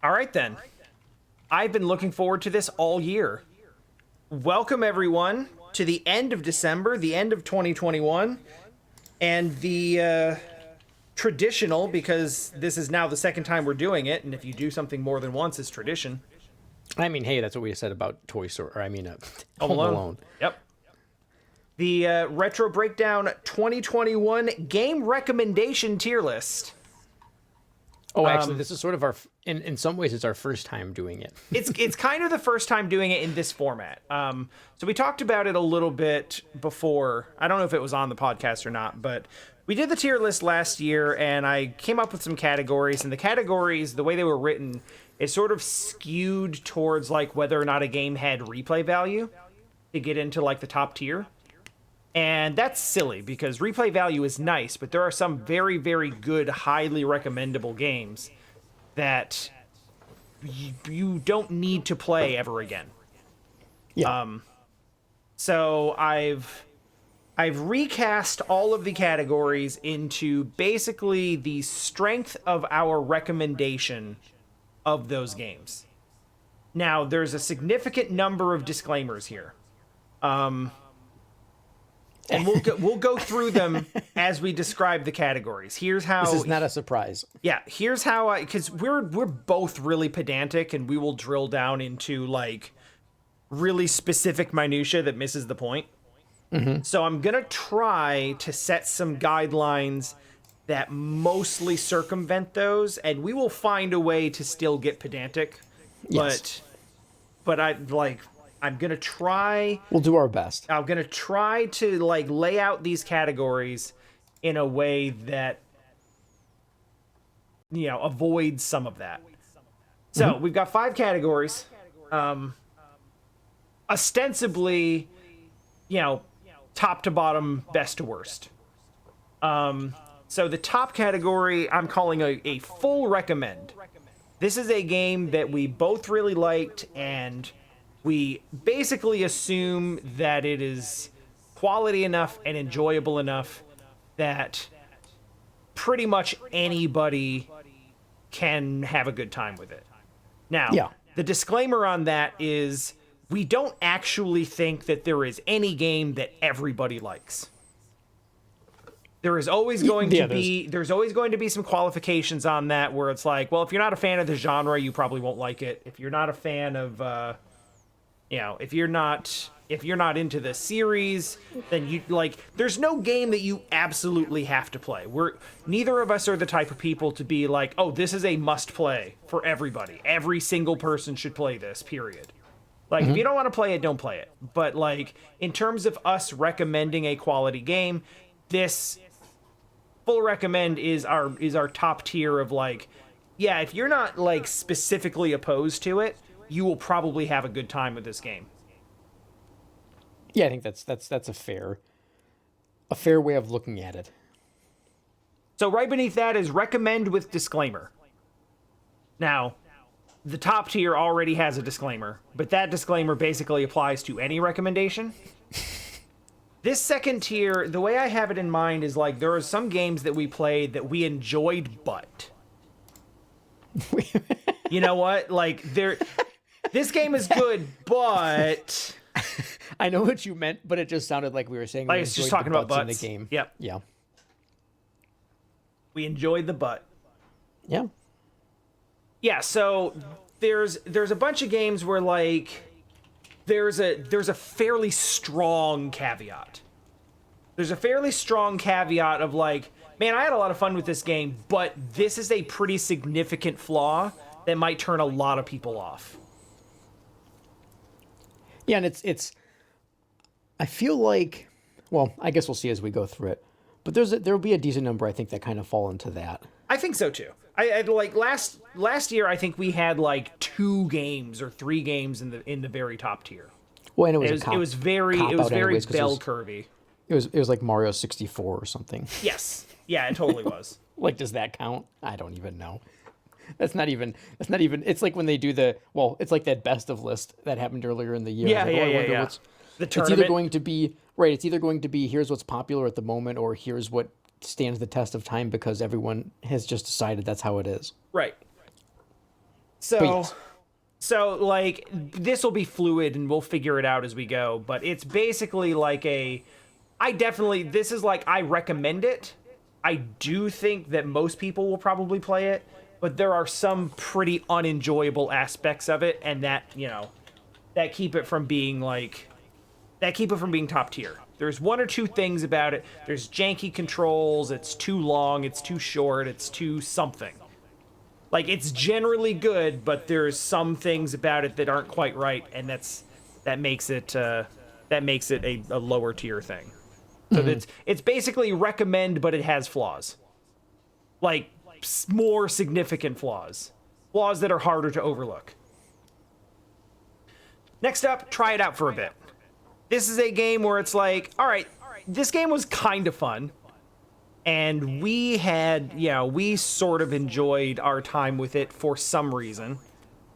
All right, then. I've been looking forward to this all year. Welcome, everyone, to the end of December, the end of 2021, and the traditional, because this is now the second time we're doing it, and if you do something more than once, it's tradition. I mean, hey, that's what we said about Toy Story, Home Alone. Yep. The Retro Breakdown 2021 Game Recommendation Tier List. Oh, actually, this is sort of in some ways, it's our first time doing it. It's kind of the first time doing it in this format. So we talked about it a little bit before. I don't know if it was on the podcast or not, but we did the tier list last year, and I came up with some categories. And the categories, the way they were written, is sort of skewed towards like whether or not a game had replay value to get into like the top tier. And that's silly because replay value is nice, but there are some very, very good, highly recommendable games that you don't need to play ever again. Yeah. So I've recast all of the categories into basically the strength of our recommendation of those games. Now, there's a significant number of disclaimers here. And we'll go through them as we describe the categories. Here's how. This is not a surprise. Yeah, here's how because we're both really pedantic, and we will drill down into like really specific minutia that misses the point. Mm-hmm. So I'm gonna try to set some guidelines that mostly circumvent those, and we will find a way to still get pedantic. Yes. But I'm going to try... We'll do our best. I'm going to try to, like, lay out these categories in a way that, you know, avoids some of that. So, we've got 5 categories. Ostensibly, you know, top to bottom, best to worst. So, the top category, I'm calling a full recommend. This is a game that we both really liked, and... we basically assume that it is quality enough and enjoyable enough that pretty much anybody can have a good time with it. Now, The disclaimer on that is we don't actually think that there is any game that everybody likes. There is always going to be there's always going to be some qualifications on that where it's like, well, if you're not a fan of the genre, you probably won't like it. If you're not a fan of you know, if you're not into the series, then you like there's no game that you absolutely have to play. Neither of us are the type of people to be like, "Oh, this is a must play for everybody. Every single person should play this, period." Like if you don't want to play it, don't play it. But like in terms of us recommending a quality game, this full recommend is our top tier of like, yeah, if you're not like specifically opposed to it, you will probably have a good time with this game. Yeah, I think that's a fair way of looking at it. So right beneath that is recommend with disclaimer. Now, the top tier already has a disclaimer, but that disclaimer basically applies to any recommendation. This second tier, the way I have it in mind is like there are some games that we played that we enjoyed, but you know what? Like this game is good, but I know what you meant, but it just sounded like we were saying like it's just talking about butts in the game. Yep. Yeah. We enjoyed the butt. Yeah. Yeah, so there's a bunch of games where like there's a fairly strong caveat. There's a fairly strong caveat of like, man, I had a lot of fun with this game, but this is a pretty significant flaw that might turn a lot of people off. Yeah, and it's I feel like, well, I guess we'll see as we go through it. But there'll be a decent number, I think, that kind of fall into that. I think so too. I like last year. I think we had like 2 games or 3 games in the very top tier. Well, and it was very bell curvy. It was like Mario 64 or something. Yes, yeah, it totally was. Like, does that count? I don't even know. That's not even. It's like when they do it's like that best of list that happened earlier in the year. Yeah, like, yeah. The tournament. It's either going to be right. It's either going to be here's what's popular at the moment, or here's what stands the test of time because everyone has just decided that's how it is. Right. So, yes. so like this will be fluid and we'll figure it out as we go. But it's basically like this is like I recommend it. I do think that most people will probably play it, but there are some pretty unenjoyable aspects of it, and that that keep it from being top tier. There's one or two things about it. There's janky controls. It's too long. It's too short. It's too something. Like, it's generally good, but there's some things about it that aren't quite right, and that makes it a lower tier thing. So it's basically recommend, but it has flaws, like more significant flaws that are harder to overlook. Next up, try it out for a bit. This is a game where it's like, all right, this game was kind of fun. And we sort of enjoyed our time with it for some reason.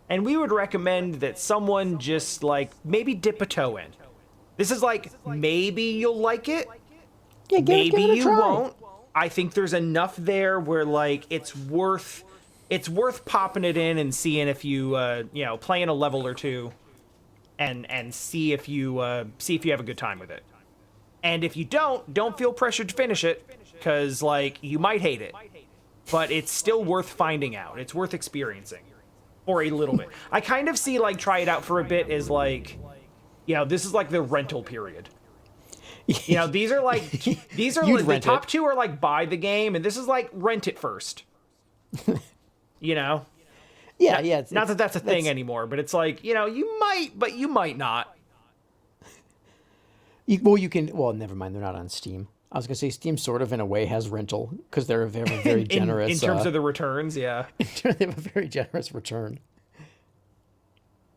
And we would recommend that someone just, like, maybe dip a toe in. This is like, maybe you'll like it. Yeah, maybe give it a you try. won't. I think there's enough there where, like, it's worth popping it in and seeing if you, playing a level or two and see if you have a good time with it. And if you don't feel pressured to finish it, because, like, you might hate it, but it's still worth finding out. It's worth experiencing for a little bit. I kind of see, like, try it out for a bit as, like, this is like the rental period. These are like the top two are like buy the game, and this is like rent it first. Yeah. Not that that's a thing anymore, but it's like, you might, but you might not. Well, never mind. They're not on Steam. I was going to say Steam sort of in a way has rental because they're very generous. In terms of the returns, yeah. They have a very generous return.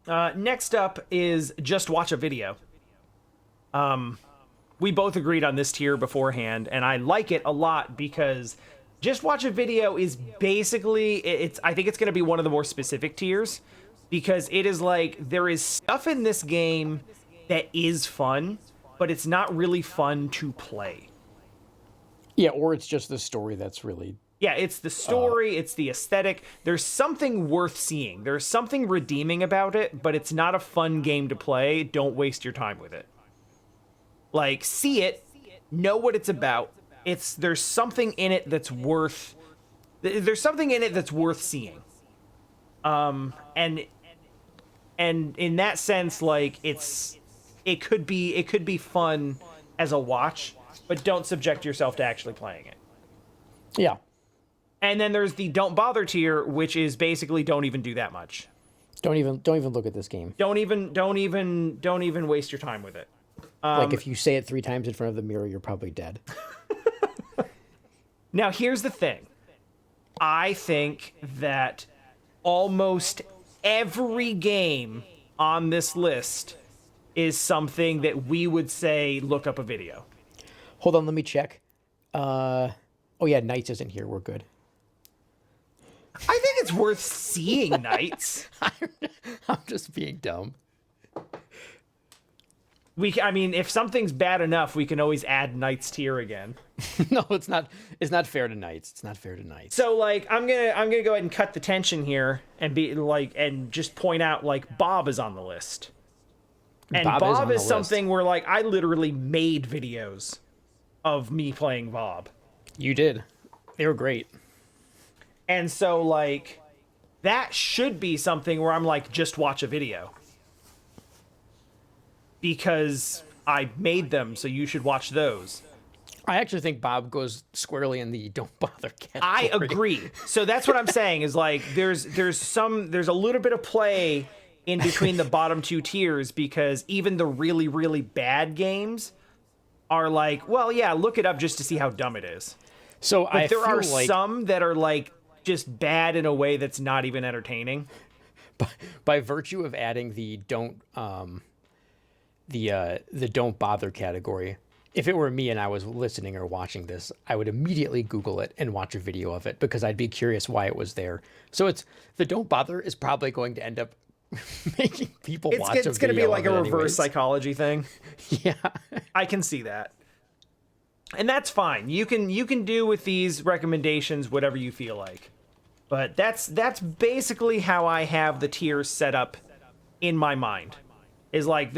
Next up is Just Watch a Video. We both agreed on this tier beforehand, and I like it a lot because Just Watch a Video is basically, I think it's going to be one of the more specific tiers because it is like, there is stuff in this game that is fun, but it's not really fun to play. Yeah, or it's just the story that's really... Yeah, it's the story, it's the aesthetic. There's something worth seeing. There's something redeeming about it, but it's not a fun game to play. Don't waste your time with it. Like, see it, know what it's about. There's something in it that's worth... There's something in it that's worth seeing. And in that sense, like, it could be fun as a watch, but don't subject yourself to actually playing it. Yeah. And then there's the don't bother tier, which is basically don't even do that much. Don't even look at this game. Don't even waste your time with it. Like if you say it 3 times in front of the mirror, you're probably dead. Now, here's the thing. I think that almost every game on this list is something that we would say look up a video. Hold on, let me check. Oh yeah, Knights isn't here. We're good. I think it's worth seeing Knights. I'm just being dumb. I mean, if something's bad enough, we can always add Knights tier again. No, it's not. It's not fair to Knights. It's not fair to Knights. So, like, I'm gonna go ahead and cut the tension here and be like, and just point out, like, Bob is on the list. And Bob is something where, like, I literally made videos of me playing Bob. You did. They were great. And so, like, that should be something where I'm like, just watch a video. Because I made them, so you should watch those. I actually think Bob goes squarely in the don't bother category. I agree. So that's what I'm saying is, like, there's a little bit of play in between the bottom two tiers because even the really, really bad games are like, well, yeah, look it up just to see how dumb it is. So but there are some that are, like, just bad in a way that's not even entertaining. By virtue of adding the don't bother category, if it were me and I was listening or watching this, I would immediately Google it and watch a video of it because I'd be curious why it was there. So it's the don't bother is probably going to end up making people watch a video. It's going to be like a reverse psychology thing. Yeah. I can see that. And that's fine. You can do with these recommendations whatever you feel like. But that's basically how I have the tiers set up in my mind. Is like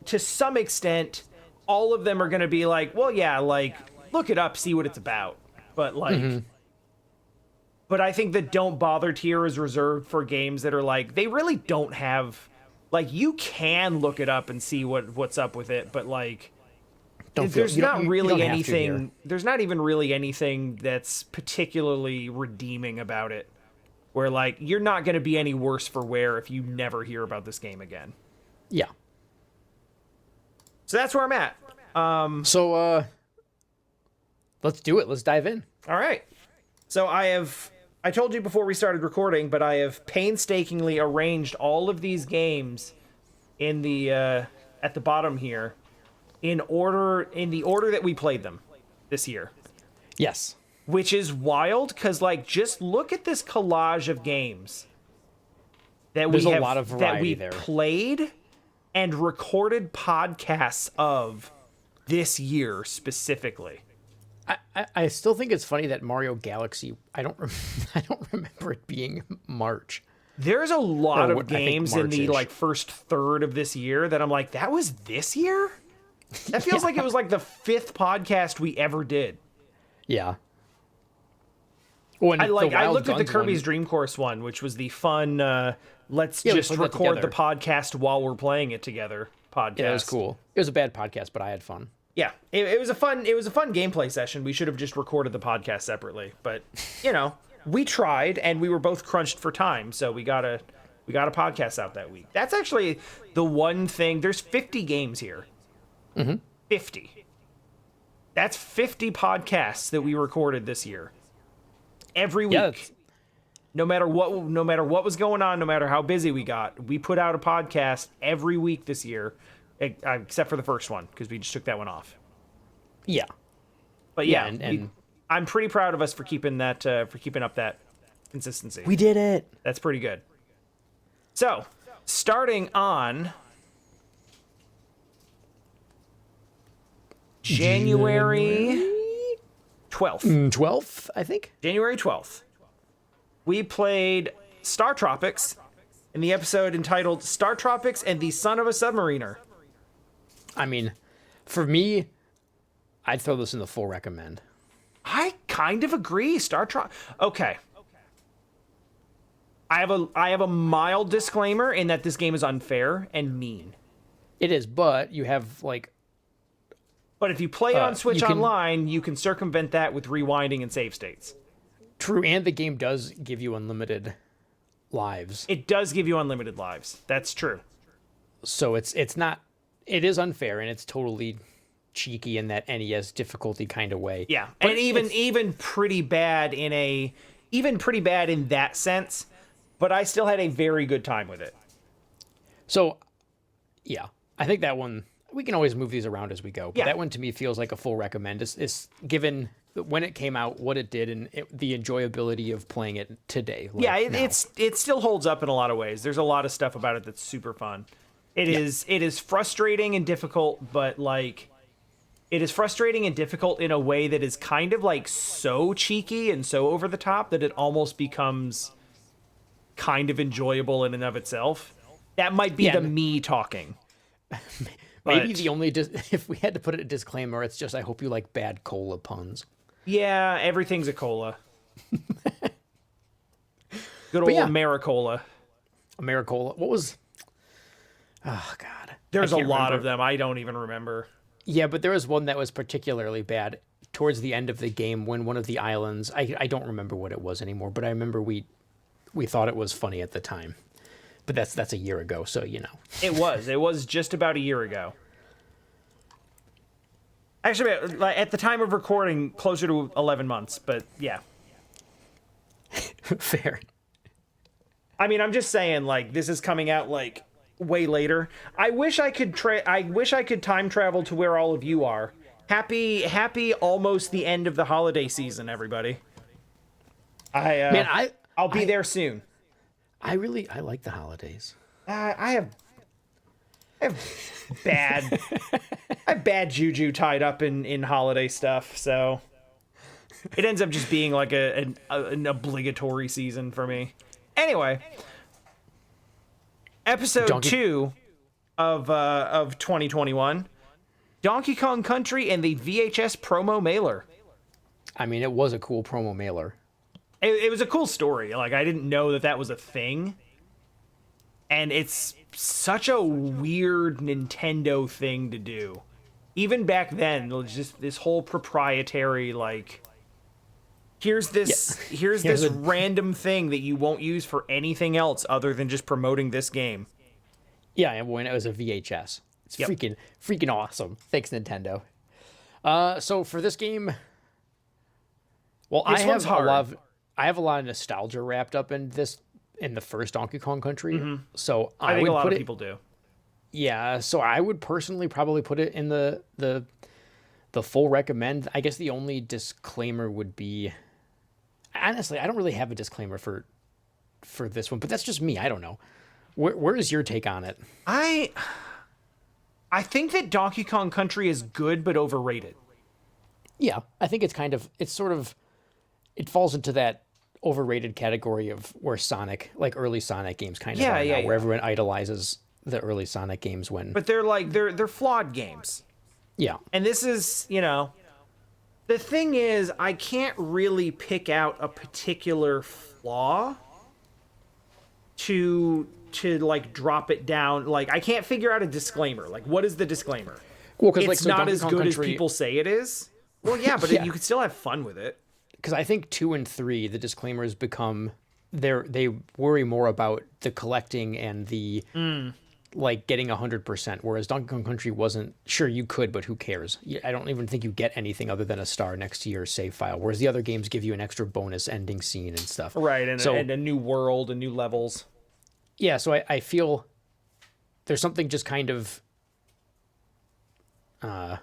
to some extent, all of them are going to be like, well, yeah, like look it up, see what it's about. But like, but I think the don't bother tier is reserved for games that are like they really don't have, like you can look it up and see what's up with it, but like. There's not really anything. There's not even really anything that's particularly redeeming about it. Where like you're not going to be any worse for wear if you never hear about this game again. Yeah. So that's where I'm at. Let's do it. Let's dive in. All right. So I told you before we started recording, but I have painstakingly arranged all of these games in the at the bottom here. In the order that we played them this year. Yes. Which is wild, because like just look at this collage of games that There's a lot of variety there. Played and recorded podcasts of this year specifically. I still think it's funny that Mario Galaxy, I don't remember it being March. There's a lot of games in the like first third of this year that I'm like, that was this year? That feels like it was like the 5th podcast we ever did. Yeah. Well, I looked at the Kirby's Dream Course one, which was the fun, let's just record the podcast while we're playing it together podcast. Yeah, it was cool. It was a bad podcast, but I had fun. Yeah, it was a fun gameplay session. We should have just recorded the podcast separately, but we tried and we were both crunched for time, so we got a podcast out that week. That's actually the one thing. There's 50 games here. 50. That's 50 podcasts that we recorded this year. Every week. Yeah, no matter what was going on, no matter how busy we got, we put out a podcast every week this year, except for the first one because we just took that one off. Yeah. But yeah, I'm pretty proud of us for keeping up that consistency. We did it. That's pretty good. So, starting on January 12th. 12th, I think. January 12th. We played Star Tropics in the episode entitled Star Tropics and the Son of a Submariner. I mean, for me, I'd throw this in the full recommend. I kind of agree. Okay. I have a mild disclaimer in that this game is unfair and mean. It is, but you have like. But if you play it on Switch Online, you can circumvent that with rewinding and save states. True, and the game does give you unlimited lives. It does give you unlimited lives. That's true. So it is unfair, and it's totally cheeky in that NES difficulty kind of way. Yeah, but and even pretty bad in that sense. But I still had a very good time with it. So, yeah, I think that one. We can always move these around as we go. But that one to me feels like a full recommend. It's given when it came out, what it did, and the enjoyability of playing it today. It still holds up in a lot of ways. There's a lot of stuff about it that's super fun. It is frustrating and difficult, but like it is frustrating and difficult in a way that is kind of like so cheeky and so over the top that it almost becomes kind of enjoyable in and of itself. That might be the me talking. Maybe the only if we had to put it a disclaimer, it's just I hope you like bad cola puns. Yeah, everything's a cola. Good old Americola. Americola. What was? Oh God. There's a lot of them. I don't even remember. Yeah, but there was one that was particularly bad towards the end of the game when one of the islands. I don't remember what it was anymore, but I remember we thought it was funny at the time. But that's a year ago, so you know. It was just about a year ago. Actually, at the time of recording, closer to 11 months, but yeah. Fair. I mean, I'm just saying, like, this is coming out, like, way later. I wish I could time travel to where all of you are. Happy almost the end of the holiday season, everybody. I'll be there soon. I like the holidays. I have bad juju tied up in holiday stuff, so it ends up just being like an obligatory season for me. Anyway, episode 2 of 2021, Donkey Kong Country and the VHS promo mailer. I mean, it was a cool promo mailer. It was a cool story. Like, I didn't know that was a thing. And it's such a weird Nintendo thing to do. Even back then, it was just this whole proprietary, like, here's this random thing that you won't use for anything else other than just promoting this game. Yeah, and when it was a VHS. It's freaking awesome. Thanks, Nintendo. So for this game, well, I have a lot of nostalgia wrapped up in the first Donkey Kong Country. Mm-hmm. So I think a lot of people do. Yeah, so I would personally probably put it in the full recommend. I guess the only disclaimer would be, honestly, I don't really have a disclaimer for this one, but that's just me. I don't know. Where is your take on it? I think that Donkey Kong Country is good but overrated. Yeah, I think it falls into that overrated category of where Sonic, like early Sonic games kind of are now, where everyone idolizes the early Sonic games But they're flawed games. Yeah. And this is, the thing is, I can't really pick out a particular flaw to like drop it down. Like, I can't figure out a disclaimer. Like, what is the disclaimer? Well, because it's not as good as people say it is. Well, yeah, but you could still have fun with it. Because I think 2 and 3, the disclaimers become they worry more about the collecting and the like getting 100%. Whereas Donkey Kong Country wasn't. Sure, you could, but who cares? I don't even think you get anything other than a star next to your save file. Whereas the other games give you an extra bonus ending scene and stuff. Right, and a new world and new levels. Yeah, so I feel there's something just kind of, I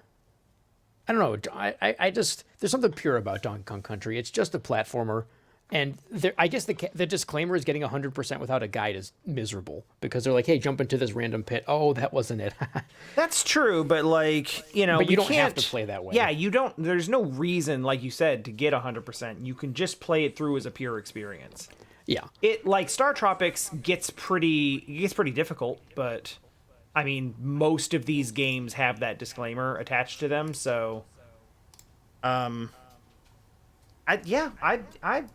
don't know. I just, there's something pure about Donkey Kong Country. It's just a platformer. And I guess the disclaimer is getting 100% without a guide is miserable because they're like, hey, jump into this random pit. Oh, that wasn't it. That's true, but like, but you don't have to play that way. Yeah, you don't, there's no reason, like you said, to get 100%. You can just play it through as a pure experience. Yeah. It, like, Star Tropics gets pretty difficult, but I mean, most of these games have that disclaimer attached to them, so I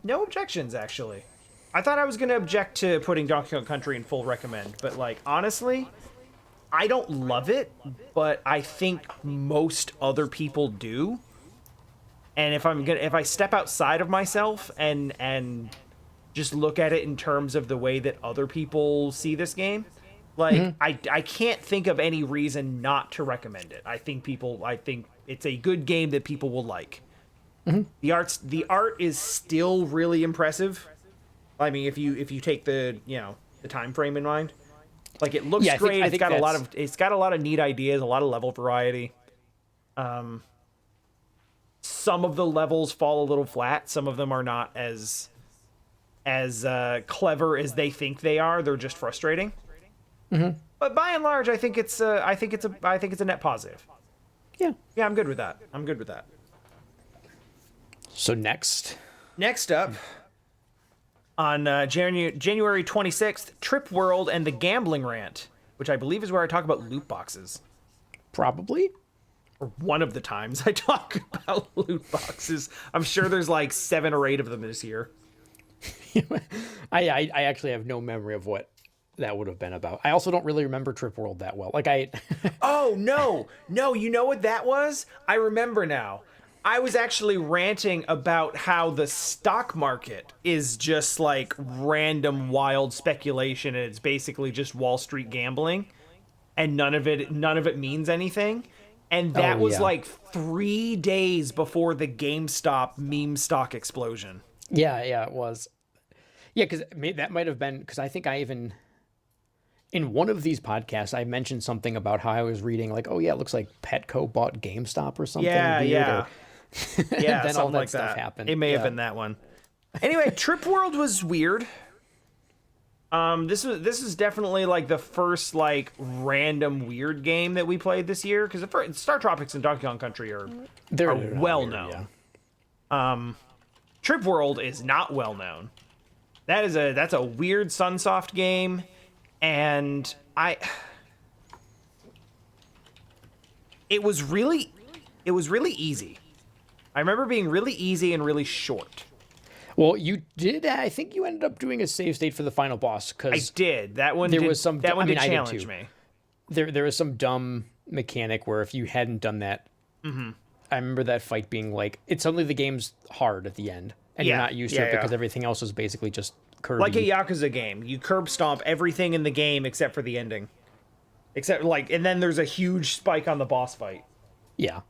no objections, actually. I thought I was going to object to putting Donkey Kong Country in full recommend, but like, honestly, I don't love it, but I think most other people do. And if I step outside of myself and just look at it in terms of the way that other people see this game, like, I can't think of any reason not to recommend it. I think it's a good game that people will like. The art is still really impressive. I mean, if you take the time frame in mind, like, it looks great. It's got a lot of neat ideas, a lot of level variety. Some of the levels fall a little flat. Some of them are not as clever as they think they are. They're just frustrating. But by and large, I think it's a net positive. Yeah, I'm good with that. So next up, on January 26th, Trip World and the Gambling Rant, which I believe is where I talk about loot boxes. Probably. Or one of the times I talk about loot boxes. I'm sure there's like 7 or 8 of them this year. I actually have no memory of what that would have been about. I also don't really remember Trip World that well. Oh, no, you know what that was? I remember now. I was actually ranting about how the stock market is just like random wild speculation, and it's basically just Wall Street gambling, and none of it means anything. And that was like 3 days before the GameStop meme stock explosion. Yeah, it was. Yeah, because that might have been, because I think I even, in one of these podcasts, I mentioned something about how I was reading, like, oh yeah, it looks like Petco bought GameStop or something. Yeah. Yeah, Then all that stuff happened. It may have been that one. Anyway, Trip World was weird. This is definitely like the first like random weird game that we played this year, because Star Tropics and Donkey Kong Country are well known. Trip World is not well known. That's a weird Sunsoft game, and it was really easy. I remember being really easy and really short. Well, you did. I think you ended up doing a save state for the final boss I because did. That one there did, was some. that one I mean, did I did challenge too. me. There was some dumb mechanic where if you hadn't done that, I remember that fight being like it's suddenly the game's hard at the end, and you're Yeah, not used yeah, to it because yeah. everything else is basically just Kirby. Like a Yakuza game. You curb stomp everything in the game except for the ending. And then there's a huge spike on the boss fight. Yeah.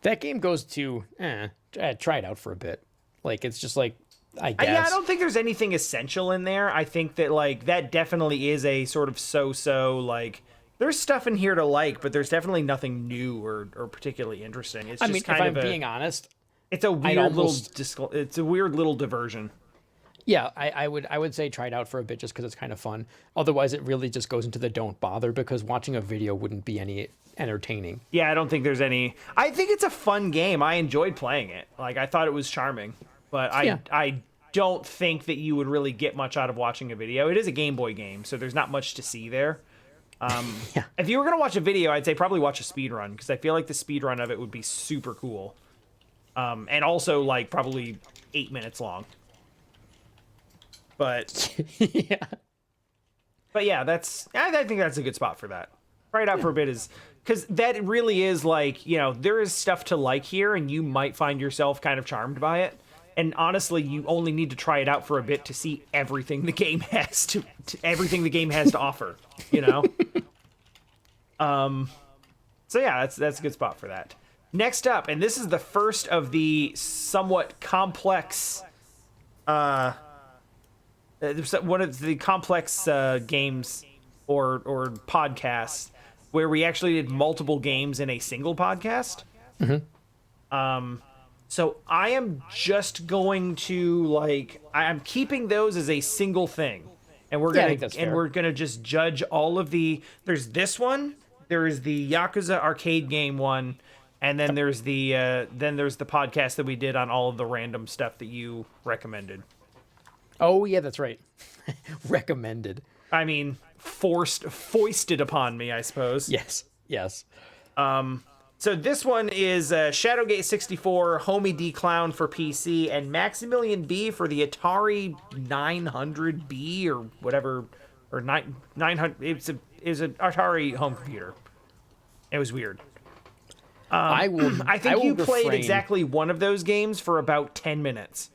That game goes to try it out for a bit. Like it's just like I guess. Yeah, I don't think there's anything essential in there. I think that like that definitely is a sort of so-so like there's stuff in here to like, but there's definitely nothing new or particularly interesting. It's just if I'm being honest, it's a weird almost- it's a weird little diversion. yeah, I would say try it out for a bit just because it's kind of fun. Otherwise, it really just goes into the don't bother because watching a video wouldn't be any entertaining. Yeah, I don't think there's any. I think it's a fun game. I enjoyed playing it. Like I thought it was charming, but Yeah. I don't think that you would really get much out of watching a video. It is a Game Boy game, so there's not much to see there. Yeah. If you were gonna watch a video, I'd say probably watch a speed run because I feel like the speed run of it would be super cool, and also like probably 8 minutes long. But Yeah. but yeah, I think that's a good spot for that. Try it out for a bit is because that really is like there is stuff to like here, and you might find yourself kind of charmed by it. And honestly, you only need to try it out for a bit to see everything the game has to everything the game has to offer. So yeah, that's a good spot for that. Next up, and this is the first of the somewhat complex, one of the complex games or podcasts where we actually did multiple games in a single podcast. So I am just going to I'm keeping those as a single thing, and we're Yeah, I gonna think that's fair. we're gonna just judge all of the. There's this one. There is the Yakuza arcade game one, and then there's the podcast that we did on all of the random stuff that you recommended. Oh yeah, that's right. Recommended. I mean, foisted upon me, I suppose. Yes. Yes. So this one is Shadowgate 64, Homie D Clown for PC, and Maximilian B for the Atari 900B or whatever, or 900. It was an Atari home computer. It was weird. I think you played refrain. exactly one of those games for about 10 minutes.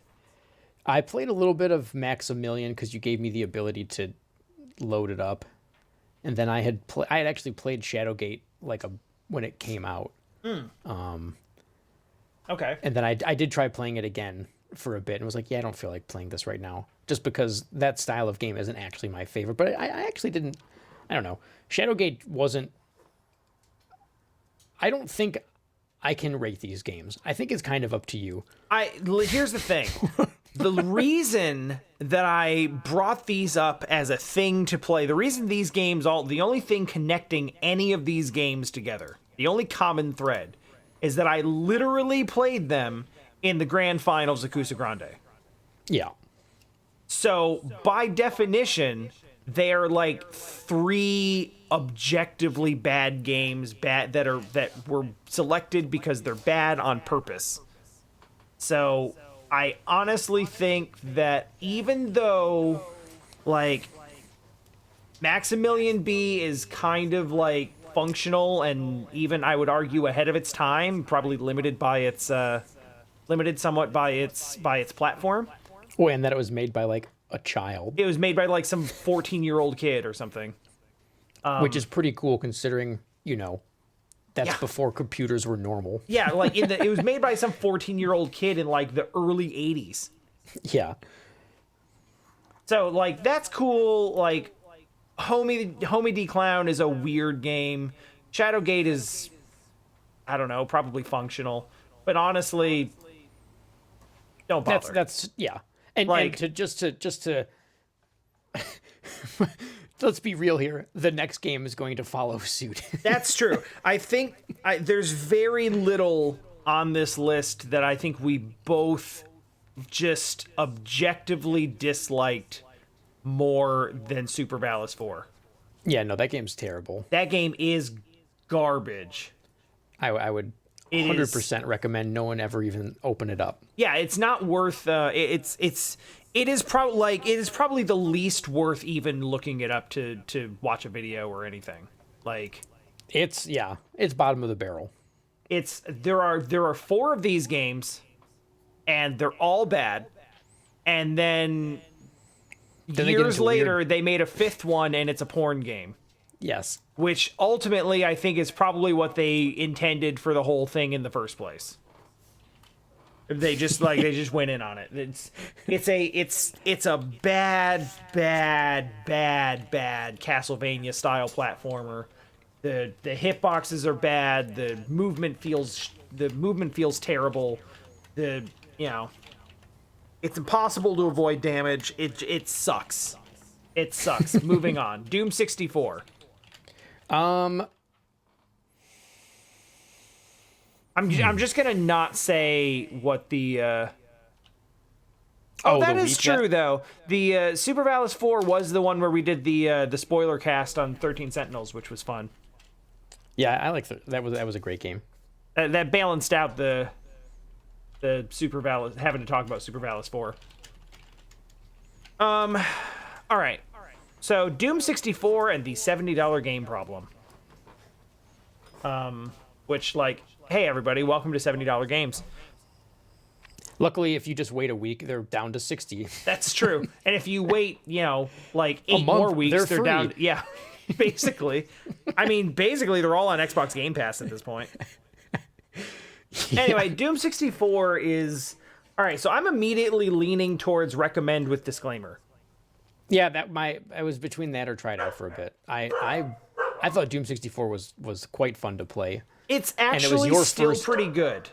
I played a little bit of Maximilian because you gave me the ability to load it up, and then I had actually played Shadowgate when it came out. Okay. And then I did try playing it again for a bit and was like, yeah, I don't feel like playing this right now. Just because that style of game isn't actually my favorite. But I actually didn't, I don't know. Shadowgate wasn't, I don't think I can rate these games. I think it's kind of up to you. Here's the thing. The reason that I brought these up as a thing to play, the reason these games the only thing connecting any of these games together, the only common thread, is that I literally played them in the grand finals of Cusa Grande. Yeah. So, by definition, they're like three objectively bad games that were selected because they're bad on purpose. So, I honestly think that even though Maximilian B is kind of functional and even I would argue ahead of its time, probably limited somewhat by its platform. Oh, and that it was made by a child, It was made by some 14-year-old kid or something. which is pretty cool considering, that's Yeah. before computers were normal. Yeah, it was made by some 14-year-old kid in the early 80s. Yeah. So that's cool. Homie D Clown is a weird game. Shadowgate is, I don't know, probably functional. But honestly, don't bother. That's yeah. And just to let's be real here. The next game is going to follow suit. That's true. I think there's very little on this list that I think we both just objectively disliked more than Super Valis 4. Yeah, no, that game's terrible. That game is garbage. I would It 100% recommend no one ever even open it up. Yeah, it's not worth. It is probably the least worth even looking it up to watch a video or anything. Like, It's bottom of the barrel. there are 4 of these games, and they're all bad. And then years later, they made a 5th one, and it's a porn game. Yes. Which ultimately I think is probably what they intended for the whole thing in the first place. They just went in on it. It's a bad Castlevania style platformer. The hitboxes are bad. The movement feels terrible. It's impossible to avoid damage. It sucks. It sucks. Moving on. Doom 64. I'm just gonna not say what the. That is true though. The Super Valis 4 was the one where we did the spoiler cast on 13 Sentinels, which was fun. Yeah, I like that was a great game. That balanced out the Super Valis, having to talk about Super Valis 4. All right. So Doom 64 and the $70 game problem. Which, like, hey everybody, welcome to $70 games. Luckily, if you just wait a week, they're down to 60. That's true. And if you wait, like 8 month, more weeks, they're free. down. Yeah, basically. I mean, basically, they're all on Xbox Game Pass at this point. Yeah. Anyway, Doom 64 is all right. So I'm immediately leaning towards recommend with disclaimer. Yeah, I was between that or try it out for a bit. I thought Doom 64 was quite fun to play. It's actually still pretty good.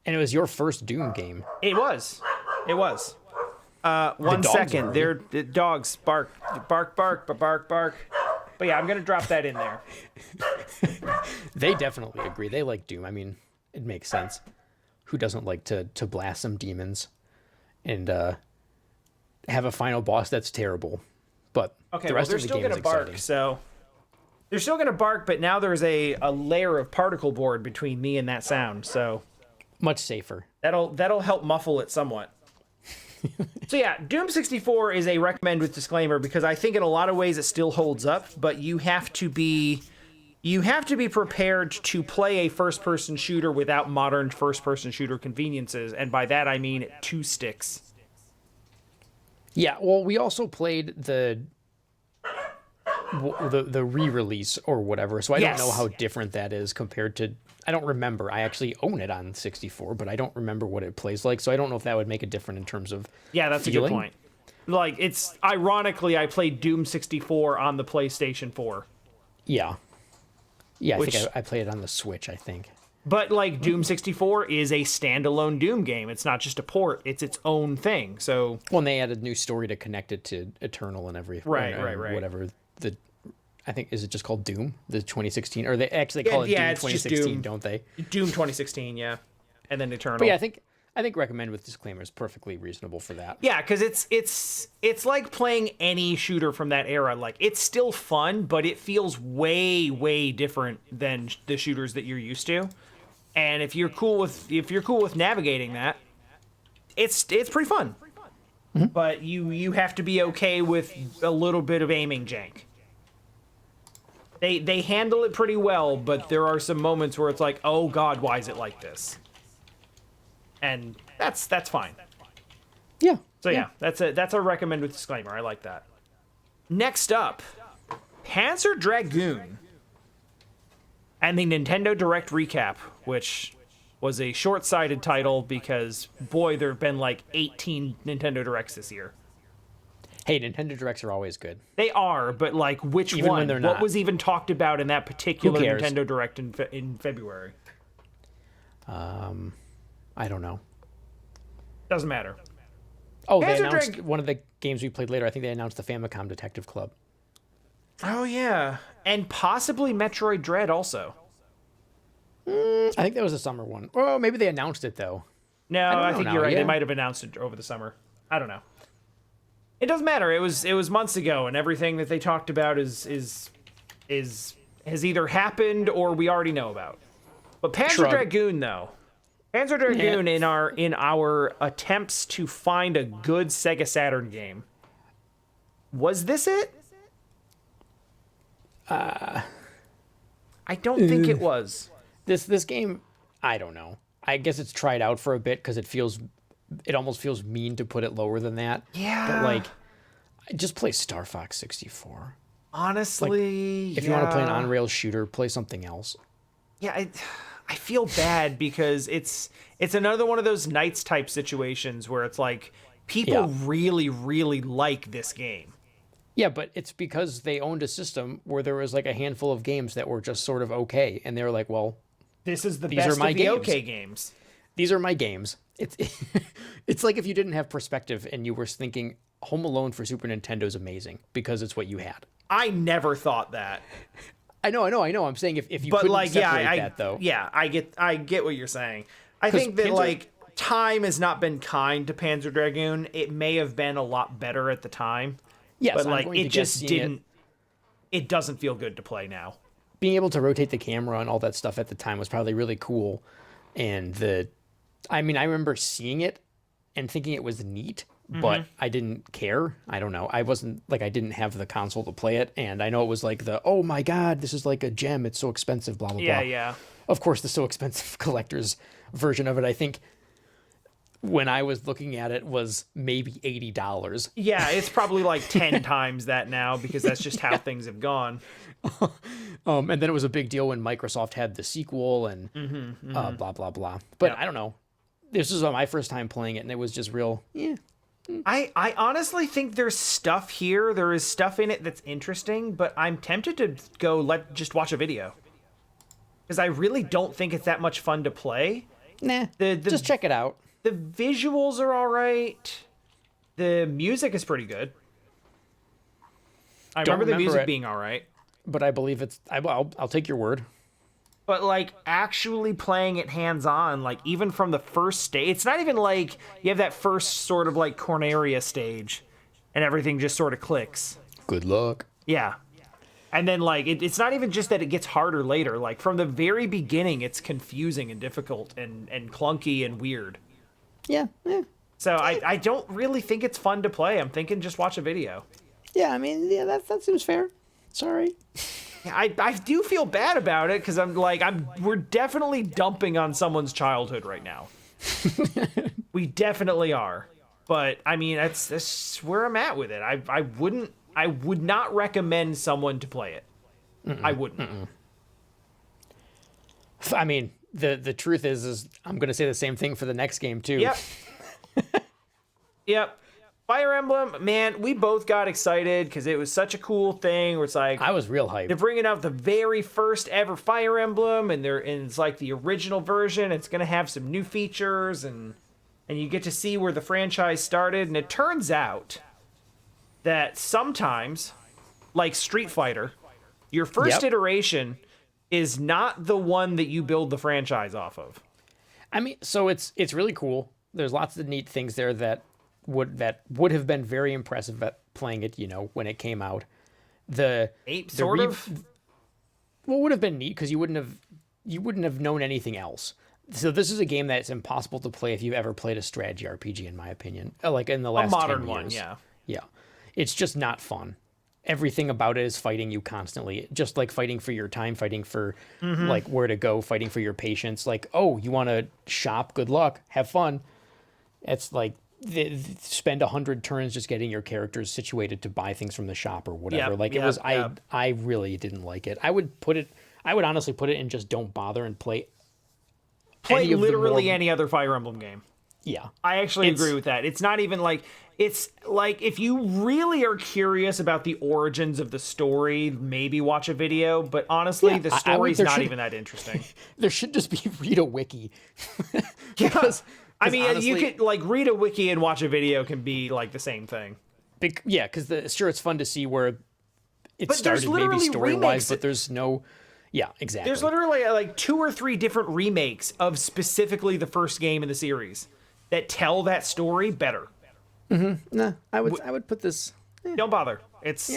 And it was your first Doom game. It was. 1 second. The dogs bark, bark, bark, bark, bark. But yeah, I'm gonna drop that in there. They definitely agree. They like Doom. I mean, it makes sense. Who doesn't like to blast some demons and have a final boss that's terrible? But okay, the rest they're of the still game gonna is bark. exciting. So they're still gonna bark, but now there's a layer of particle board between me and that sound. So much safer. That'll help muffle it somewhat. So yeah, Doom 64 is a recommend with disclaimer because I think in a lot of ways it still holds up, but you have to be prepared to play a first-person shooter without modern first-person shooter conveniences, and by that I mean 2 sticks. Yeah, well, we also played the re-release or whatever, so I don't know how different that is compared to. I don't remember. I actually own it on 64, but I don't remember what it plays like, so I don't know if that would make it different in terms of that's feeling. A good point. Like, it's ironically I played Doom 64 on the PlayStation 4. Yeah, I think I played it on the Switch, I think. But like Doom 64 is a standalone Doom game. It's not just a port. It's its own thing. So and they added new story to connect it to Eternal and everything. Right. Whatever I think, is it just called Doom, the 2016, or they actually call it Doom 2016, don't they? Doom 2016, yeah, and then Eternal. But yeah, I think recommend with disclaimer is perfectly reasonable for that. Yeah, because it's like playing any shooter from that era. Like, it's still fun, but it feels way different than the shooters that you're used to. And if you're cool with navigating that, it's pretty fun. Mm-hmm. But you have to be okay with a little bit of aiming jank. They handle it pretty well, but there are some moments where it's like, oh god, why is it like this? And that's fine. Yeah. So yeah, that's a recommend with disclaimer. I like that. Next up, Panzer Dragoon and the Nintendo Direct recap, which was a short-sighted title because boy, there have been like 18 Nintendo Directs this year. Hey, Nintendo Directs are always good. They are, but like, which even one? When they're not. What was even talked about in that particular Nintendo Direct in February? I don't know. Doesn't matter. Oh, they announced one of the games we played later. I think they announced the Famicom Detective Club. Oh yeah, and possibly Metroid Dread also. I think that was a summer one. Oh, maybe they announced it though. No, don't I know think now, you're right. yeah. They might have announced it over the summer. I don't know. It doesn't matter. It was months ago, and everything that they talked about is has either happened or we already know about. But Panzer Shrug. Dragoon, though, Panzer Dragoon in our attempts to find a good Sega Saturn game, was this it? I don't think it was. This game, I don't know. I guess it's tried out for a bit because it almost feels mean to put it lower than that. Yeah. But like, just play Star Fox 64. Honestly, If you want to play an on-rail shooter, play something else. Yeah, I feel bad because it's another one of those Knights type situations where it's like people really, really like this game. Yeah, but it's because they owned a system where there was like a handful of games that were just sort of okay, and they were like, well, This is the These best are my of the games. okay games. these are my games. It's it's like if you didn't have perspective and you were thinking Home Alone for Super Nintendo is amazing because it's what you had. I never thought that. I know. I'm saying if you But couldn't like, separate yeah, that though. yeah, I get what you're saying. I think that Panzer- like time has not been kind to Panzer Dragoon. It may have been a lot better at the time, Yes, but I'm like going to it guess just seeing didn't. It doesn't feel good to play now. being able to rotate the camera and all that stuff at the time was probably really cool. And I remember seeing it and thinking it was neat, but I didn't care. I don't know. I wasn't like, I didn't have the console to play it. And I know it was like oh my God, this is like a gem. It's so expensive, blah, blah, Yeah, blah. yeah. Of course, the so expensive collector's version of it, I think when I was looking at it was maybe $80. Yeah, it's probably like 10 times that now because that's just how things have gone. And then it was a big deal when Microsoft had the sequel and blah, blah, blah. But I don't know. This was my first time playing it, and it was just real, I honestly think there's stuff here. There is stuff in it that's interesting, but I'm tempted to just watch a video. Because I really don't think it's that much fun to play. nah, The just check it out. The visuals are all right. The music is pretty good. I remember the remember music it. being all right. But I believe I'll take your word. But like actually playing it hands-on, like even from the first stage, it's not even like you have that first sort of like Corneria stage and everything just sort of clicks. Good luck. Yeah. And then like it's not even just that it gets harder later. Like from the very beginning, it's confusing and difficult and clunky and weird. Yeah. So I don't really think it's fun to play. I'm thinking just watch a video. Yeah, that seems fair. Sorry. Yeah, I do feel bad about it because we're definitely dumping on someone's childhood right now. We definitely are. But I mean, that's where I'm at with it. I would not recommend someone to play it. I wouldn't. I mean, the truth is I'm going to say the same thing for the next game too. Yep. Yep. Fire Emblem, man, we both got excited because it was such a cool thing where it's like I was real hyped. they're bringing out the very first ever Fire Emblem and it's like the original version. It's going to have some new features and you get to see where the franchise started. And it turns out that sometimes, like Street Fighter, your first iteration is not the one that you build the franchise off of. I mean, so it's really cool. There's lots of neat things there that would have been very impressive at playing it, when it came out. Well, would have been neat because you wouldn't have known anything else. So this is a game that's impossible to play if you've ever played a strategy RPG, in my opinion. Like in the last A modern 10 one, years. yeah. Yeah. It's just not fun. Everything about it is fighting you constantly, just like fighting for your time, fighting for like where to go, fighting for your patience. Like, oh, you want to shop? Good luck. Have fun. It's like spend 100 turns just getting your characters situated to buy things from the shop or whatever. I really didn't like it. I would honestly put it in just don't bother and play literally any other Fire Emblem game. Yeah. I actually agree with that. It's not even like, it's like if you really are curious about the origins of the story, maybe watch a video, but honestly, the story's not even that interesting. There should just be read a wiki. Because I mean, honestly, you could like read a wiki and watch a video can be like the same thing. Yeah, because sure, it's fun to see where it But started, maybe story-wise, but there's no... Yeah, exactly. There's literally like 2 or 3 different remakes of specifically the first game in the series that tell that story better. Nah, I would put this. Don't bother.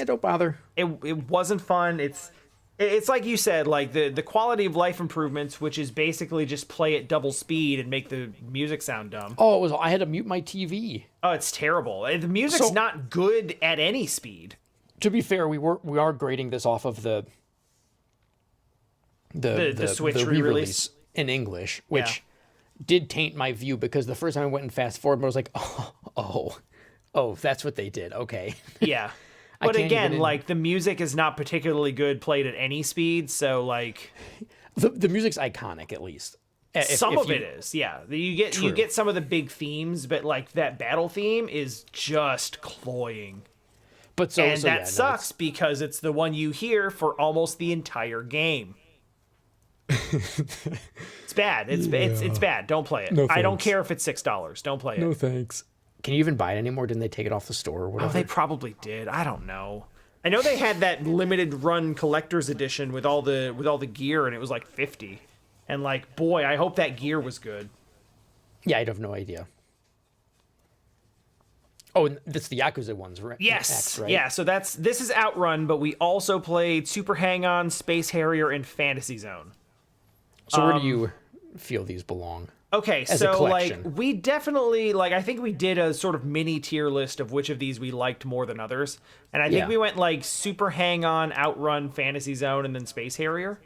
Don't bother. It wasn't fun. It's like you said, like the quality of life improvements, which is basically just play at double speed and make the music sound dumb. Oh, I had to mute my TV. Oh, it's terrible. The music's not good at any speed. To be fair, we are grading this off of the Switch the re-release in English, which did taint my view because the first time I went and fast forward, I was like, oh, that's what they did. Okay. Yeah. But again, like the music is not particularly good played at any speed, so like the music's iconic at least. Some of it is, yeah. You get some of the big themes, but like that battle theme is just cloying. But that sucks because it's the one you hear for almost the entire game. It's bad. It's bad. Don't play it. No, I don't care if it's $6. Don't play it. No thanks. Can you even buy it anymore? Didn't they take it off the store or whatever? Oh, they probably did. I don't know. I know they had that limited run collector's edition with all the gear, and it was like $50. And like, boy, I hope that gear was good. Yeah, I'd have no idea. Oh, and that's the Yakuza ones, right? Yes. X, right? Yeah, so this is Outrun, but we also played Super Hang-On, Space Harrier, and Fantasy Zone. So where do you feel these belong? Okay, as so like we definitely I think we did a sort of mini tier list of which of these we liked more than others. And I think we went like Super Hang-On, Outrun, Fantasy Zone, and then Space Harrier.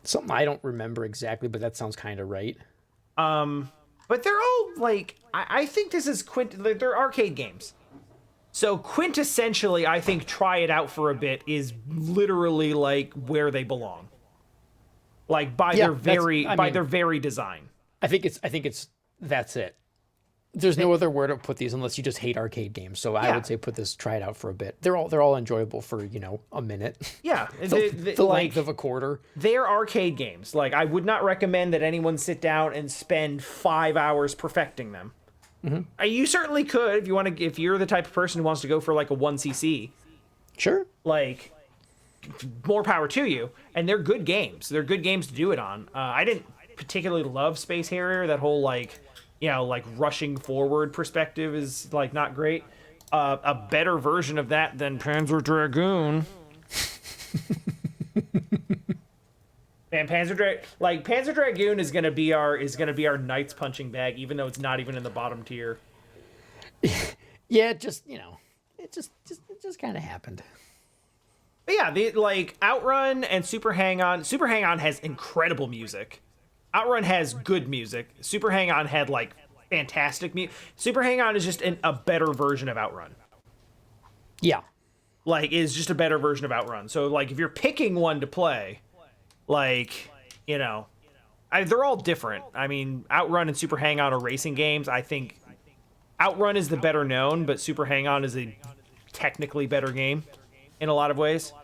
Something I don't remember exactly, but that sounds kind of right. But they're all like I think this is they're arcade games. So quintessentially, I think Try It Out for a Bit is literally like where they belong. Like by their very design. I think it's that's it. There's no other word to put these unless you just hate arcade games. So I would say put this, try it out for a bit. They're all enjoyable for, a minute. Yeah. the length of a quarter. They're arcade games. Like I would not recommend that anyone sit down and spend 5 hours perfecting them. Mm-hmm. You certainly could if you're the type of person who wants to go for like a 1cc. Sure. Like more power to you. And they're good games. They're good games to do it on. I didn't particularly love Space Harrier. That whole like rushing forward perspective is like not great. A better version of that than Panzer Dragoon. Man, Panzer Dragoon is gonna be our Knights punching bag, even though it's not even in the bottom tier. Yeah, it just kind of happened. But yeah, Outrun and Super Hang-On. Super Hang-On has incredible music. Outrun has good music. Super Hang-On had like fantastic music. Super Hang-On is just a better version of Outrun. Yeah. Is just a better version of Outrun. So like if you're picking one to play, they're all different. I mean, Outrun and Super Hang-On are racing games. I think Outrun is the better known, but Super Hang-On is a technically better game in a lot of ways.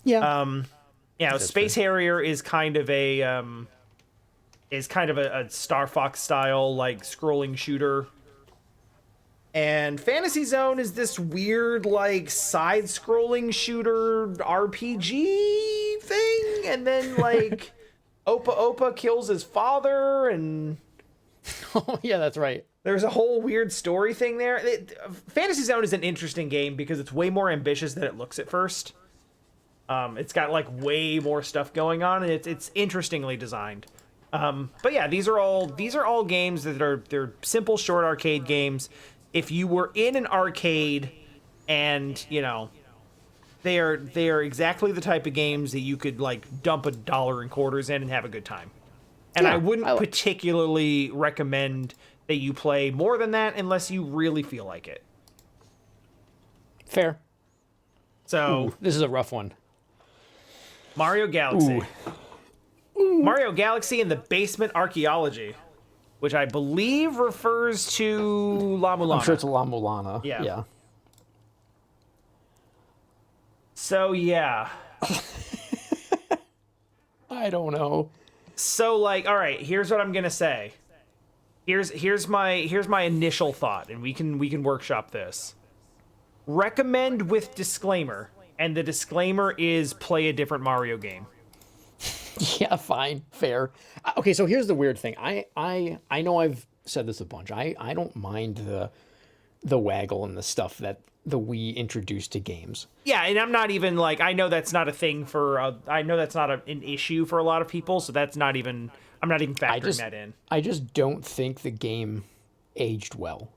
Yeah. Space Harrier is kind of a Star Fox style scrolling shooter. And Fantasy Zone is this weird side scrolling shooter RPG thing, and then Opa kills his father, and oh yeah, that's right. There's a whole weird story thing there. Fantasy Zone is an interesting game because it's way more ambitious than it looks at first. It's got way more stuff going on, and it's interestingly designed. But yeah, these are all games that they're simple, short arcade games. If you were in an arcade, and they are exactly the type of games that you could dump $1 in quarters in and have a good time. And I wouldn't particularly recommend that you play more than that unless you really feel like it. Fair. So this is a rough one. Mario Galaxy. Ooh. Mario Galaxy and the Basement Archaeology, which I believe refers to La Mulana. I'm sure it's La Mulana. Yeah. So, yeah. I don't know. So, all right, here's what I'm going to say. Here's my initial thought, and we can workshop this. Recommend with disclaimer, and the disclaimer is play a different Mario game. Yeah, fine, fair. Okay, so here's the weird thing. I know I've said this a bunch. I don't mind the waggle and the stuff that the Wii introduced to games. Yeah, and I'm not even like, I know that's not a thing for I know that's not an issue for a lot of people, so that's not even, I'm not even factoring that in. I just don't think the game aged well.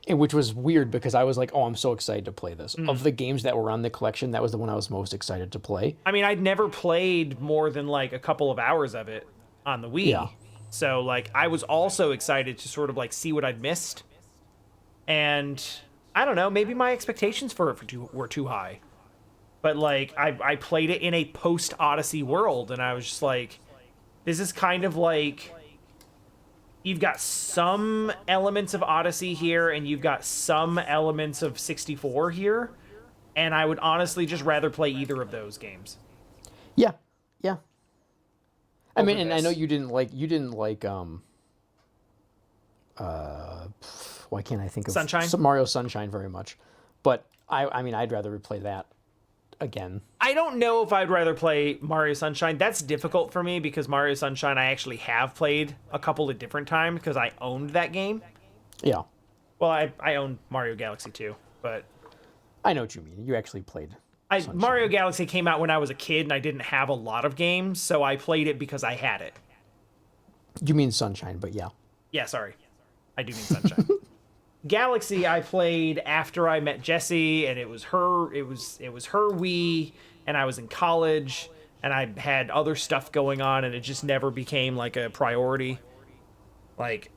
And which was weird because I was like, "Oh, I'm so excited to play this." Of the games that were on the collection, that was the one I was most excited to play. I mean, I'd never played more than like a couple of hours of it on the Wii. Yeah. So like I was also excited to sort of like see what I'd missed. And I don't know, maybe my expectations for it were too high. But like I played it in a post Odyssey world and I was just like, this is kind of like, you've got some elements of Odyssey here and you've got some elements of 64 here, and I would honestly just rather play either of those games. Yeah, yeah. I mean, Over and I know this. you didn't like why can't I think of Sunshine? Mario Sunshine very much, but I mean I'd rather replay that again. I don't know if I'd rather play Mario Sunshine. That's difficult for me because Mario Sunshine I actually have played a couple of different times because I owned that game. Yeah, Well, I owned Mario Galaxy too, but I know what you mean. You actually played. Mario Galaxy came out when I was a kid and I didn't have a lot of games, so I played it because I had it. You mean Sunshine, but yeah. Yeah, sorry. I do mean Sunshine. Galaxy I played after I met Jessie, and it was her Wii, and I was in college and I had other stuff going on and it just never became like a priority. Like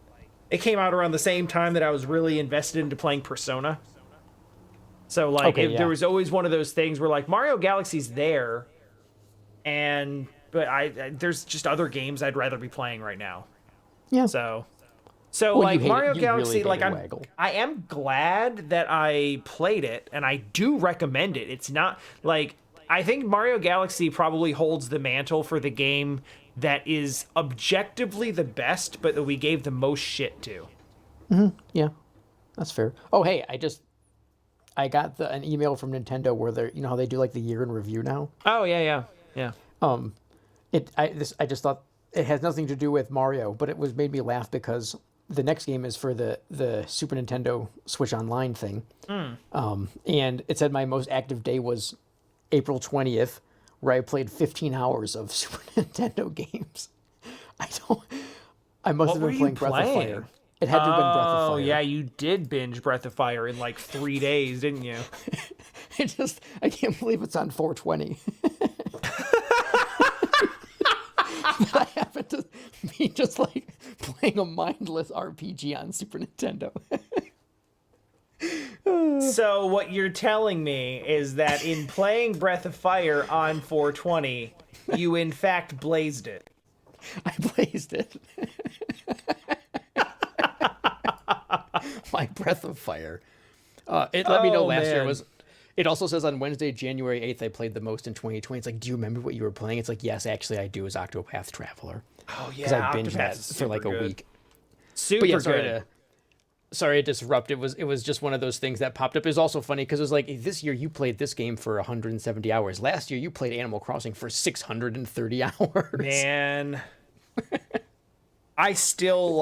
it came out around the same time that I was really invested into playing Persona. So like Okay, yeah. there was always one of those things where like Mario Galaxy's there, but there's just other games I'd rather be playing right now. Yeah. So Well, like you hate it. Mario You Galaxy, really like hated Waggle. I am glad that I played it, and I do recommend it. It's not like, I think Mario Galaxy probably holds the mantle for the game that is objectively the best, but that we gave the most shit to. Yeah, that's fair. Oh, hey, I got an email from Nintendo where they're, you know how they do like the year in review now. Oh yeah. I just thought it has nothing to do with Mario, but it was made me laugh because the next game is for the Super Nintendo Switch Online thing. And it said my most active day was April 20th, where I played 15 hours of Super Nintendo games. I must have were been you playing Breath of playing? Fire. It had to have been Breath of Oh Fire. yeah, you did binge Breath of Fire in like 3 days, didn't you? I can't believe it's on 420. I happen to be just like playing a mindless RPG on Super Nintendo. So what you're telling me is that in playing Breath of Fire on 420, you in fact blazed it. I blazed it. My Breath of Fire. It let me know Oh, last year man. was. It also says on Wednesday, January 8th, I played the most in 2020. It's like, do you remember what you were playing? It's like, yes, actually, I do. Is Octopath Traveler. Oh yeah, Because I binged Octopath that is for like super a good. week. Super But yeah, good. sorry to disrupt. It was just one of those things that popped up. It was also funny because it was like, this year you played this game for 170 hours. Last year you played Animal Crossing for 630 hours. Man, I still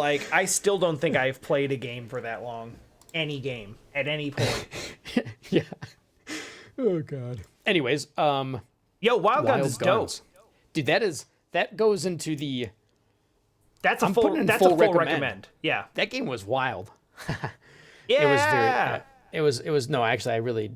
don't think I've played a game for that long. Any game at any point. Yeah. Oh god. Anyways, Yo, Wild Guns is dope. Dude, that goes into the That's a I'm full. putting in That's full a full recommend. recommend. Yeah. that game was wild. Yeah. It was very it was no, actually I really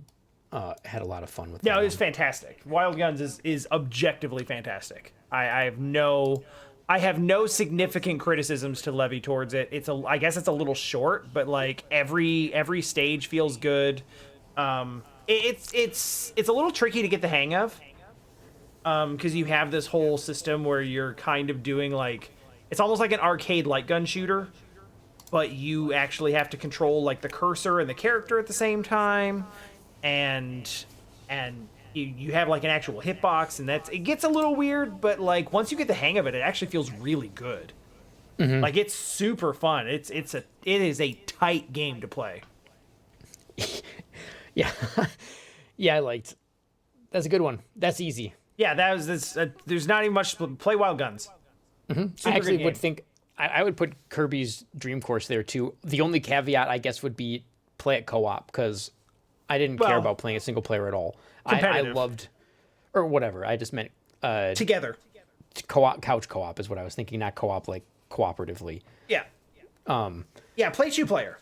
had a lot of fun with No, that it was one. fantastic. Wild Guns is objectively fantastic. I have no significant criticisms to levy towards it. I guess it's a little short, but like every stage feels good. It's a little tricky to get the hang of. Because you have this whole system where you're kind of doing like, it's almost like an arcade light gun shooter, but you actually have to control like the cursor and the character at the same time, and you have like an actual hitbox, and it gets a little weird, but like once you get the hang of it, it actually feels really good. Like it's super fun. It is a tight game to play. Yeah. Yeah, I liked. That's a good one. That's easy. Yeah, that was this. There's not even much to play Wild Guns. I actually would think I would put Kirby's Dream Course there too. The only caveat, I guess, would be play it co-op, because I didn't care about playing a single player at all. I loved, or whatever. I just meant together. Co-op, couch co-op is what I was thinking, not co-op like cooperatively. Yeah. Yeah, play 2-player.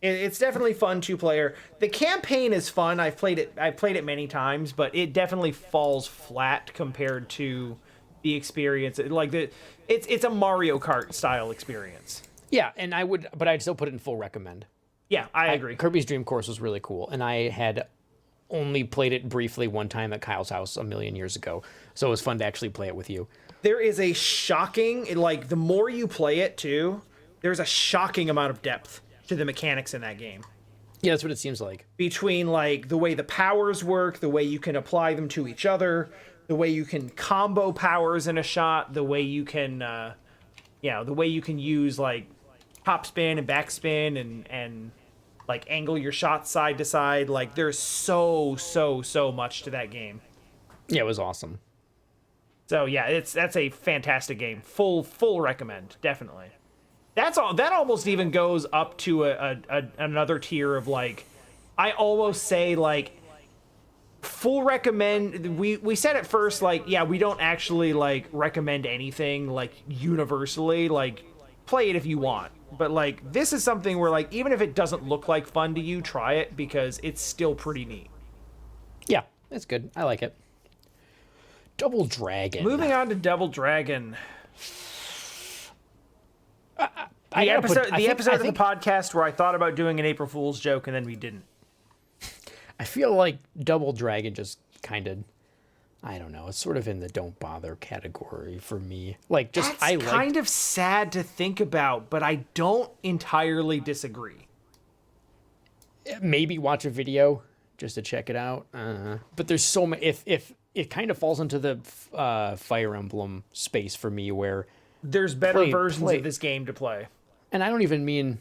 It's definitely fun 2-player. The campaign is fun. I've played it many times, but it definitely falls flat compared to the experience. It's a Mario Kart style experience. Yeah, and I'd still put it in full recommend. Yeah, I agree. Kirby's Dream Course was really cool, and I had only played it briefly one time at Kyle's house a million years ago, so it was fun to actually play it with you. There is a shocking, the more you play it too, there's a shocking amount of depth to the mechanics in that game. Yeah, that's what it seems like. Between the way the powers work, the way you can apply them to each other, the way you can combo powers in a shot, the way you can, the way you can use top spin and backspin and angle your shots side to side. There's so much to that game. Yeah, it was awesome. So yeah, that's a fantastic game. Full recommend, definitely. That's all. That almost even goes up to another tier of I almost say full recommend. We said at first we don't actually recommend anything universally. Play it if you want, but this is something where even if it doesn't look like fun to you, try it, because it's still pretty neat. Yeah, it's good. I like it. Double Dragon. Moving on to Double Dragon. The episode of the podcast where I thought about doing an April Fool's joke and then we didn't. I feel like Double Dragon just kind of, I don't know, it's sort of in the don't bother category for me. That's kind of sad to think about, but I don't entirely disagree. Maybe watch a video just to check it out. But there's so many. If it kind of falls into the Fire Emblem space for me, where there's better versions of this game to play. And I don't even mean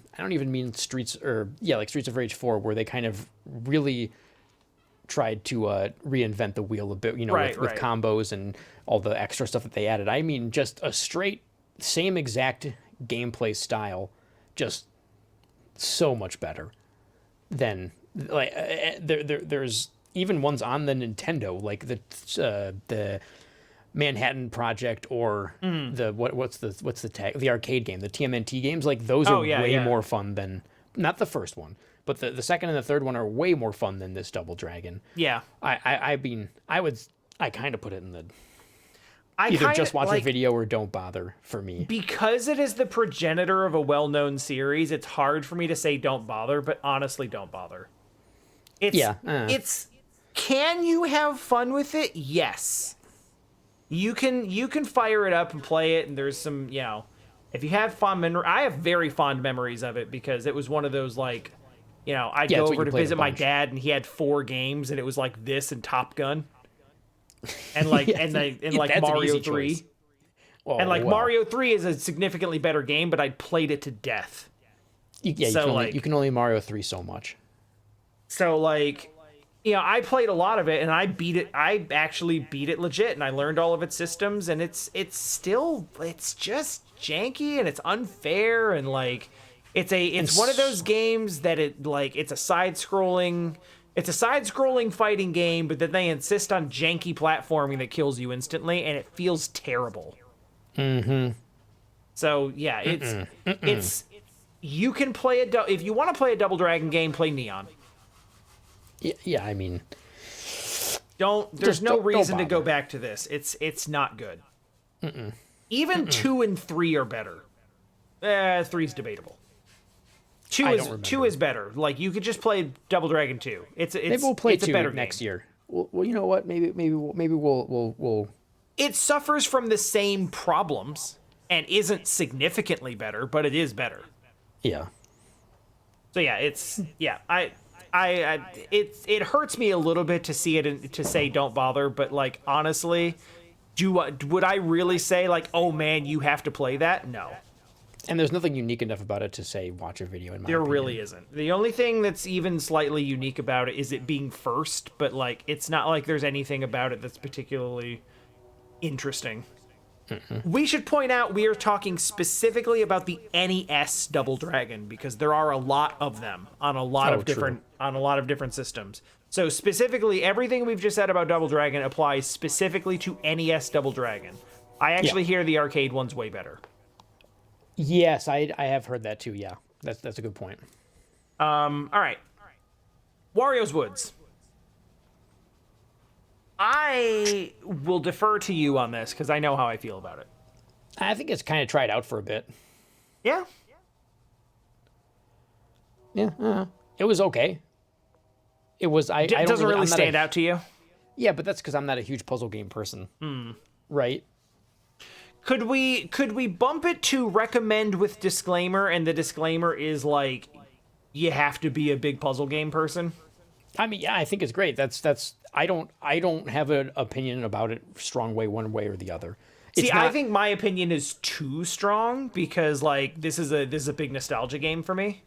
Streets Streets of Rage 4, where they kind of really tried to reinvent the wheel a bit, with combos and all the extra stuff that they added. I mean, just a straight same exact gameplay style, just so much better than there's even ones on the Nintendo, like the Manhattan Project or what's the tag, the arcade game, the TMNT games. Those are way more fun than, not the first one, but the second and the third one are way more fun than this Double Dragon. Yeah. I kind of put it in the either just watch a video or don't bother for me. Because it is the progenitor of a well-known series, it's hard for me to say don't bother, but honestly, don't bother. Can you have fun with it? Yes. You can fire it up and play it, and there's some, if you have fond memory, I have very fond memories of it, because it was one of those I'd go over to visit my dad, and he had 4 games, and it was this and Top Gun, and Mario 3, Mario 3 is a significantly better game, but I'd played it to death. You can only Mario 3 so much. So I played a lot of it, and I beat it. I actually beat it legit, and I learned all of its systems, and it's just janky, and it's unfair, and it's one of those games that it's a side-scrolling fighting game, but then they insist on janky platforming that kills you instantly, and it feels terrible. Mm-hmm. So yeah, it's you can play if you want to play a Double Dragon game, play Neon. Yeah, I mean, there's no reason to go back to this. It's not good. Even 2 and 3 are better. 3's debatable. 2 is better. You could just play Double Dragon 2. Maybe we'll play 2 better next game. year. Well, you know what? Maybe we'll. It suffers from the same problems and isn't significantly better, but it is better. Yeah. So yeah, it hurts me a little bit to see it to say don't bother, but honestly, would I really say oh man, you have to play that? No. And there's nothing unique enough about it to say watch a video, in my There opinion. really isn't. The only thing that's even slightly unique about it is it being first, but like it's not like there's anything about it that's particularly interesting. We should point out we are talking specifically about the NES Double Dragon because there are a lot of them on a lot of different systems. So specifically, everything we've just said about Double Dragon applies specifically to NES Double Dragon. I actually hear the arcade one's way better. Yes, I have heard that too. Yeah, that's a good point. All right, Wario's Woods. I will defer to you on this because I know how I feel about it. I think it's kind of tried out for a bit. Yeah. Yeah, it was okay. It was. I don't doesn't really I'm not stand out to you. Yeah, but that's because I'm not a huge puzzle game person. Right? Could we bump it to recommend with disclaimer, and the disclaimer is like you have to be a big puzzle game person? I mean, yeah, I think it's great. That's. I don't have an opinion about it strong way one way or the other. See, I think my opinion is too strong because like this is a big nostalgia game for me.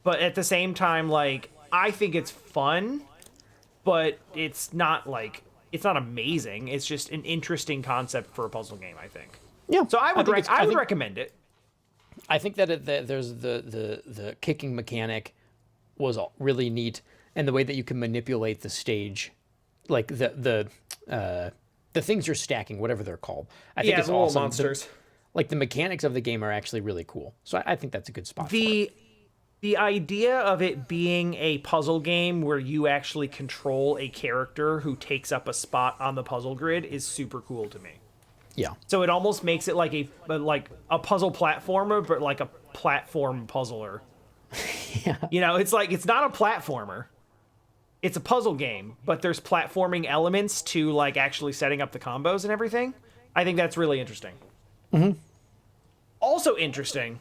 But at the same time, like I think it's fun, but it's not amazing. It's just an interesting concept for a puzzle game, I think. Yeah. So I would recommend it. I think that there's the kicking mechanic was really neat, and the way that you can manipulate the stage, like the things you're stacking, whatever they're called. I think it's the awesome. monsters. Like the mechanics of the game are actually really cool. So I think that's a good spot for it. The idea of it being a puzzle game where you actually control a character who takes up a spot on the puzzle grid is super cool to me. Yeah. So it almost makes it like a puzzle platformer, but like a platform puzzler. Yeah. You know, it's like it's not a platformer. It's a puzzle game, but there's platforming elements to like actually setting up the combos and everything. I think that's really interesting. Mm-hmm. Also interesting,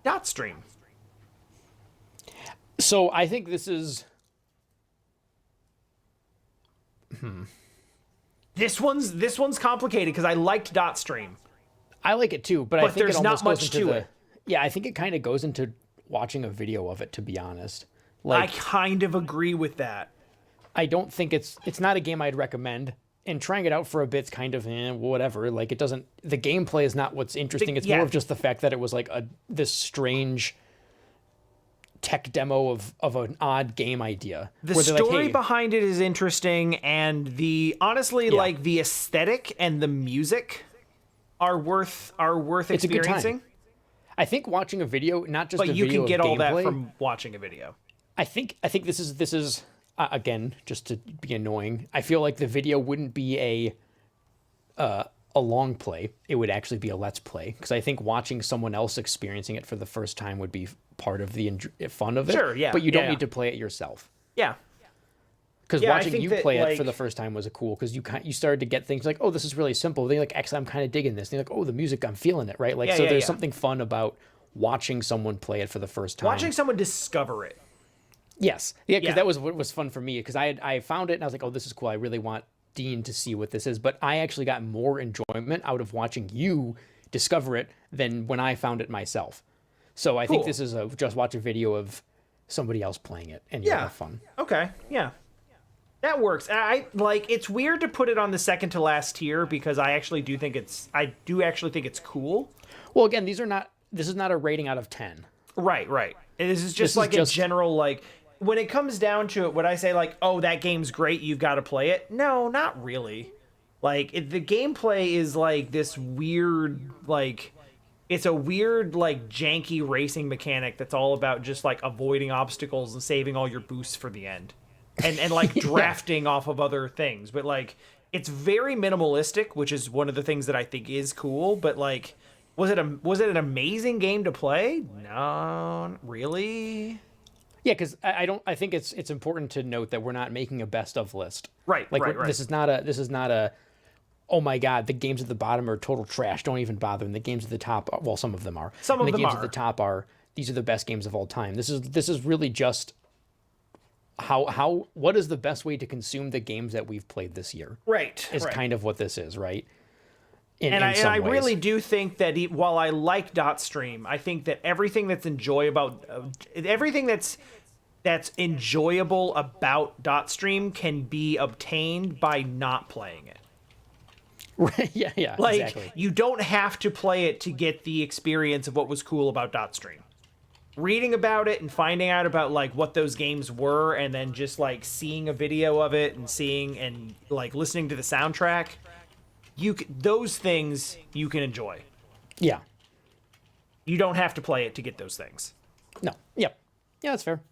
dot stream. So I think this is. This one's complicated because I liked dot stream. I like it too, but I think there's it not almost goes much into to the. it. Yeah, I think it kind of goes into watching a video of it. To be honest, I like kind of agree with that. I don't think it's not a game I'd recommend. And trying it out for a bit's kind of whatever. Like it doesn't. The gameplay is not what's interesting. It's more of just the fact that it was like this strange tech demo of an odd game idea. The where they're story like, hey, behind it is interesting, and like the aesthetic and the music are worth It's a good time. experiencing. I think watching a video, not just But a you video can get of all that gameplay, from watching a video. I think this is again, just to be annoying. I feel like the video wouldn't be a long play. It would actually be a let's play, because I think watching someone else experiencing it for the first time would be part of the fun of it. Sure, yeah, But you don't yeah. need to play it yourself. Yeah. Because Yeah, I watching think you that, play it like- for the first time was cool, because you started to get things like, oh, this is really simple. Then you're like, actually, I'm kind of digging this. And you're like, oh, the music, I'm feeling it, right? Like, Yeah, so yeah, there's yeah. something fun about watching someone play it for the first time. Watching someone discover it. Yes. Yeah, because Yeah. that was what was fun for me, because I found it and I was like, oh, this is cool. I really want Dean to see what this is. But I actually got more enjoyment out of watching you discover it than when I found it myself. So I think Cool. this is just watch a video of somebody else playing it and you'll Yeah. have fun. Okay. Yeah. That works. I like. It's weird to put it on the second to last tier because I do actually think it's cool. Well, again, this is not a rating out of 10. Right. Right. This is just is like just- a general like. When it comes down to it, would I say like, oh, that game's great, you've got to play it? No, not really. Like the gameplay is like this weird like. It's a weird, like, janky racing mechanic that's all about just, like, avoiding obstacles and saving all your boosts for the end. And like, drafting off of other things. But, like, it's very minimalistic, which is one of the things that I think is cool. But, like, was it an amazing game to play? No, not really. Yeah, because I think it's important to note that we're not making a best of list. Right, Like right. this is not a oh my god, the games at the bottom are total trash, don't even bother. And the games at the top, well, some of them are. Some of and the them games are. at the top are, these are the best games of all time. This is really just what is the best way to consume the games that we've played this year? Right. Is right. kind of what this is, right? in some I ways. really do think that while I like dot stream, I think that everything that's enjoyable about dot stream can be obtained by not playing it. Right, yeah, Like, exactly. you don't have to play it to get the experience of what was cool about dot stream. Reading about it and finding out about like what those games were, and then just like seeing a video of it and seeing and like listening to the soundtrack, those things you can enjoy. Yeah. You don't have to play it to get those things. No. Yep. Yeah, that's fair.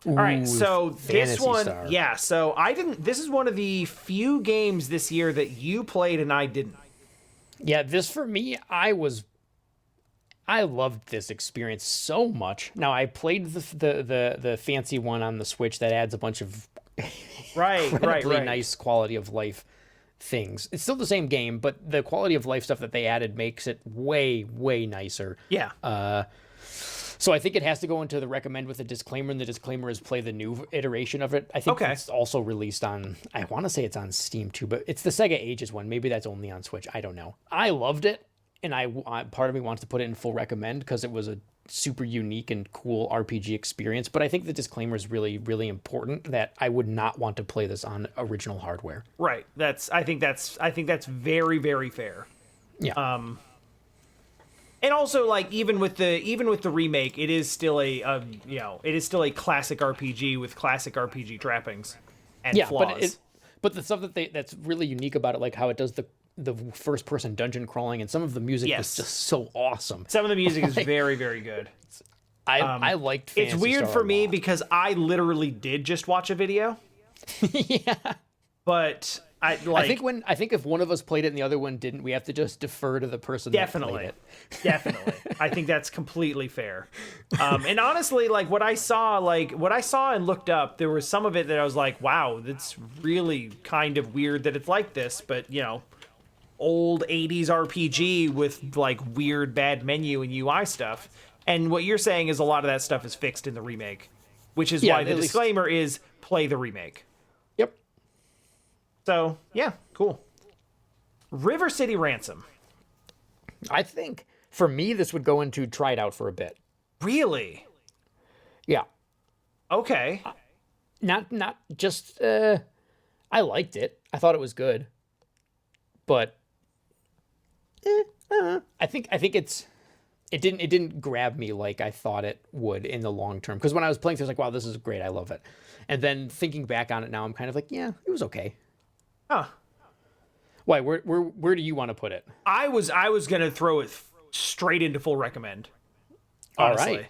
All right, so this Phantasy one, Star. yeah, so I didn't. This is one of the few games this year that you played and I didn't. Yeah, this for me, I loved this experience so much. Now I played the fancy one on the Switch that adds a bunch of incredibly nice quality of life things. It's still the same game, but the quality of life stuff that they added makes it way nicer. Yeah. So I think it has to go into the recommend with a disclaimer, and the disclaimer is play the new iteration of it. I think it's also released on, I want to say it's on Steam too, but it's the Sega Ages one. Maybe that's only on Switch. I don't know. I loved it, and part of me wants to put it in full recommend because it was a super unique and cool RPG experience. But I think the disclaimer is really important, that I would not want to play this on original hardware. Right. I think that's very fair. Yeah. And also, like, even with the remake, it is still a classic RPG with classic RPG trappings and flaws. But the stuff that's really unique about it, like how it does the first person dungeon crawling, and some of the music was just so awesome. Some of the music is very good. I liked Phantasy It's weird Star for me a lot. because I literally did just watch a video. Yeah. But I think if one of us played it and the other one didn't, we have to just defer to the person that played it. Definitely. I think that's completely fair. And honestly, like what I saw and looked up, there was some of it that I was like, wow, that's really kind of weird that it's like this, but old 80s RPG with like weird bad menu and UI stuff. And what you're saying is a lot of that stuff is fixed in the remake, which is why the disclaimer is play the remake. Yep. So, yeah, cool. River City Ransom. I think for me, this would go into try it out for a bit. Really? Yeah. Okay. Not just, I liked it. I thought it was good, but I think it didn't grab me like I thought it would in the long term. Because when I was playing through, I was like, wow, this is great. I love it. And then thinking back on it now, I'm kind of like, yeah, it was okay. Huh. Why? Where do you want to put it? I was gonna throw it straight into full recommend. Honestly.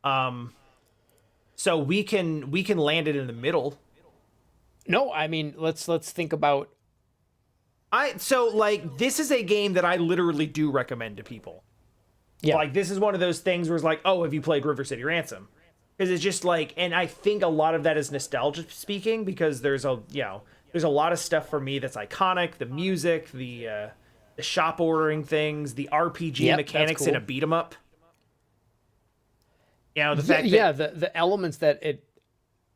All right. So we can land it in the middle. No, I mean let's think about. This is a game that I literally do recommend to people. Yeah. Like this is one of those things where it's like, oh, have you played River City Ransom? Because it's just like, and I think a lot of that is nostalgia speaking, because there's a lot of stuff for me that's iconic. The music, the shop ordering things, the RPG mechanics in a beat 'em up. The fact that the elements that it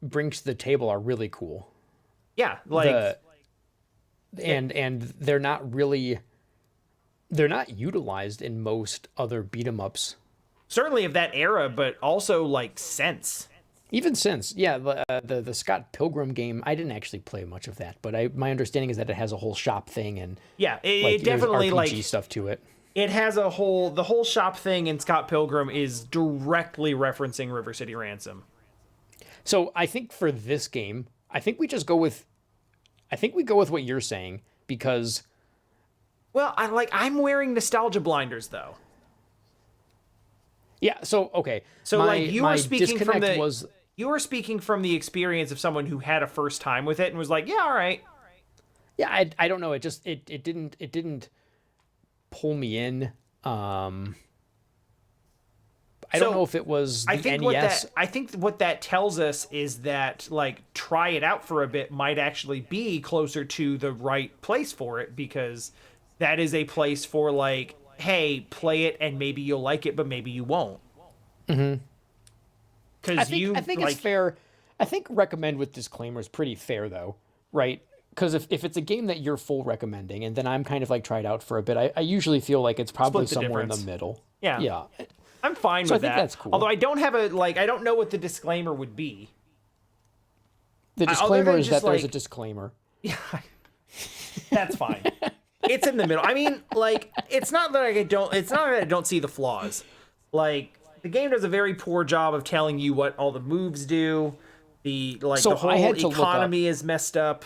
brings to the table are really cool. Yeah, like and they're not utilized in most other beat 'em ups. Certainly of that era, but also like since. Even since, the Scott Pilgrim game, I didn't actually play much of that, but my understanding is that it has a whole shop thing and it definitely RPG stuff to it. It has the whole shop thing in Scott Pilgrim is directly referencing River City Ransom. So I think for this game, I think we go with what you're saying, because I'm wearing nostalgia blinders though. Yeah, so okay. So you were speaking from the experience of someone who had a first time with it and was like, yeah, all right. Yeah, I don't know. It didn't pull me in. I don't know if it was the NES. I think what that tells us is that try it out for a bit might actually be closer to the right place for it, because that is a place for hey, play it and maybe you'll like it, but maybe you won't. Mm-hmm. I think it's fair. I think recommend with disclaimer is pretty fair though, right? because if it's a game that you're full recommending, and then I'm kind of like tried out for a bit, I usually feel like it's probably Split the somewhere in the difference. middle. Yeah. Yeah. I'm fine So with I think that. that's cool. Although I don't have I don't know what the disclaimer would be. The Other disclaimer than is that just, there's a like- disclaimer. Yeah, that's fine. It's in the middle. I mean, like, it's not that I don't see the flaws. Like, the game does a very poor job of telling you what all the moves do. So the whole I had to look up- economy is messed up.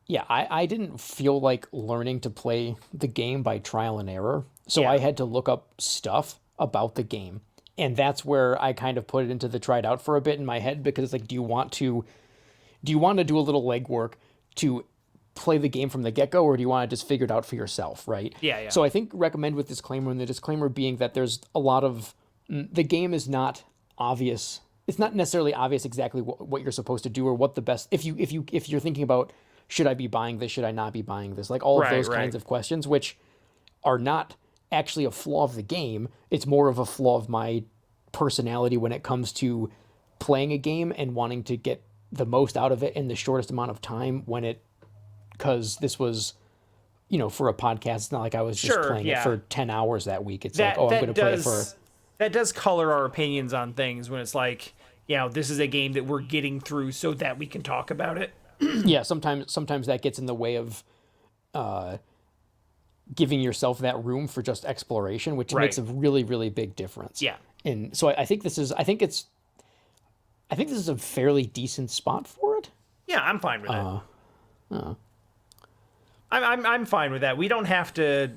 Yeah, I didn't feel like learning to play the game by trial and error. So Yeah. I had to look up stuff about the game. And that's where I kind of put it into the tried out for a bit in my head, because it's like, do you want to do a little legwork to play the game from the get-go, or do you want to just figure it out for yourself, right? Yeah. So I think recommend with disclaimer, and the disclaimer being that there's a lot of the game is not obvious. It's not necessarily obvious exactly what you're supposed to do, or what the best if you're thinking about, should I be buying this, should I not be buying this, like all of those kinds of questions, which are not actually a flaw of the game. It's more of a flaw of my personality when it comes to playing a game and wanting to get the most out of it in the shortest amount of time, because this was, for a podcast, it's not like I was just playing it for 10 hours that week. It's I'm going to play it for... That does color our opinions on things when it's like, this is a game that we're getting through so that we can talk about it. Yeah, sometimes that gets in the way of giving yourself that room for just exploration, which makes a really, really big difference. Yeah. And so I think this is a fairly decent spot for it. Yeah, I'm fine with that. I'm fine with that. We don't have to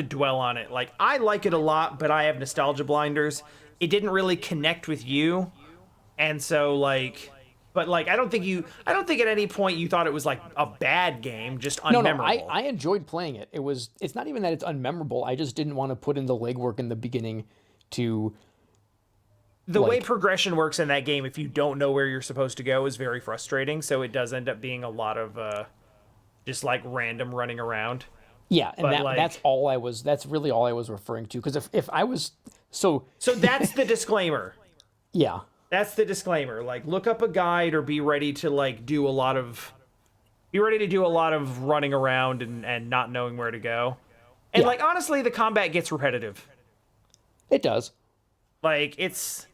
dwell on it. Like, I like it a lot, but I have nostalgia blinders. It didn't really connect with you. And so I don't think at any point you thought it was like a bad game, just unmemorable. No, I enjoyed playing it. It's not even that it's unmemorable. I just didn't want to put in the legwork in the beginning to... The way progression works in that game, if you don't know where you're supposed to go, is very frustrating. So it does end up being a lot of just like random running around. Yeah, and that's really all I was referring to. Because if I was... So that's the disclaimer. Yeah. That's the disclaimer. Like, look up a guide or be ready to do a lot of running around and not knowing where to go. And honestly, the combat gets repetitive. It does. There's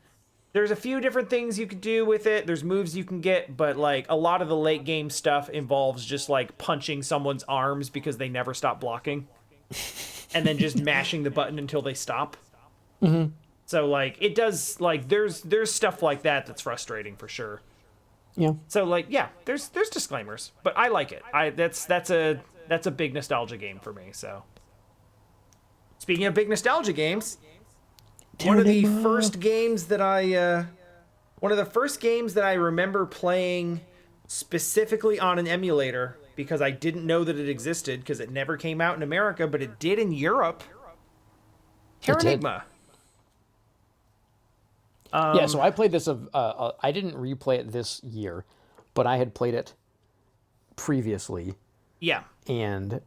a few different things you could do with it. There's moves you can get, but a lot of the late game stuff involves just punching someone's arms because they never stop blocking, and then just mashing the button until they stop. Mm-hmm. So it does there's stuff like that that's frustrating for sure. Yeah. So there's disclaimers, but I like it. That's a big nostalgia game for me. So speaking of big nostalgia games, one of the first games that I remember playing specifically on an emulator, because I didn't know that it existed because it never came out in America, but it did in Europe. Terranigma. Yeah, so I played this. I didn't replay it this year, but I had played it previously. Yeah. And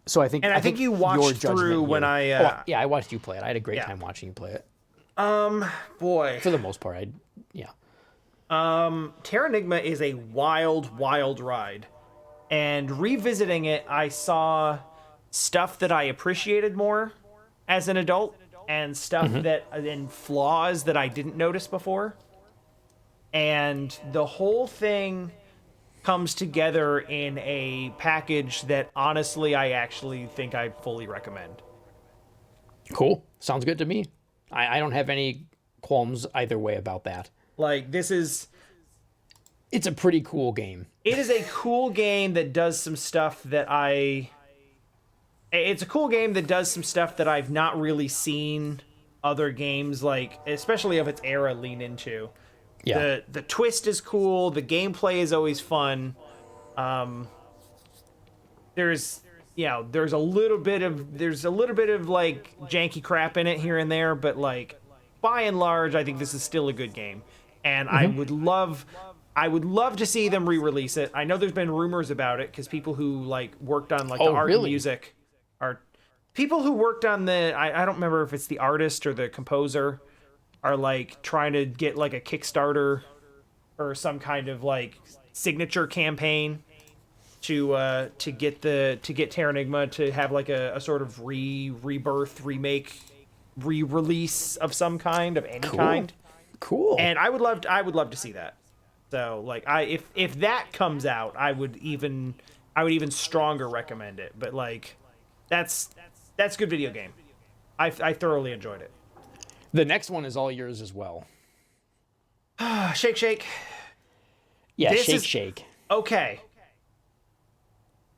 so I think you watched through when I I watched you play it. I had a great time watching you play it. Boy. For the most part, Terranigma is a wild, wild ride. And revisiting it, I saw stuff that I appreciated more as an adult, and stuff and flaws that I didn't notice before. And the whole thing comes together in a package that honestly I actually think I fully recommend. Cool. Sounds good to me. I don't have any qualms either way about that. It's a pretty cool game. It is a cool game that does some stuff that It's a cool game that does some stuff that I've not really seen other games, especially of its era, lean into. Yeah. The twist is cool. The gameplay is always fun. There's a little bit of janky crap in it here and there, but by and large, I think this is still a good game. And I would love to see them re-release it. I know there's been rumors about it because people who worked on the art and music are people who worked on I don't remember if it's the artist or the composer are trying to get a Kickstarter or some kind of signature campaign to get Terranigma to have like a sort of rebirth, remake, re-release of some kind, of any kind. Cool. And I would love to see that. So like if that comes out, I would even stronger recommend it. But like that's good video game. I thoroughly enjoyed it. The next one is all yours as well. Shake Shake. Yeah, Shake. Okay.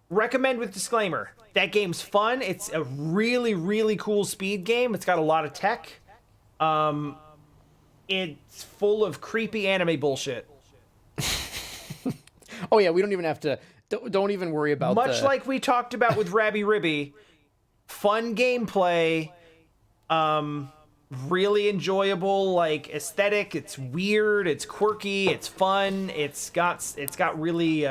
Recommend with disclaimer. That game's fun. It's a really, really cool speed game. It's got a lot of tech. It's full of creepy anime bullshit. Oh yeah, we don't even have to. Don't even worry about. Much like we talked about with Rabby Ribby, fun gameplay, really enjoyable like aesthetic. It's weird. It's quirky. It's fun. It's got really.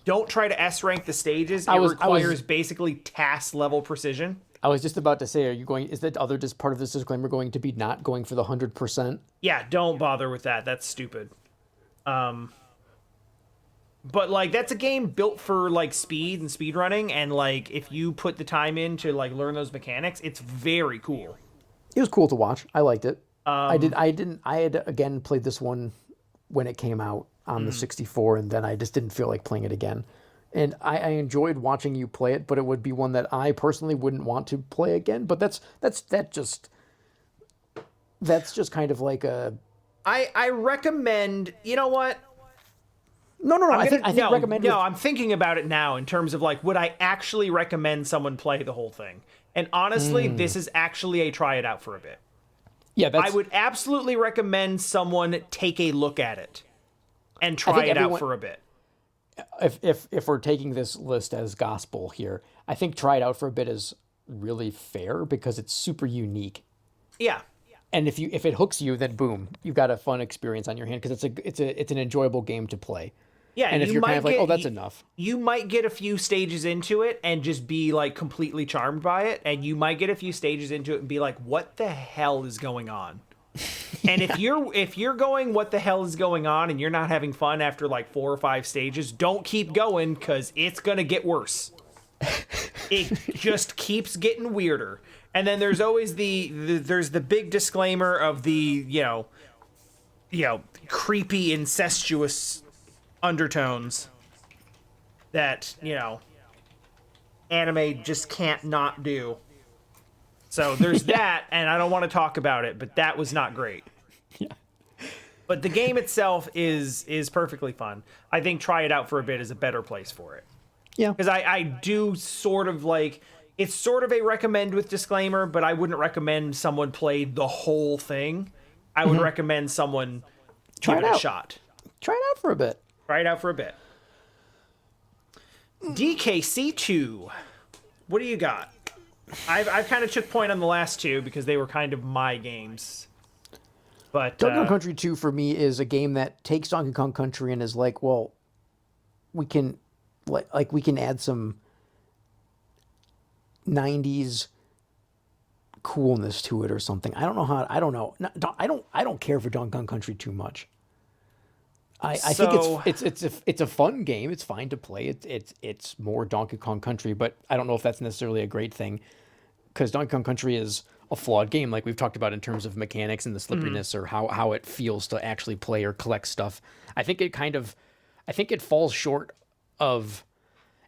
Don't try to S rank the stages. It requires basically task level precision. I was just about to say, is that other just part of this disclaimer going to be not going for the 100%? Yeah, don't bother with that. That's stupid. But like that's a game built for like speed and speed running, and like if you put the time in to like learn those mechanics, it's very cool. It was cool to watch. I liked it. I had again played this one when it came out on the 64, and then I just didn't feel like playing it again. And I enjoyed watching you play it, but it would be one that I personally wouldn't want to play again. But that's just kind of like a. I recommend. You know what? No. I think recommend. No, I'm thinking about it now in terms of like, would I actually recommend someone play the whole thing? And honestly, this is actually a try it out for a bit. Yeah, I would absolutely recommend someone take a look at it and try it out for a bit. If we're taking this list as gospel here, I think try it out for a bit is really fair because it's super unique. Yeah. And if it hooks you, then boom, you've got a fun experience on your hand because it's an enjoyable game to play. Yeah, and if you're kind of like, oh, that's enough. You might get a few stages into it and just be like completely charmed by it, and you might get a few stages into it and be like, what the hell is going on? And if you're going, what the hell is going on, and you're not having fun after like 4 or 5 stages, don't keep going because it's gonna get worse. It just keeps getting weirder. And then there's always there's the big disclaimer of the creepy incestuous undertones that anime just can't not do. So there's that, and I don't want to talk about it, but that was not great. Yeah. But the game itself is perfectly fun. I think try it out for a bit is a better place for it. Yeah. Because I do sort of like, it's sort of a recommend with disclaimer, but I wouldn't recommend someone play the whole thing. I would recommend someone give it a shot. Try it out for a bit. Try it out for a bit. DKC2. What do you got? I've kind of took point on the last two because they were kind of my games. But Donkey Kong Country 2 for me is a game that takes Donkey Kong Country and is like, well, we can we can add some 90s coolness to it or something. I don't know. I don't care for Donkey Kong Country too much. I think it's a fun game. It's fine to play. It's more Donkey Kong Country, but I don't know if that's necessarily a great thing because Donkey Kong Country is a flawed game, like we've talked about in terms of mechanics and the slipperiness or how it feels to actually play or collect stuff. I think it falls short of.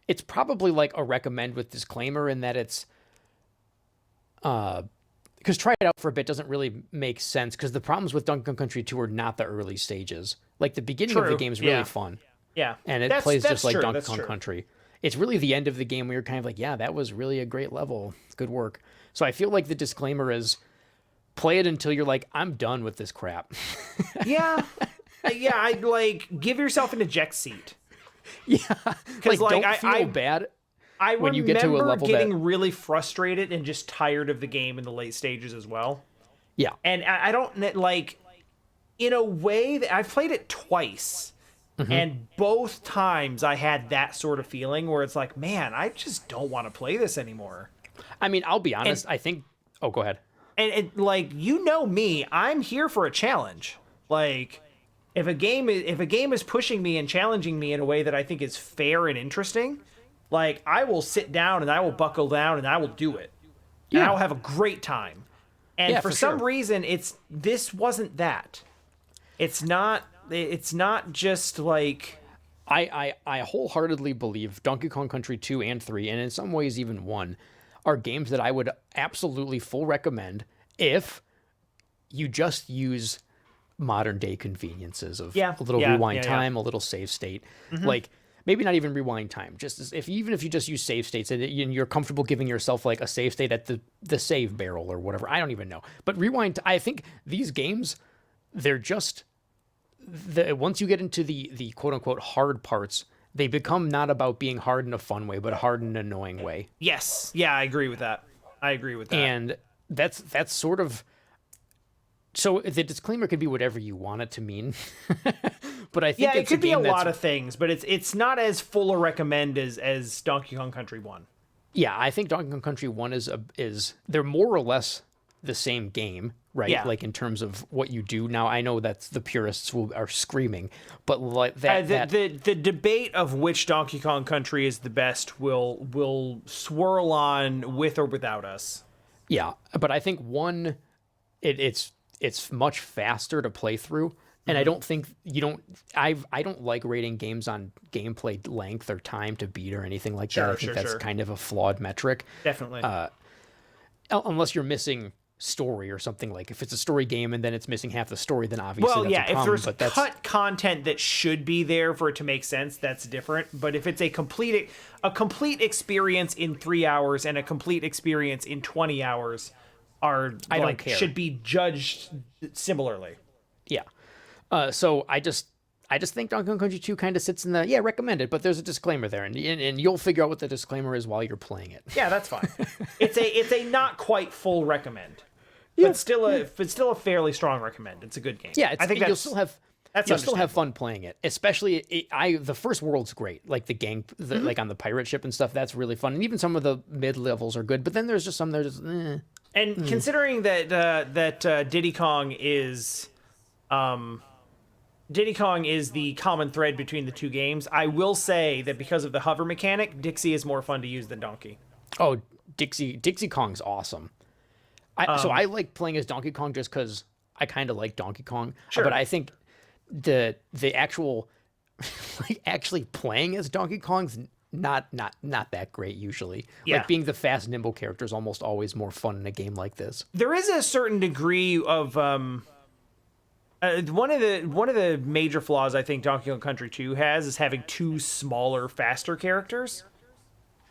It's probably like a recommend with disclaimer in that it's. Because try it out for a bit doesn't really make sense because the problems with Donkey Kong Country 2 are not the early stages. Like the beginning of the game is really fun. Yeah. And it plays just like Donkey Kong Country. It's really the end of the game where you're kind of like, yeah, that was really a great level. Good work. So I feel like the disclaimer is play it until you're like, I'm done with this crap. Yeah. Yeah, I'd like give yourself an eject seat. Yeah. Like don't feel bad. I when you remember get to a level getting really frustrated and just tired of the game in the late stages as well. Yeah. And I don't like, in a way that I've played it twice. And both times I had that sort of feeling where it's like, man, I just don't want to play this anymore. I mean, I'll be honest. I think. Oh, go ahead. And like, me, I'm here for a challenge. Like, if a game is pushing me and challenging me in a way that I think is fair and interesting, like I will sit down and I will buckle down and I will do it. And I will have a great time. And for some reason this wasn't that. It's not just like I wholeheartedly believe Donkey Kong Country 2 and 3, and in some ways even 1, are games that I would absolutely full recommend if you just use modern day conveniences of a little rewind time, a little save state. Like maybe not even rewind time, just as even if you just use save states and you're comfortable giving yourself like a save state at the save barrel or whatever. I don't even know. But rewind, I think these games, they're just once you get into the quote unquote hard parts, they become not about being hard in a fun way, but hard in an annoying way. Yes. Yeah, I agree with that. And that's sort of, so the disclaimer could be whatever you want it to mean. But I think it could be a lot of things, but it's not as full a recommend as Donkey Kong Country 1. Yeah, I think Donkey Kong Country 1 is they're more or less the same game, right? Yeah. Like in terms of what you do. Now I know that's the purists who are screaming, but like the debate of which Donkey Kong Country is the best will swirl on with or without us. Yeah, but I think 1, it's much faster to play through. And I don't think I don't like rating games on gameplay length or time to beat or anything like that. I think that's kind of a flawed metric. Definitely. Unless you're missing story or something, like if it's a story game and then it's missing half the story, then obviously that's a problem. If there's cut content that should be there for it to make sense, that's different. But if it's a complete experience in 3 hours and a complete experience in 20 hours should be judged similarly. Yeah. So I just think Donkey Kong Country 2 kind of sits in the recommended, but there's a disclaimer there, and you'll figure out what the disclaimer is while you're playing it. Yeah, that's fine. It's a not quite full recommend, but still a fairly strong recommend. It's a good game. Yeah, I think you'll still have fun playing it. Especially the first world's great, like the gang, like on the pirate ship and stuff. That's really fun, and even some of the mid levels are good. But then there's just some that are just. And considering that Diddy Kong is the common thread between the two games, I will say that because of the hover mechanic, Dixie is more fun to use than Donkey. Oh, Dixie Kong's awesome. So I like playing as Donkey Kong just because I kind of like Donkey Kong. Sure. But I think the actual like actually playing as Donkey Kong's not that great usually. Yeah. Like being the fast, nimble character is almost always more fun in a game like this. There is a certain degree of one of the major flaws I think Donkey Kong Country 2 has is having two smaller, faster characters.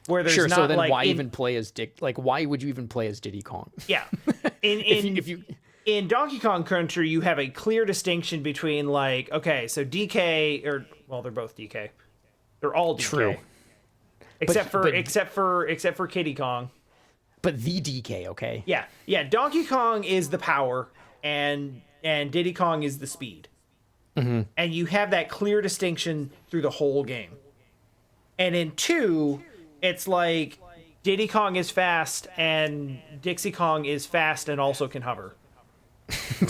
Where there's not, so then like, why even play as why would you even play as Diddy Kong? Yeah. In Donkey Kong Country, you have a clear distinction between like, okay, so DK they're both DK. They're all DK. True. Except for Kiddy Kong. But the DK, okay? Yeah. Yeah, Donkey Kong is the power and Diddy Kong is the speed. Mm-hmm. And you have that clear distinction through the whole game. And in 2, it's like Diddy Kong is fast and Dixie Kong is fast and also can hover.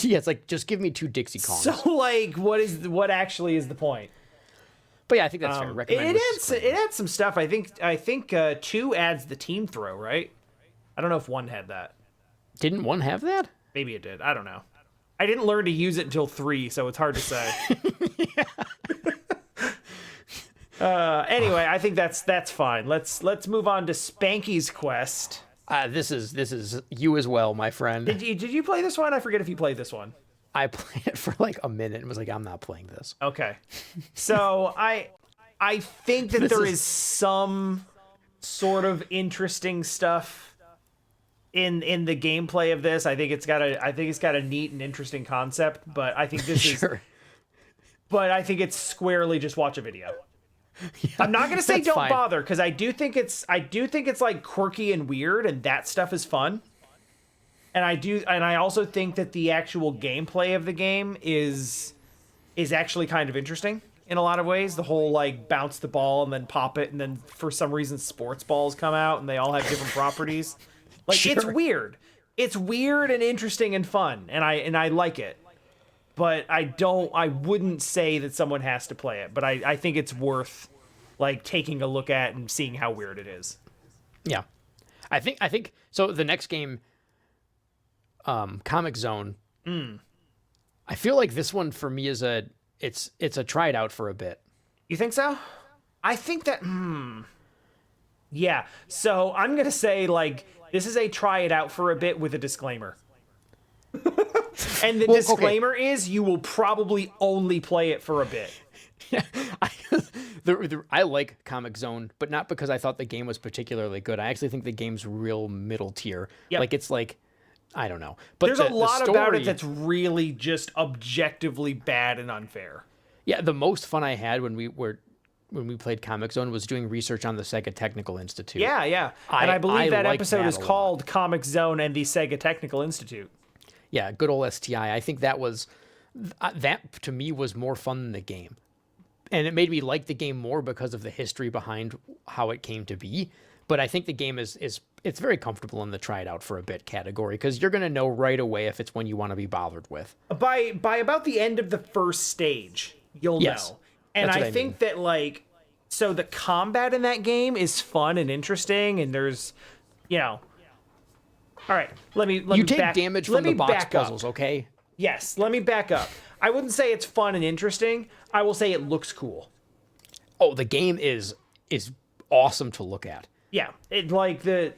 Yeah, it's like, just give me 2 Dixie Kongs. So, like, what actually is the point? But yeah, I think that's fair. It adds some stuff. I think 2 adds the team throw, right? I don't know if 1 had that. Didn't 1 have that? Maybe it did. I don't know. I didn't learn to use it until 3, so it's hard to say. Anyway, I think that's fine. Let's move on to Spanky's Quest. This is you as well, my friend. Did you play this one? I forget if you played this one. I played it for like a minute and was like, I'm not playing this. Okay. So I think that there is some sort of interesting stuff in the gameplay of this. I think it's got a neat and interesting concept, but I think this is but I think it's squarely just watch a video. Yeah, I'm not gonna say don't bother, because I do think it's like quirky and weird, and that stuff is fun. And I also think that the actual gameplay of the game is actually kind of interesting in a lot of ways. The whole like bounce the ball and then pop it, and then for some reason sports balls come out and they all have different properties. Like, It's weird. It's weird and interesting and fun, and I like it. but I wouldn't say that someone has to play it, but I think it's worth like taking a look at and seeing how weird it is. Yeah. I think so. The next game, Comic Zone. I feel like this one for me is it's a try it out for a bit. You think so? I think that yeah. So I'm gonna say like this is a try it out for a bit with a disclaimer. And the disclaimer is you will probably only play it for a bit. Yeah, I like Comic Zone, but not because I thought the game was particularly good. I actually think the game's real middle tier. Yep. Like it's like, I don't know. But there's a lot about it that's really just objectively bad and unfair. Yeah, the most fun I had when we played Comic Zone was doing research on the Sega Technical Institute. Yeah, yeah. And I believe that liked episode that is a lot. called Comic Zone and the Sega Technical Institute. Yeah, good old STI. I think that was that to me was more fun than the game. And it made me like the game more because of the history behind how it came to be. But I think the game is it's very comfortable in the try it out for a bit category because you're going to know right away if it's one you want to be bothered with. By about the end of the first stage, you'll know. And I think that like so the combat in that game is fun and interesting, and there's all right, let me you take damage from the box puzzles, okay? Yes, let me back up. I wouldn't say it's fun and interesting. I will say it looks cool. Oh, the game is awesome to look at. Yeah, it like the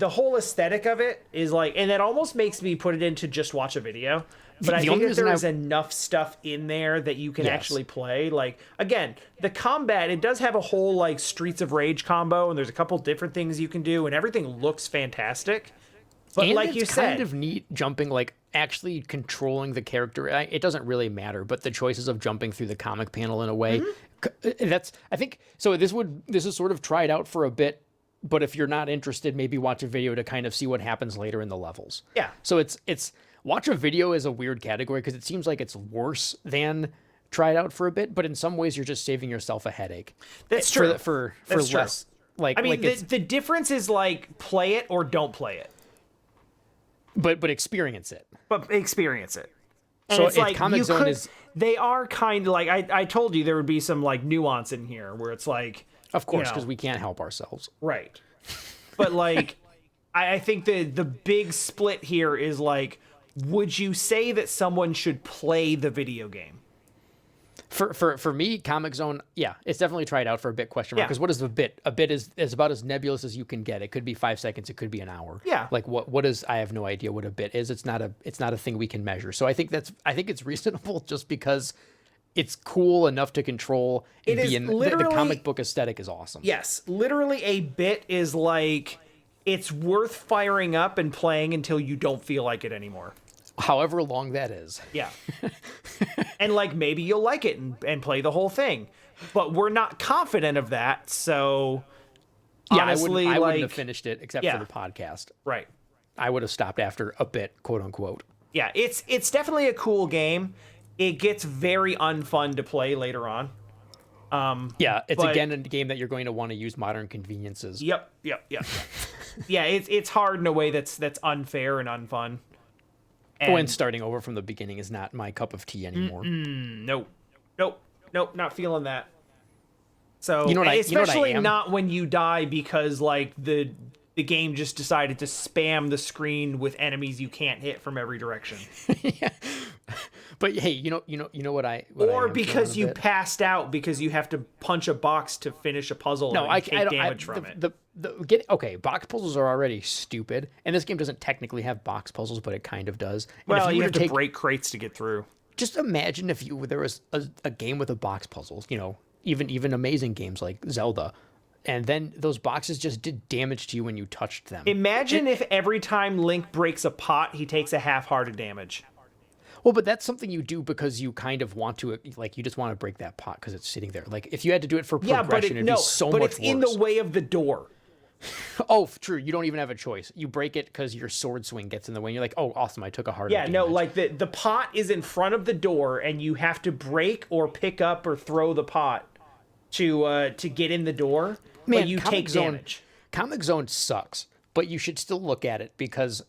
whole aesthetic of it is like, and that almost makes me put it into just watch a video. But I think that there's enough stuff in there that you can actually play. Like, again, the combat, it does have a whole like Streets of Rage combo, and there's a couple different things you can do, and everything looks fantastic. But and like it's you said, kind of neat jumping, like actually controlling the character. It doesn't really matter, but the choices of jumping through the comic panel in a way, that's, I think, so this is sort of tried out for a bit, but if you're not interested, maybe watch a video to kind of see what happens later in the levels. Yeah. So it's watch a video is a weird category because it seems like it's worse than try it out for a bit, but in some ways you're just saving yourself a headache. That's true. For That's less, true. like, I mean, like the difference is like play it or don't play it. But experience it. But experience it. And So it's if like Comic Zone is, they are kind of like I told you there would be some like nuance in here where it's like, of course, because we can't help ourselves. Right. But like I think the big split here is like, would you say that someone should play the video game? For me, Comic Zone, yeah, it's definitely tried out for a bit question mark. Because what is a bit? A bit is about as nebulous as you can get. It could be 5 seconds. It could be an hour. Yeah. Like what is? I have no idea what a bit is. It's not a thing we can measure. So I think it's reasonable just because it's cool enough to control. And the comic book aesthetic is awesome. Yes, literally a bit is like it's worth firing up and playing until you don't feel like it anymore. However long that is. Yeah. And like maybe you'll like it and play the whole thing. But we're not confident of that, so yeah, honestly, I wouldn't have finished it except yeah. for the podcast. Right. I would have stopped after a bit, quote unquote. Yeah, it's definitely a cool game. It gets very unfun to play later on. Yeah, it's again a game that you're going to want to use modern conveniences. Yep. Yeah, it's hard in a way that's unfair and unfun. When starting over from the beginning is not my cup of tea anymore. Nope, not feeling that. So especially not when you die because like the game just decided to spam the screen with enemies you can't hit from every direction. Yeah. But hey, you know what I because you passed out because you have to punch a box to finish a puzzle and take damage from it. Okay, box puzzles are already stupid, and this game doesn't technically have box puzzles, but it kind of does. And well, you have to break crates to get through. Just imagine if there was a game with a box puzzle, even amazing games like Zelda, and then those boxes just did damage to you when you touched them. Imagine if every time Link breaks a pot, he takes a half-hearted damage. Well, but that's something you do because you kind of want to, like, you just want to break that pot because it's sitting there. Like, if you had to do it for progression, it'd be so much worse. But it's in the way of the door. Oh, true. You don't even have a choice. You break it because your sword swing gets in the way, and you're like, oh, awesome, I took a heart damage. No, like, the pot is in front of the door, and you have to break or pick up or throw the pot to get in the door, Man, but you take damage. Comic Zone sucks, but you should still look at it because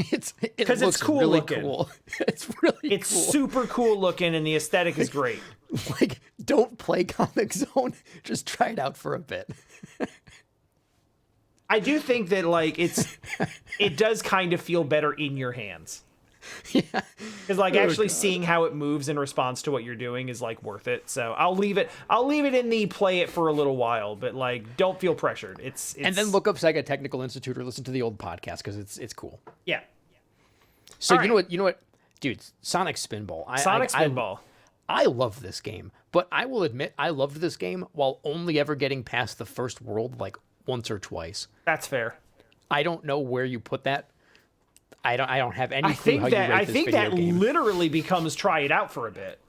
it's Because it's cool really looking. cool. It's really It's cool. super cool looking, and the aesthetic is great. Like, don't play Comic Zone. Just try it out for a bit. I do think that like it does kind of feel better in your hands. Yeah. Because like actually seeing how it moves in response to what you're doing is like worth it. So I'll leave it in the play it for a little while, but like don't feel pressured. It's And then look up Sega Technical Institute or listen to the old podcast because it's cool. yeah. So All right. you know what, dude, Sonic Spinball. Sonic Spinball. I love this game, but I will admit I loved this game while only ever getting past the first world like once or twice. That's fair. I don't know where you put that. I don't have any clue how you rate I this think video that game. literally becomes try it out for a bit.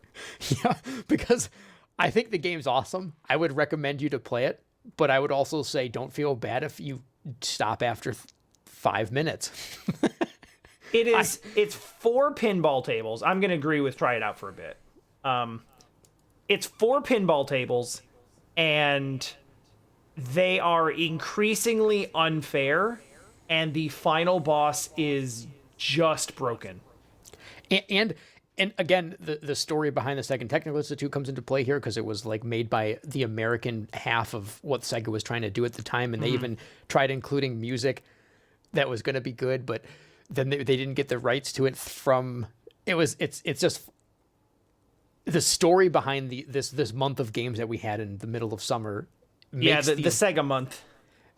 Yeah, because I think the game's awesome. I would recommend you to play it, but I would also say don't feel bad if you stop after 5 minutes. It's 4 pinball tables. I'm gonna agree with try it out for a bit. It's 4 pinball tables, and they are increasingly unfair, and the final boss is just broken. And again, the story behind the Second Technical Institute comes into play here because it was like made by the American half of what Sega was trying to do at the time, and they even tried including music that was going to be good, but then they didn't get the rights to it from. It's just the story behind this month of games that we had in the middle of summer. Yeah, the Sega month.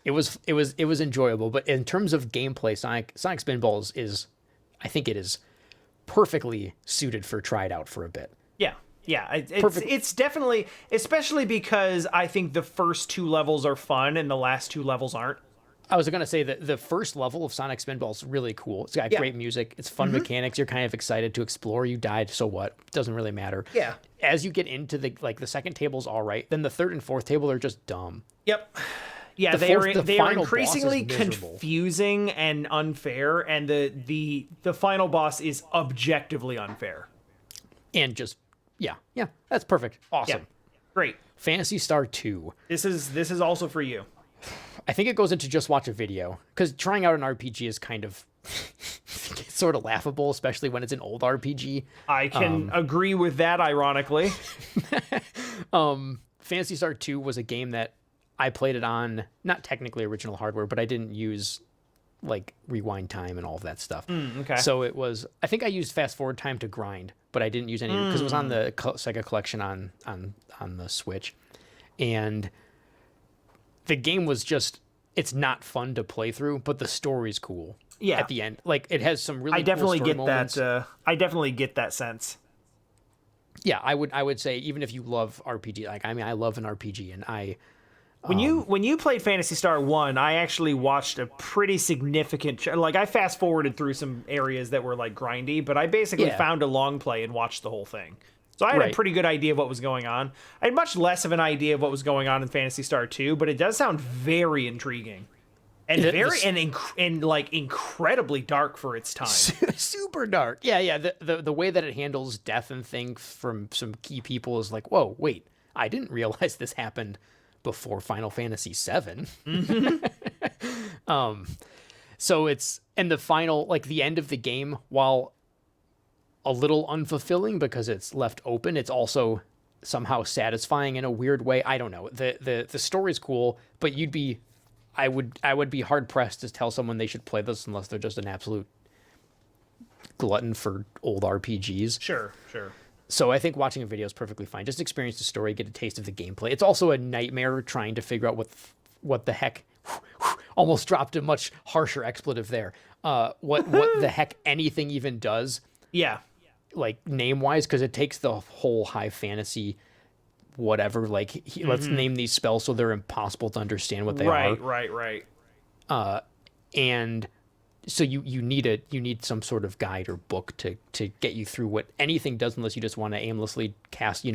It was enjoyable, but in terms of gameplay, Sonic Spinballs is, I think it is perfectly suited for tried out for a bit. Yeah, it's definitely, especially because I think the first 2 levels are fun and the last 2 levels aren't. I was going to say that the first level of Sonic Spinball is really cool. It's got great music. It's fun mechanics. You're kind of excited to explore. You died, so what? Doesn't really matter. Yeah. As you get into the second table's all right. Then the third and fourth table are just dumb. Yep. Yeah, The they are final boss increasingly is miserable. confusing and unfair, and the final boss is objectively unfair. And just yeah, that's perfect. Awesome. Yeah. Great. Phantasy Star 2. This is also for you. I think it goes into just watch a video because trying out an RPG is kind of sort of laughable, especially when it's an old RPG. I can agree with that, ironically. Phantasy Star 2 was a game that I played it on, not technically original hardware, but I didn't use like rewind time and all of that stuff. Okay. So it was, I think I used fast forward time to grind, but I didn't use any because it was on the Sega Collection on the Switch. And the game was just, it's not fun to play through, but the story's cool. Yeah. At the end, like it has some really I definitely cool story get moments. that. I definitely get that sense. Yeah, I would say even if you love RPG, like I love an RPG, and When you played Phantasy Star 1, I actually watched a pretty significant like I fast forwarded through some areas that were like grindy, but I basically found a long play and watched the whole thing. So I had a pretty good idea of what was going on. I had much less of an idea of what was going on in Phantasy Star 2, but it does sound very intriguing. And like incredibly dark for its time. super dark. Yeah. The way that it handles death and things from some key people is like, whoa, wait, I didn't realize this happened before Final Fantasy VII. So it's, and the final, like the end of the game, while a little unfulfilling because it's left open, it's also somehow satisfying in a weird way. I don't know. The story's cool, but I would be hard pressed to tell someone they should play this unless they're just an absolute glutton for old RPGs. Sure. So I think watching a video is perfectly fine. Just experience the story, get a taste of the gameplay. It's also a nightmare trying to figure out what the heck. Almost dropped a much harsher expletive there. What the heck anything even does. Yeah. Like name wise, because it takes the whole high fantasy whatever. Like let's name these spells so they're impossible to understand what they are. Right. And so you need some sort of guide or book to get you through what anything does, unless you just want to aimlessly cast,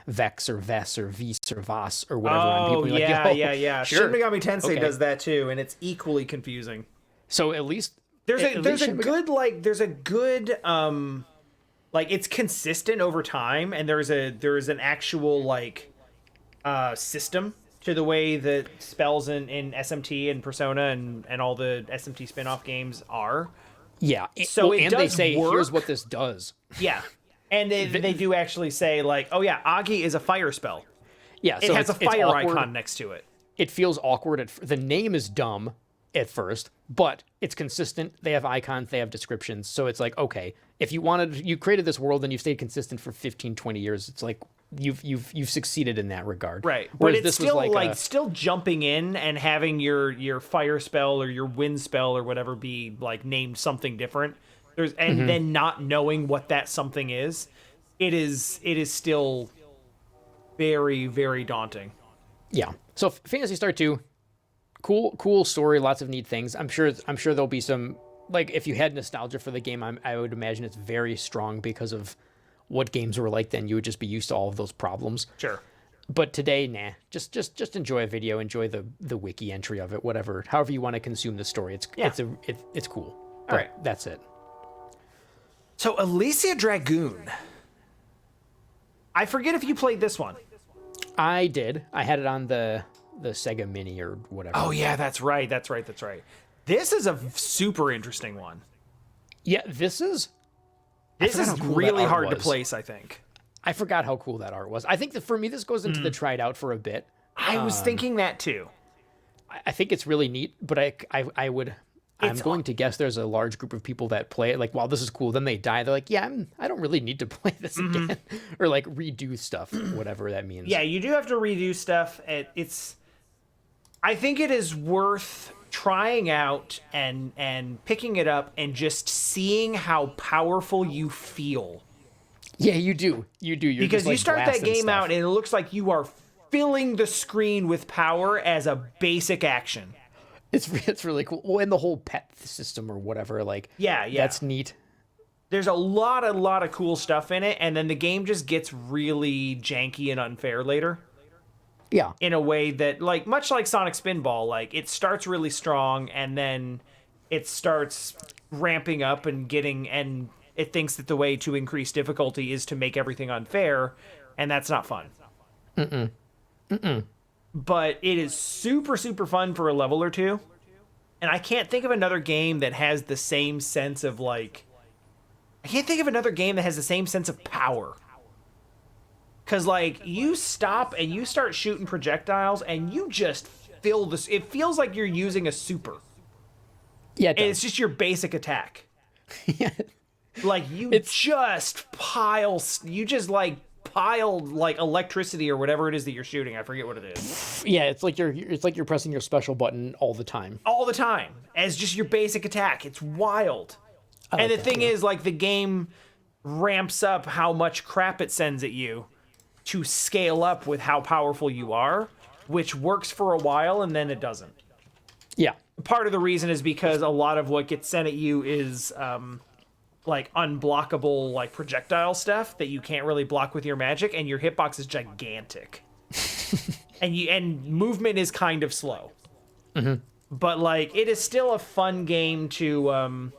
Vex or Ves or Vis or Vas or whatever on people. You're Yeah. Sure. Shin Megami Tensei Okay. does that too, and it's equally confusing. So at least There's a good like it's consistent over time, and there's an actual like system to the way that spells in SMT and Persona and all the SMT spin-off games are. Yeah. So it and does they say, work. here's what this does. Yeah. And they do actually say, like, oh yeah, Agi is a fire spell. Yeah. It So has a it's fire awkward. icon next to it. It feels awkward. The name is dumb at first, but it's consistent. They have icons, they have descriptions. So it's like, okay, if you created this world and you've stayed consistent for 15, 20 years, it's like you've succeeded in that regard. Right. But Whereas it's this still was like still jumping in and having your fire spell or your wind spell or whatever be like named something different. Then not knowing what that something is. It is still very, very daunting. yeah. So Phantasy Star 2, cool story, lots of neat things. I'm sure there'll be some, like, if you had nostalgia for the game, I would imagine it's very strong because of what games were like then. You would just be used to all of those problems. Sure. But today, nah. Just enjoy a video, enjoy the wiki entry of it, whatever. However you want to consume the story. It's cool. But right. That's it. So Alicia Dragoon. I forget if you played this one. I did. I had it on the Sega Mini or whatever. Oh yeah, that's right. This is a super interesting one. Yeah, this is cool really hard to place, I think. I forgot how cool that art was. I think that for me, this goes into the tried out for a bit. I was thinking that too. I think it's really neat, but I'm going to guess there's a large group of people that play it. Like, wow, this is cool. Then they die. They're like, yeah, I don't really need to play this again, or like redo stuff, whatever that means. Yeah, you do have to redo stuff. I think it is worth trying out and picking it up and just seeing how powerful you feel. Yeah, you do. You're because just, like, you start that game stuff out and it looks like you are filling the screen with power as a basic action. It's really cool. Well, and the whole pet system or whatever, like, yeah, that's neat. There's a lot of cool stuff in it, and then the game just gets really janky and unfair later. Yeah. In a way that, like, much like Sonic Spinball, like, it starts really strong, and then it starts ramping up and it thinks that the way to increase difficulty is to make everything unfair, and that's not fun. But it is super, super fun for a level or two. And I can't think of another game that has the same sense of, like... I can't think of another game that has the same sense of power. Because, like, you stop and you start shooting projectiles and you just fill this... It feels like you're using a super. Yeah, and it's just your basic attack. Yeah. Like, you just pile, like, electricity or whatever it is that you're shooting. I forget what it is. Yeah, it's like you're pressing your special button all the time. All the time. As just your basic attack. It's wild. And the thing is, like, the game ramps up how much crap it sends at you to scale up with how powerful you are, which works for a while and then it doesn't. Yeah. Part of the reason is because a lot of what gets sent at you is, like, unblockable, like, projectile stuff that you can't really block with your magic, and your hitbox is gigantic. and movement is kind of slow. But, like, it is still a fun game to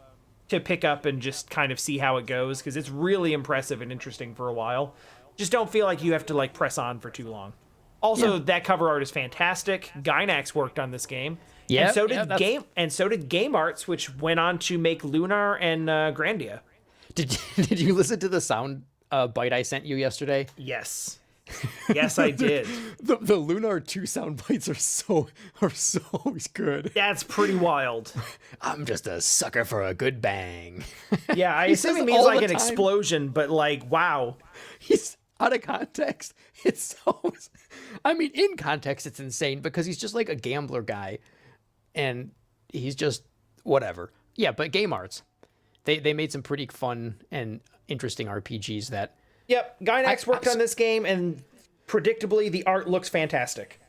pick up and just kind of see how it goes, because it's really impressive and interesting for a while. Just don't feel like you have to, like, press on for too long. Also, that cover art is fantastic. Gynax worked on this game. Yeah, and so did Game Arts, which went on to make Lunar and Grandia. Did you listen to the sound bite I sent you yesterday? Yes. Yes, I did. The Lunar 2 sound bites are so good. That's pretty wild. I'm just a sucker for a good bang. Yeah, I assume it means like an explosion, but like, wow. He's out of context. It's so... I mean, in context, it's insane because he's just like a gambler guy. And he's just whatever. Yeah, but Game Arts. They made some pretty fun and interesting RPGs that... Yep, Gynax worked on this game, and predictably, the art looks fantastic.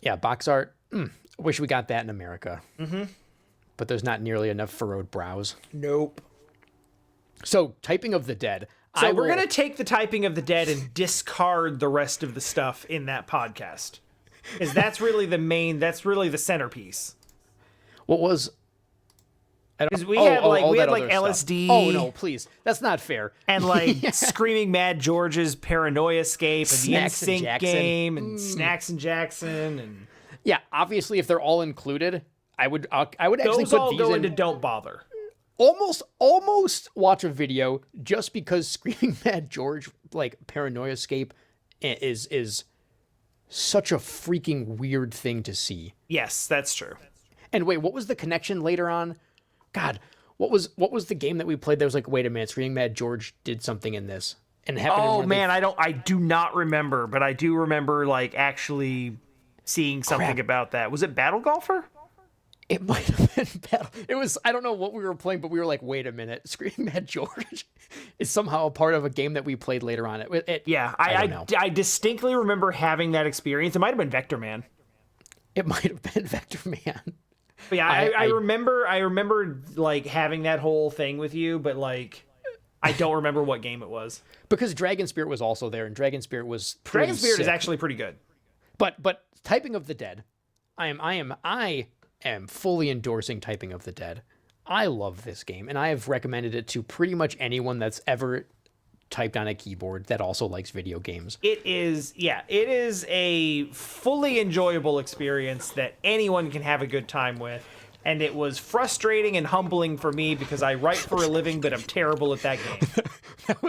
Yeah, box art. Wish we got that in America. But there's not nearly enough furrowed brows. Nope. So, Typing of the Dead. So we're going to take the Typing of the Dead and discard the rest of the stuff in that podcast. Because that's really the centerpiece. What was... Because we had like LSD. Oh no, please, that's not fair. And like Screaming Mad George's Paranoia Escape and Snacks the and NSYNC Jackson. game and Snacks and Jackson and yeah, obviously if they're all included, I would actually those put all these go in. into Don't Bother. almost watch a video just because Screaming Mad George, like Paranoia Escape, is such a freaking weird thing to see. Yes, that's true. And wait, what was the connection later on? God, what was the game that we played that was like, wait a minute, Screaming Mad George did something in this? And it happened in one of the... I do not remember, but I do remember like actually seeing something about that. Was it Battle Golfer? It might have been Battle. It was, I don't know what we were playing, but we were like, wait a minute, Screaming Mad George is somehow a part of a game that we played later on. I distinctly remember having that experience. It might have been Vector Man. It might have been Vector Man. But yeah, I remember like having that whole thing with you, but like I don't remember what game it was. Because Dragon Spirit was also there, and Dragon Spirit was Dragon Spirit sick. is actually pretty good. But Typing of the Dead, I am fully endorsing Typing of the Dead. I love this game, and I have recommended it to pretty much anyone that's ever typed on a keyboard that also likes video games. It is a fully enjoyable experience that anyone can have a good time with. And it was frustrating and humbling for me because I write for a living, but I'm terrible at that game. That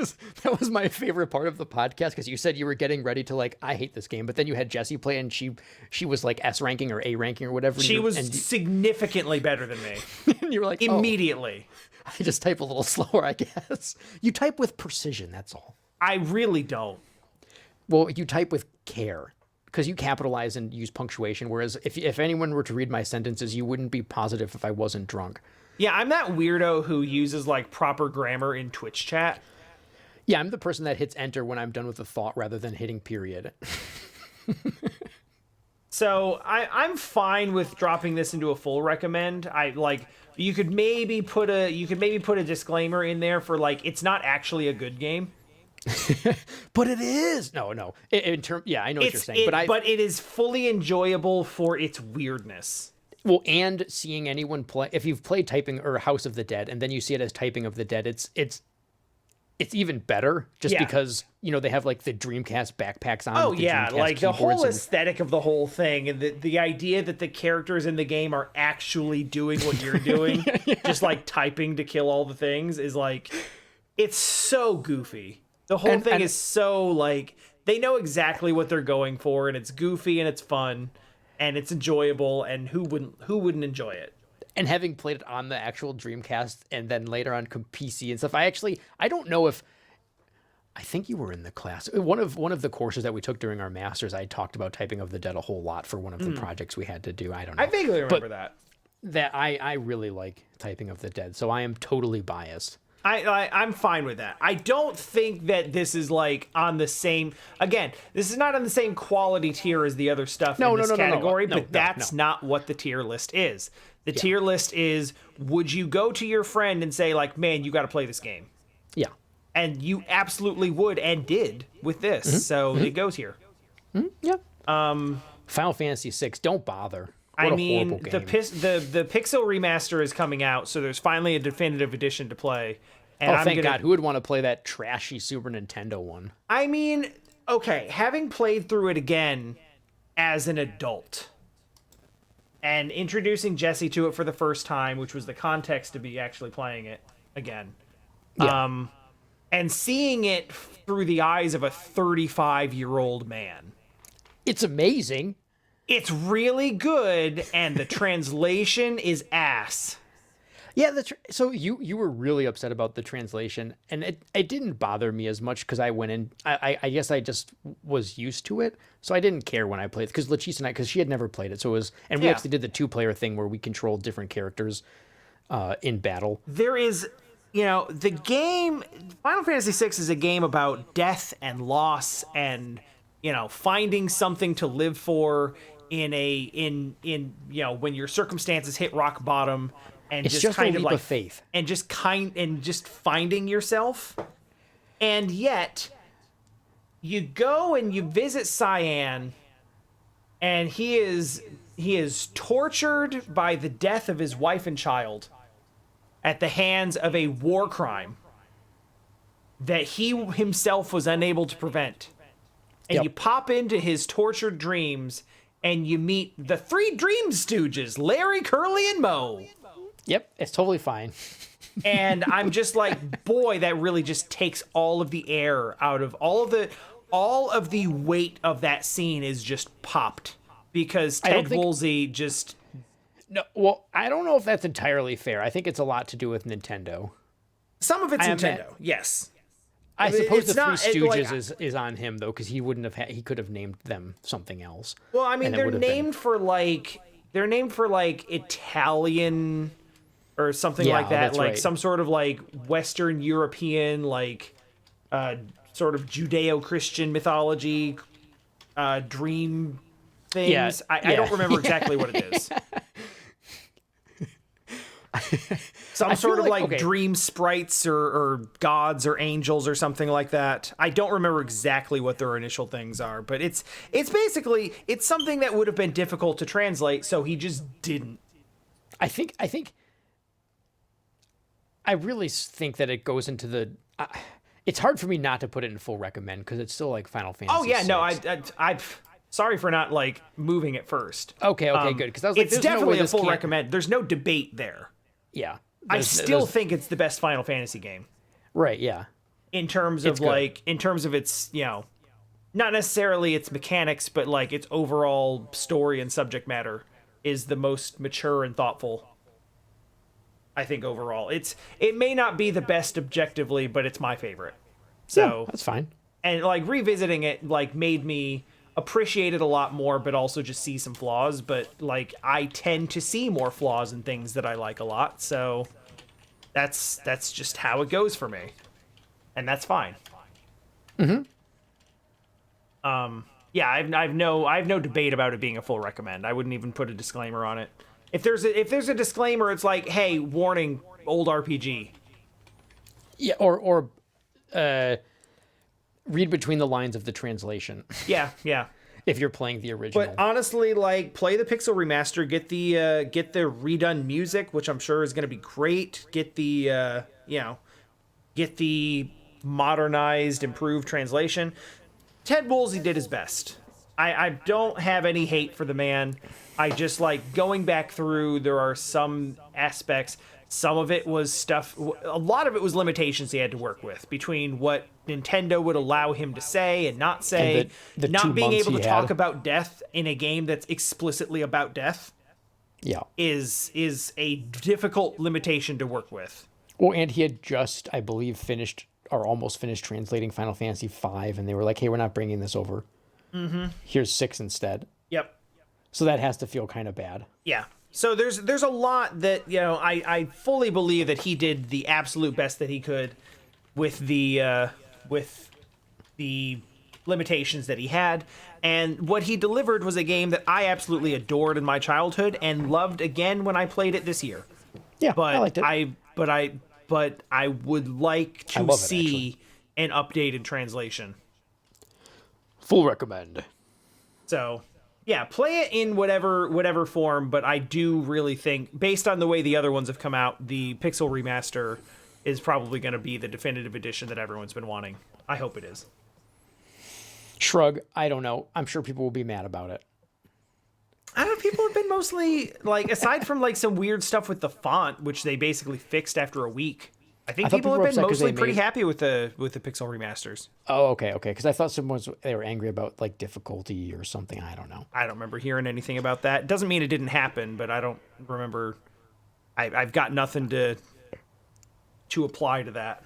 was my favorite part of the podcast, because you said you were getting ready to like, I hate this game, but then you had Jessie play, and she was like S ranking or A ranking or whatever. She was significantly better than me. And you were like, immediately. I just type a little slower, I guess. You type with precision, that's all. I really don't. Well, you type with care, because you capitalize and use punctuation, whereas if anyone were to read my sentences, you wouldn't be positive if I wasn't drunk. Yeah, I'm that weirdo who uses like proper grammar in Twitch chat. Yeah, I'm the person that hits enter when I'm done with a thought rather than hitting period. So I'm fine with dropping this into a full recommend. You could maybe put a disclaimer in there for like, it's not actually a good game. But it is. No. I know what you're saying. But it is fully enjoyable for its weirdness. Well, and seeing anyone play, if you've played Typing or House of the Dead, and then you see it as Typing of the Dead, it's even better just because, they have like the Dreamcast backpacks on. Oh yeah, like the whole aesthetic of the whole thing, and the idea that the characters in the game are actually doing what you're doing, just like typing to kill all the things, is like, it's so goofy. The whole thing is so like, they know exactly what they're going for, and it's goofy and it's fun and it's enjoyable, and who wouldn't enjoy it? And having played it on the actual Dreamcast and then later on PC and stuff, I don't know if, I think you were in the class. One of the courses that we took during our masters, I talked about Typing of the Dead a whole lot for one of the projects we had to do. I don't know. I vaguely remember that I really like Typing of the Dead, so I am totally biased. I'm fine with that. I don't think that this is like on the same, again, this is not on the same quality tier as the other stuff in this category, but that's not what the tier list is. The tier list is, would you go to your friend and say like, man, you got to play this game? Yeah. And you absolutely would and did with this. So it goes here. Yeah. Final Fantasy VI, don't bother. What the Pixel remaster is coming out, so there's finally a definitive edition to play. And thank God. Who would want to play that trashy Super Nintendo one? I mean, okay, having played through it again as an adult and introducing Jessie to it for the first time, which was the context to be actually playing it again, and seeing it through the eyes of a 35-year-old man. It's amazing. It's really good, and the translation is ass. Yeah, so you were really upset about the translation, and it didn't bother me as much because I went in. I guess I just was used to it, so I didn't care when I played it. Because Leticia and I, because she had never played it, so it was, and we actually did the 2-player thing where we controlled different characters in battle. There is, the game. Final Fantasy VI is a game about death and loss, and finding something to live for in when your circumstances hit rock bottom. And it's just kind a leap of faith, and just finding yourself, and yet you go and you visit Cyan, and he is tortured by the death of his wife and child at the hands of a war crime that he himself was unable to prevent, and you pop into his tortured dreams, and you meet the 3 Dream Stooges, Larry, Curly, and Moe. Yep, it's totally fine. And I'm just like, boy, that really just takes all of the air out of all of the weight of that scene is just popped because Ted Woolsey just. No, well, I don't know if that's entirely fair. I think it's a lot to do with Nintendo. Some of it's Nintendo, yes. I suppose the Three Stooges is on him though, because he wouldn't have he could have named them something else. Well, I mean, they're named for like Italian or something like that, like right. Some sort of like Western European, like sort of Judeo-Christian mythology, dream things. Yeah, I don't remember exactly what it is. Some sort of like dream sprites or gods or angels or something like that. I don't remember exactly what their initial things are, but it's basically something that would have been difficult to translate, so he just didn't. I really think that it goes into the. It's hard for me not to put it in full recommend because it's still like Final Fantasy. Oh yeah, 6. No, I sorry for not like moving it first. Okay, good. Because I was like, it's definitely a full recommend. There's no debate there. Yeah. I still think it's the best Final Fantasy game. Right, yeah. In terms of its, not necessarily its mechanics, but like its overall story and subject matter is the most mature and thoughtful. I think overall. It may not be the best objectively, but it's my favorite. So yeah, that's fine. And like revisiting it like made me appreciate it a lot more, but also just see some flaws. But like I tend to see more flaws in things that I like a lot, so that's just how it goes for me, and that's fine. Mm-hmm. Yeah, I've no debate about it being a full recommend. I wouldn't even put a disclaimer on it. If there's a disclaimer, it's like, hey, warning, old RPG. Yeah, or read between the lines of the translation. Yeah. If you're playing the original. But honestly, like, play the Pixel Remaster, get the redone music, which I'm sure is going to be great. Get the modernized, improved translation. Ted Woolsey did his best. I don't have any hate for the man. I just like going back through. There are some aspects. Some of it was stuff. A lot of it was limitations he had to work with between what Nintendo would allow him to say and not say. And the not 2 being months able to he talk had. about death in a game that's explicitly about death. Yeah, is a difficult limitation to work with. Well, and he had just, I believe, finished or almost finished translating Final Fantasy V, and they were like, "Hey, we're not bringing this over. Mm-hmm. Here's 6 instead." Yep. So that has to feel kind of bad. Yeah. So there's a lot that I fully believe that he did the absolute best that he could with the limitations that he had, and what he delivered was a game that I absolutely adored in my childhood and loved again when I played it this year. Yeah, but I liked it. But I would like to see an updated translation. Full recommend. So, yeah, play it in whatever form, but I do really think, based on the way the other ones have come out, the Pixel Remaster is probably going to be the definitive edition that everyone's been wanting. I hope it is. Shrug. I don't know. I'm sure people will be mad about it. I don't know, people have been mostly, like, aside from, like, some weird stuff with the font, which they basically fixed after a week, I think people have been mostly pretty happy with the Pixel Remasters. Oh, okay. Because I thought they were angry about, like, difficulty or something. I don't know. I don't remember hearing anything about that. Doesn't mean it didn't happen, but I don't remember. I've got nothing to apply to that.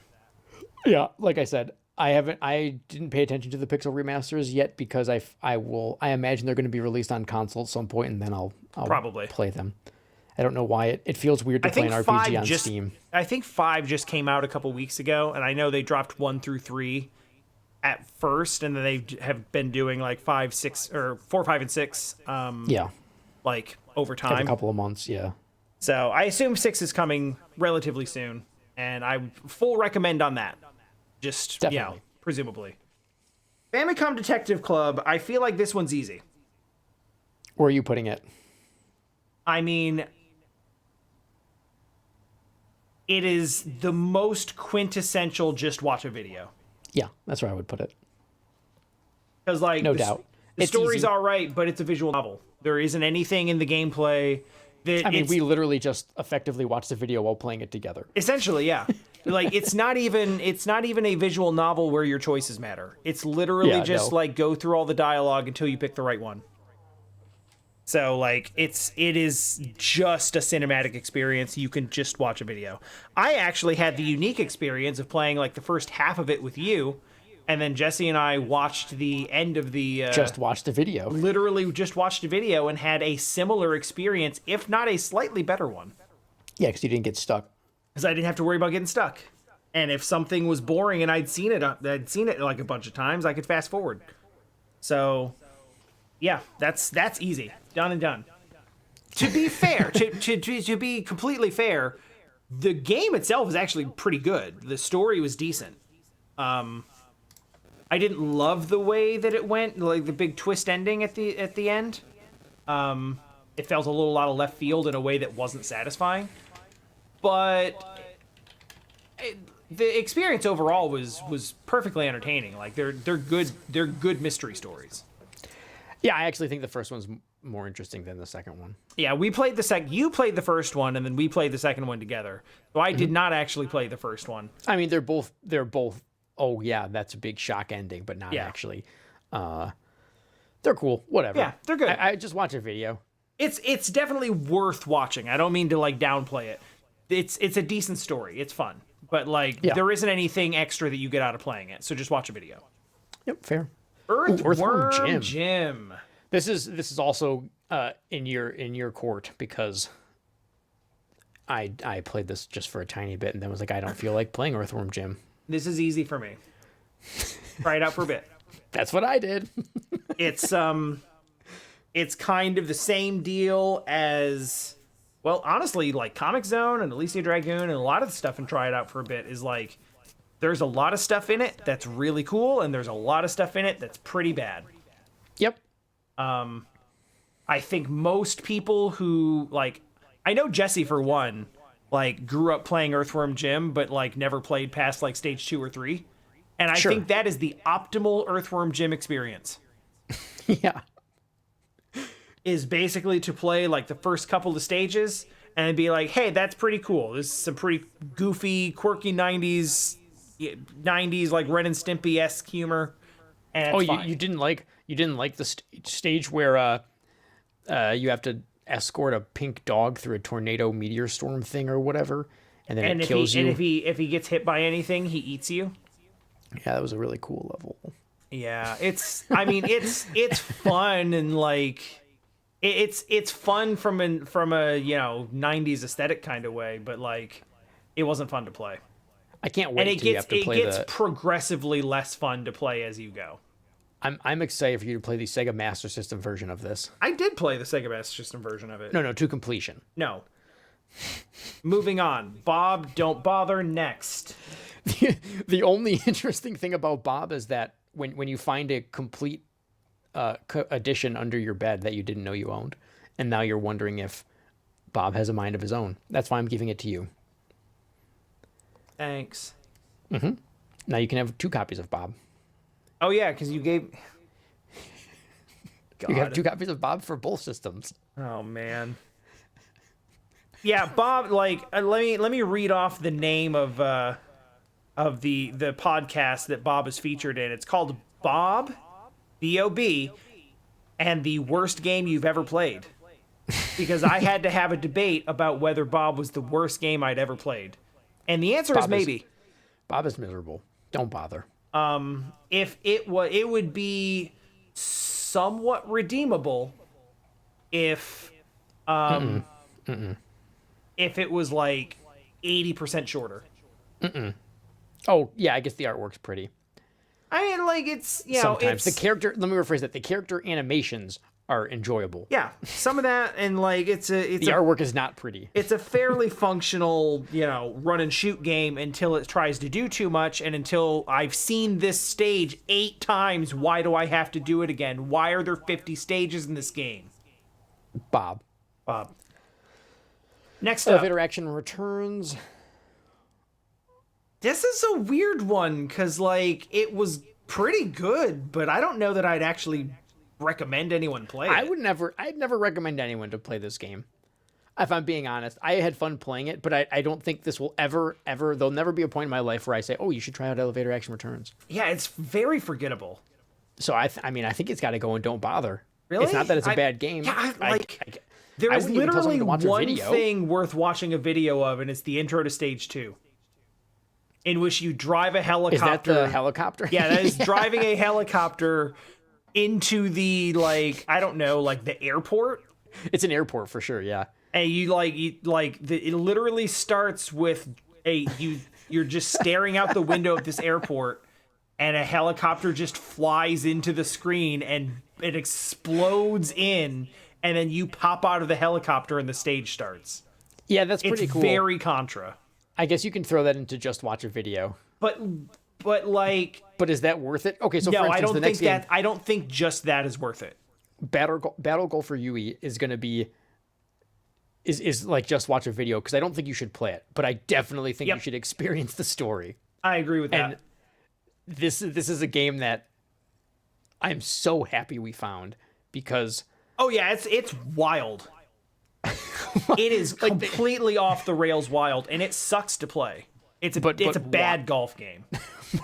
Yeah, like I said, I didn't pay attention to the Pixel Remasters yet because I imagine they're going to be released on console at some point, and then I'll probably play them. I don't know why it feels weird to play an RPG on Steam. I think 5 just came out a couple weeks ago, and I know they dropped 1 through 3 at first, and then they have been doing like 5, 6, or 4, 5, and 6. Like over time, like a couple of months. Yeah. So I assume 6 is coming relatively soon, and I full recommend on that. Just Definitely. Presumably. Famicom Detective Club. I feel like this one's easy. Where are you putting it? I mean, it is the most quintessential just watch a video. Yeah, that's where I would put it. Because, like, no doubt. The story's all right, but it's a visual novel. There isn't anything in the gameplay. I mean, we literally just effectively watched the video while playing it together. Essentially, yeah. Like, it's not even a visual novel where your choices matter. It's literally like go through all the dialogue until you pick the right one. So like it is just a cinematic experience. You can just watch a video. I actually had the unique experience of playing like the first half of it with you, and then Jesse and I watched the end of the just watched the video. Literally just watched a video and had a similar experience, if not a slightly better one. Yeah, because you didn't get stuck. Because I didn't have to worry about getting stuck. And if something was boring and I'd seen it like a bunch of times, I could fast forward. So, yeah, that's easy. Done and done. To be fair, to be completely fair, the game itself is actually pretty good. The story was decent. I didn't love the way that it went, like the big twist ending at the end. It felt a lot of left field in a way that wasn't satisfying. But the experience overall was perfectly entertaining. Like they're good mystery stories. Yeah, I actually think the first one's more interesting than the second one. Yeah, we played you played the first one, and then we played the second one together. So I did not actually play the first one. I mean, they're both. Oh yeah, that's a big shock ending, but not actually. They're cool. Whatever. Yeah, they're good. I just watch a video. It's definitely worth watching. I don't mean to like downplay it. It's a decent story. It's fun, but like there isn't anything extra that you get out of playing it. So just watch a video. Yep, fair. Earthworm Jim. This is also in your court because I played this just for a tiny bit and then was like, I don't feel like playing Earthworm Jim. This is easy for me. Try it out for a bit. That's what I did. It's kind of the same deal as, well, honestly, like Comic Zone and Elysia Dragoon and a lot of the stuff in Try It Out for a bit is like, there's a lot of stuff in it that's really cool, and there's a lot of stuff in it that's pretty bad. Yep. I think most people who, like, I know Jesse for one, like, grew up playing Earthworm Jim, but like never played past like stage 2 or 3. And I think that is the optimal Earthworm Jim experience. Yeah. Is basically to play like the first couple of stages and be like, hey, that's pretty cool. This is some pretty goofy, quirky 90s like Ren and Stimpy-esque humor. And you didn't like the stage where you have to escort a pink dog through a tornado meteor storm thing or whatever, and then it kills you. And if he gets hit by anything, he eats you. Yeah, that was a really cool level. Yeah, it's fun and like it's fun from a 90s aesthetic kind of way, but like it wasn't fun to play. I can't wait till you have to play it gets progressively less fun to play as you go. I'm excited for you to play the Sega Master System version of this. I did play the Sega Master System version of it. No, to completion. No. Moving on. Bob, don't bother, next. The only interesting thing about Bob is that when you find a complete edition under your bed that you didn't know you owned, and now you're wondering if Bob has a mind of his own. That's why I'm giving it to you. Thanks. Mm-hmm. Now you can have 2 copies of Bob. Oh yeah, because you gave. God. You have 2 copies of Bob for both systems. Oh man. Yeah, Bob. Like, let me read off the name of the podcast that Bob is featured in. It's called Bob, B-O-B, and the worst game you've ever played. Because I had to have a debate about whether Bob was the worst game I'd ever played, and the answer is maybe. Bob is miserable. Don't bother. If it would be somewhat redeemable if if it was like 80% shorter. Oh yeah, I guess the artwork's pretty. I mean, like it's sometimes the character. Let me rephrase that. The character animations are enjoyable. Yeah, some of that, and like the artwork is not pretty. It's a fairly functional, run and shoot game until it tries to do too much, and until I've seen this stage 8 times. Why do I have to do it again? Why are there 50 stages in this game? Bob. Next up, Elevator Action Returns. This is a weird one because like it was pretty good, but I don't know that I'd actually recommend anyone play it. I'd never recommend anyone to play this game. if I'm being honest. I had fun playing it, but I don't think this will ever, there'll never be a point in my life where I say, oh, you should try out Elevator Action Returns. Yeah, it's very forgettable. So I mean, I think it's got to go and Don't Bother. Really? It's not that it's a bad game. Yeah, there is literally one thing worth watching a video of, and it's the intro to Stage 2. In which you drive a helicopter. Is that the helicopter? Yeah, that is driving a helicopter into the, like, I don't know, like the airport. It's an airport for sure, yeah. And it literally starts with you're just staring out the window of this airport, and a helicopter just flies into the screen and it explodes in, and then you pop out of the helicopter and the stage starts. Yeah, that's pretty cool. It's very Contra. I guess you can throw that into just watch a video. But is that worth it? Okay, so no, for instance, I don't the think next game, I don't think just that is worth it. Battle Golf for Yui is going to be is like just watch a video, because I don't think you should play it, but I definitely think you should experience the story. I agree with that. And this is a game that I'm so happy we found, because it's wild. It is completely off the rails wild, and it sucks to play. It's a bad golf game.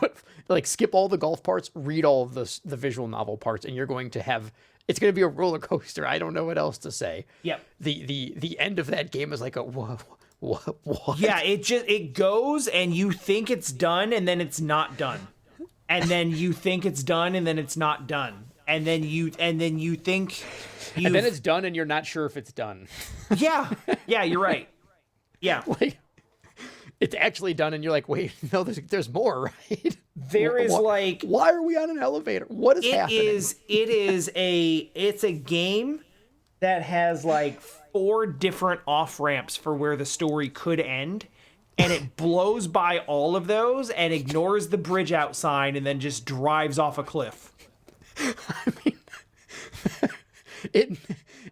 But like, skip all the golf parts, read all of the visual novel parts, and you're going to have, it's going to be a roller coaster. I don't know what else to say. Yep. The end of that game is like a what? Yeah, it goes, and you think it's done, and then it's not done, and then you think it's done, and then it's not done, and then you think. And then it's done, and you're not sure if it's done. Yeah, you're right. Yeah, like, it's actually done, and you're like, wait, no, there's more, right? There is like, why are we on an elevator? What is happening? It's a game that has like 4 different off ramps for where the story could end, and it blows by all of those and ignores the bridge out sign, and then just drives off a cliff. I mean,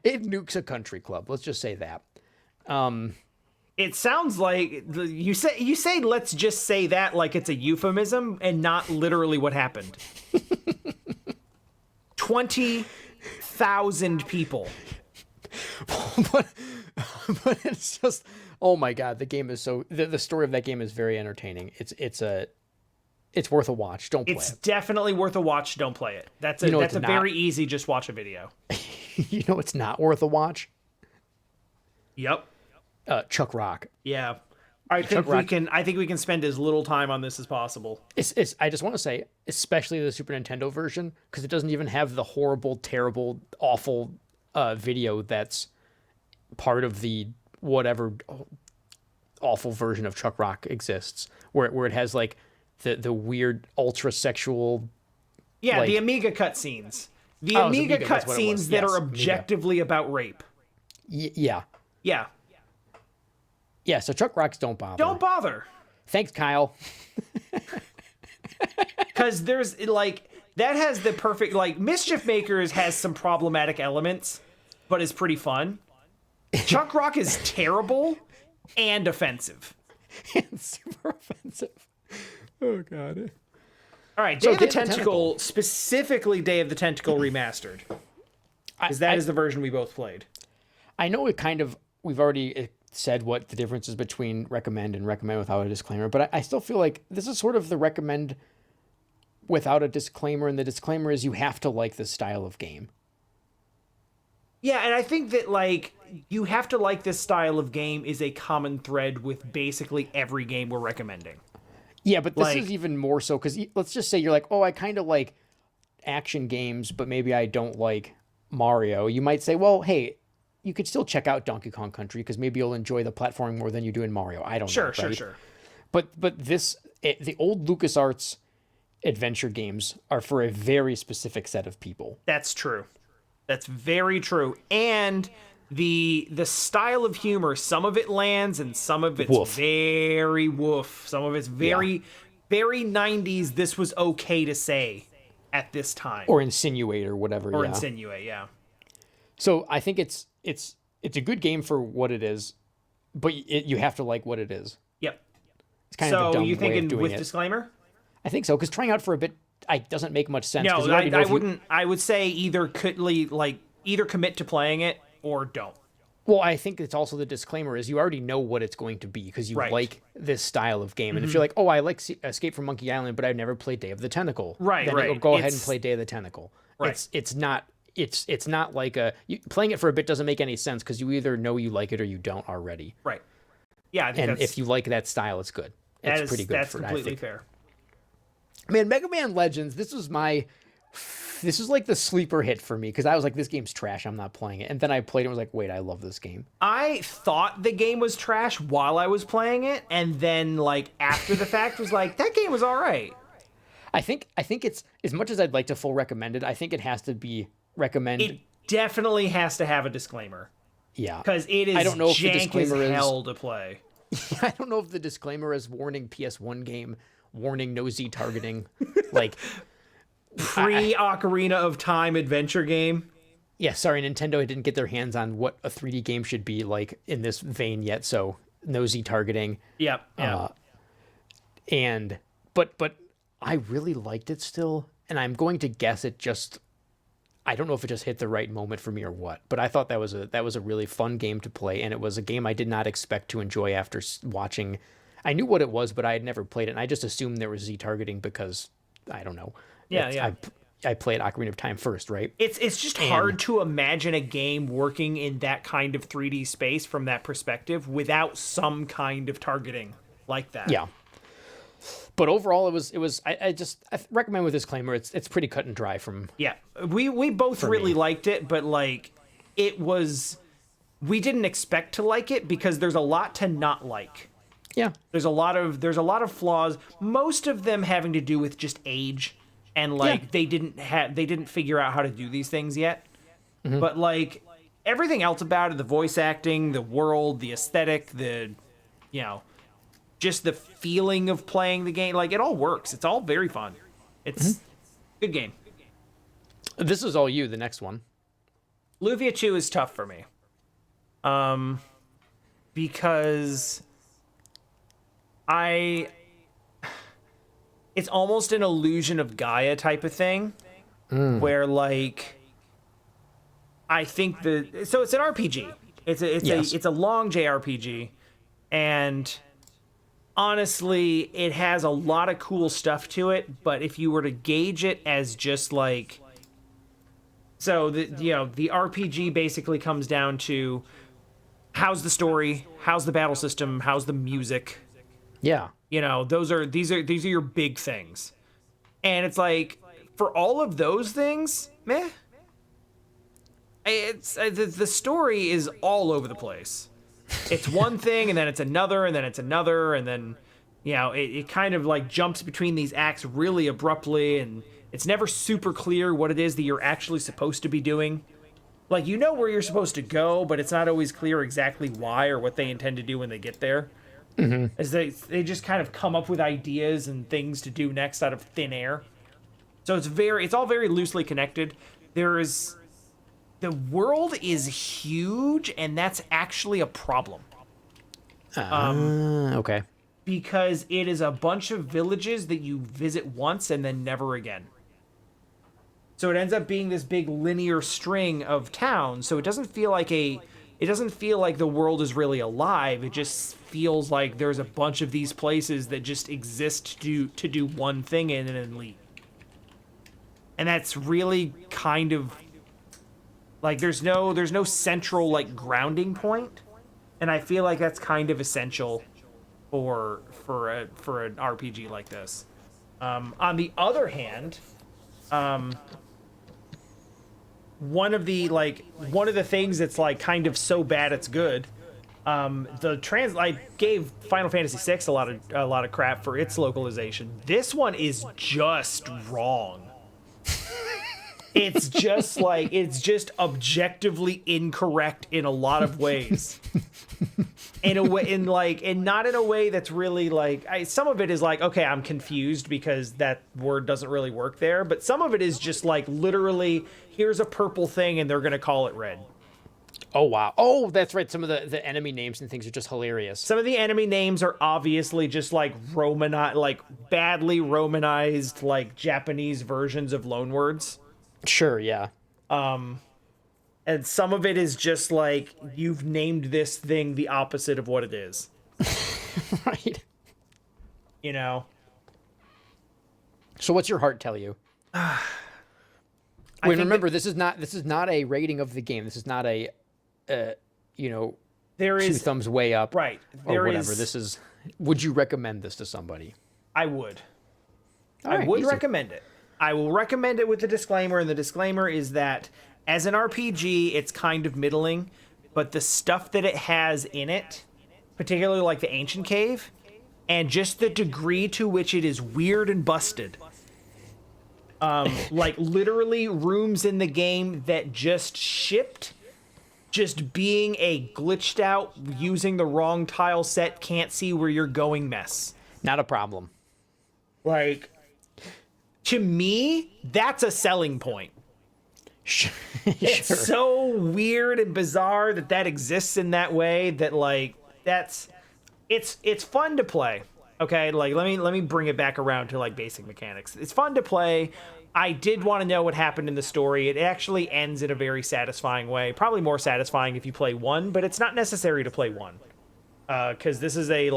it nukes a country club. Let's just say that. It sounds like you say let's just say that like it's a euphemism and not literally what happened. 20,000 people. but it's just, oh my god, the game is so, the story of that game is very entertaining. It's worth a watch. Don't play it. It's definitely worth a watch. Don't play it. That's a very easy just watch a video. You know it's not worth a watch? Yep. Chuck Rock. Yeah. I think we can spend as little time on this as possible. I just want to say, especially the Super Nintendo version, because it doesn't even have the horrible, terrible, awful video that's part of the whatever awful version of Chuck Rock exists, where it has like the weird ultra sexual. Yeah, like, the Amiga cutscenes. The Amiga cutscenes that are objectively about rape. Yeah. Yeah. Yeah, so Chuck Rocks Don't Bother. Don't bother. Thanks, Kyle. Because there's, like, that has the perfect, like, Mischief Makers has some problematic elements, but is pretty fun. Chuck Rock is terrible and offensive. And super offensive. Oh, God. All right, Day of the Tentacle, specifically Day of the Tentacle Remastered. Because that is the version we both played. I know we've already said what the difference is between recommend and recommend without a disclaimer, but I still feel like this is sort of the recommend without a disclaimer, and the disclaimer is you have to like this style of game. Yeah, and I think that, like, you have to like this style of game is a common thread with basically every game we're recommending. Yeah, but this is even more so, because let's just say you're like, oh, I kind of like action games, but maybe I don't like Mario. You might say, well, hey, you could still check out Donkey Kong Country, because maybe you'll enjoy the platforming more than you do in Mario. I don't know. Sure. But the old LucasArts adventure games are for a very specific set of people. That's true. That's very true. And the style of humor, some of it lands and some of it's very woof. Some of it's very 90s. This was okay to say at this time. Or insinuate or whatever. Or insinuate, yeah. So I think it's a good game for what it is, but you have to like what it is. Yep. It's kind of a dumb you way of doing with it. Disclaimer? I think so, because trying out for a bit doesn't make much sense. No, I wouldn't. I would say either commit to playing it or don't. Well, I think it's also the disclaimer is you already know what it's going to be because you Right. like this style of game. And if you're like, oh, I like Escape from Monkey Island, but I've never played Day of the Tentacle, Right, then right. go ahead and It's- play Day of the Tentacle. Right. It's not like playing it for a bit doesn't make any sense because you either know you like it or you don't already. Right. Yeah, I think And if you like that style, it's good. It's pretty good. That's for it, I completely think. fair. Man, Mega Man Legends, this was like the sleeper hit for me because I was like, this game's trash. I'm not playing it. And then I played it and was like, wait, I love this game. I thought the game was trash while I was playing it, and then like after the fact was like, that game was all right. I think it's, as much as I'd like to full recommend it, I think it has to be recommended. It definitely has to have a disclaimer Yeah. because it is I don't know if the jank as disclaimer is- hell to play. I don't know if the disclaimer is warning PS1 game, warning no Z targeting. Like, Pre-Ocarina of Time adventure game. yeah, sorry, Nintendo didn't get their hands on what a 3D game should be like in this vein yet, so no Z targeting. Yep. Yeah. And but I really liked it still, and I'm going to guess it just, I don't know if it just hit the right moment for me or what, but I thought that was a really fun game to play, and it was a game I did not expect to enjoy after watching. I knew what it was, but I had never played it, and I just assumed there was Z targeting because I don't know. Yeah. I played Ocarina of Time first, right? It's just hard to imagine a game working in that kind of 3D space from that perspective without some kind of targeting like that. Yeah. But overall, it was. I recommend with disclaimer. It's pretty cut and dry from. Yeah, we both really liked it, but like, it was, we didn't expect to like it because there's a lot to not like. Yeah. There's a lot of flaws. Most of them having to do with just age, and like they didn't figure out how to do these things yet. Mm-hmm. But like everything else about it, the voice acting, the world, the aesthetic, just the feeling of playing the game, like it all works. It's all very fun. It's good game. This is all you. The next one. Luvia 2 is tough for me. Because it's almost an illusion of Gaia type of thing, where like I think so it's an RPG. It's a long JRPG, and honestly, it has a lot of cool stuff to it. But if you were to gauge it as just like, so the RPG basically comes down to how's the story, how's the battle system, how's the music. Yeah. These are your big things. And it's like, for all of those things, meh. It's the story is all over the place. It's one thing, and then it's another, and then it's another, and then, it kind of like jumps between these acts really abruptly, and it's never super clear what it is that you're actually supposed to be doing. Like, you know where you're supposed to go, but it's not always clear exactly why or what they intend to do when they get there. Mm-hmm. As they just kind of come up with ideas and things to do next out of thin air. So it's all very loosely connected. The world is huge, and that's actually a problem. Okay. Because it is a bunch of villages that you visit once and then never again. So it ends up being this big linear string of towns. So it doesn't feel like the world is really alive. It just feels like there's a bunch of these places that just exist to do one thing in and then leave. And that's really kind of like there's no central like grounding point, and I feel like that's kind of essential for an RPG like this. On the other hand, one of the things that's like kind of so bad it's good. I gave Final Fantasy VI a lot of crap for its localization. This one is just wrong. It's just objectively incorrect in a lot of ways. And not in a way that's really like, some of it is like, okay, I'm confused because that word doesn't really work there. But some of it is just like literally, here's a purple thing and they're going to call it red. Oh, wow. Oh, that's right. Some of the enemy names and things are just hilarious. Some of the enemy names are obviously just like badly Romanized, like Japanese versions of loanwords. Sure, yeah. And some of it is just like, you've named this thing the opposite of what it is. Right. You know? So what's your heart tell you? Wait, remember, this is not a rating of the game. This is not a, you know, there two is thumbs way up, right. Or whatever. This is. Would you recommend this to somebody? I would. All right, easy. Recommend it. I will recommend it with the disclaimer, and the disclaimer is that as an RPG, it's kind of middling, but the stuff that it has in it, particularly like the Ancient Cave, and just the degree to which it is weird and busted. Like literally rooms in the game that just shipped, just being a glitched out, using the wrong tile set, can't see where you're going mess. Not a problem. Like, to me, that's a selling point. Sure. It's so weird and bizarre that exists in that way that, like, it's fun to play. Okay, like let me bring it back around to like basic mechanics. It's fun to play. I did want to know what happened in the story. It actually ends in a very satisfying way. Probably more satisfying if you play one, but it's not necessary to play one. Because this is a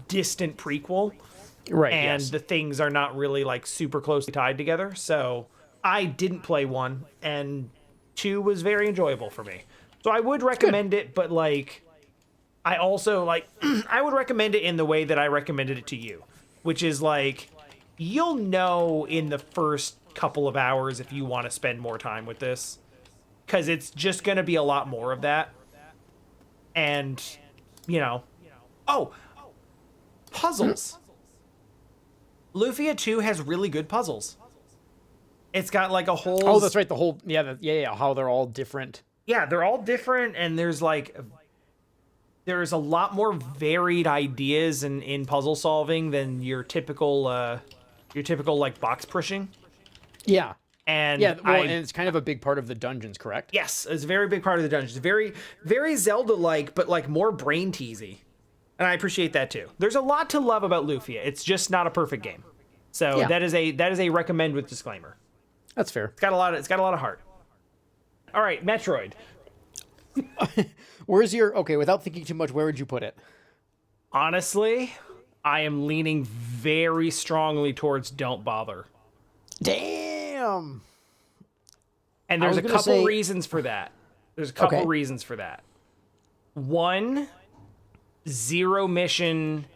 distant prequel. Right, and yes. the things are not really like super closely tied together. So I didn't play 1, and 2 was very enjoyable for me. So I would recommend it, but like I also like I would recommend it in the way that I recommended it to you, which is like you'll know in the first couple of hours if you want to spend more time with this, because it's just going to be a lot more of that. And you know, puzzles. Lufia 2 has really good puzzles. It's got like a whole... Oh, that's right. The whole... Yeah. How they're all different. Yeah, they're all different, and there's a lot more varied ideas in puzzle solving than your typical like box pushing. Yeah. And and it's kind of a big part of the dungeons, correct? Yes, it's a very big part of the dungeons. Very, very Zelda-like, but like more brain teasy. And I appreciate that too. There's a lot to love about Lufia. It's just not a perfect game. So Yeah. that is a recommend with disclaimer. That's fair. It's got a lot of heart. All right, Metroid. Without thinking too much, where would you put it? Honestly, I am leaning very strongly towards don't bother. Damn. And there's a couple reasons for that. One, Zero Mission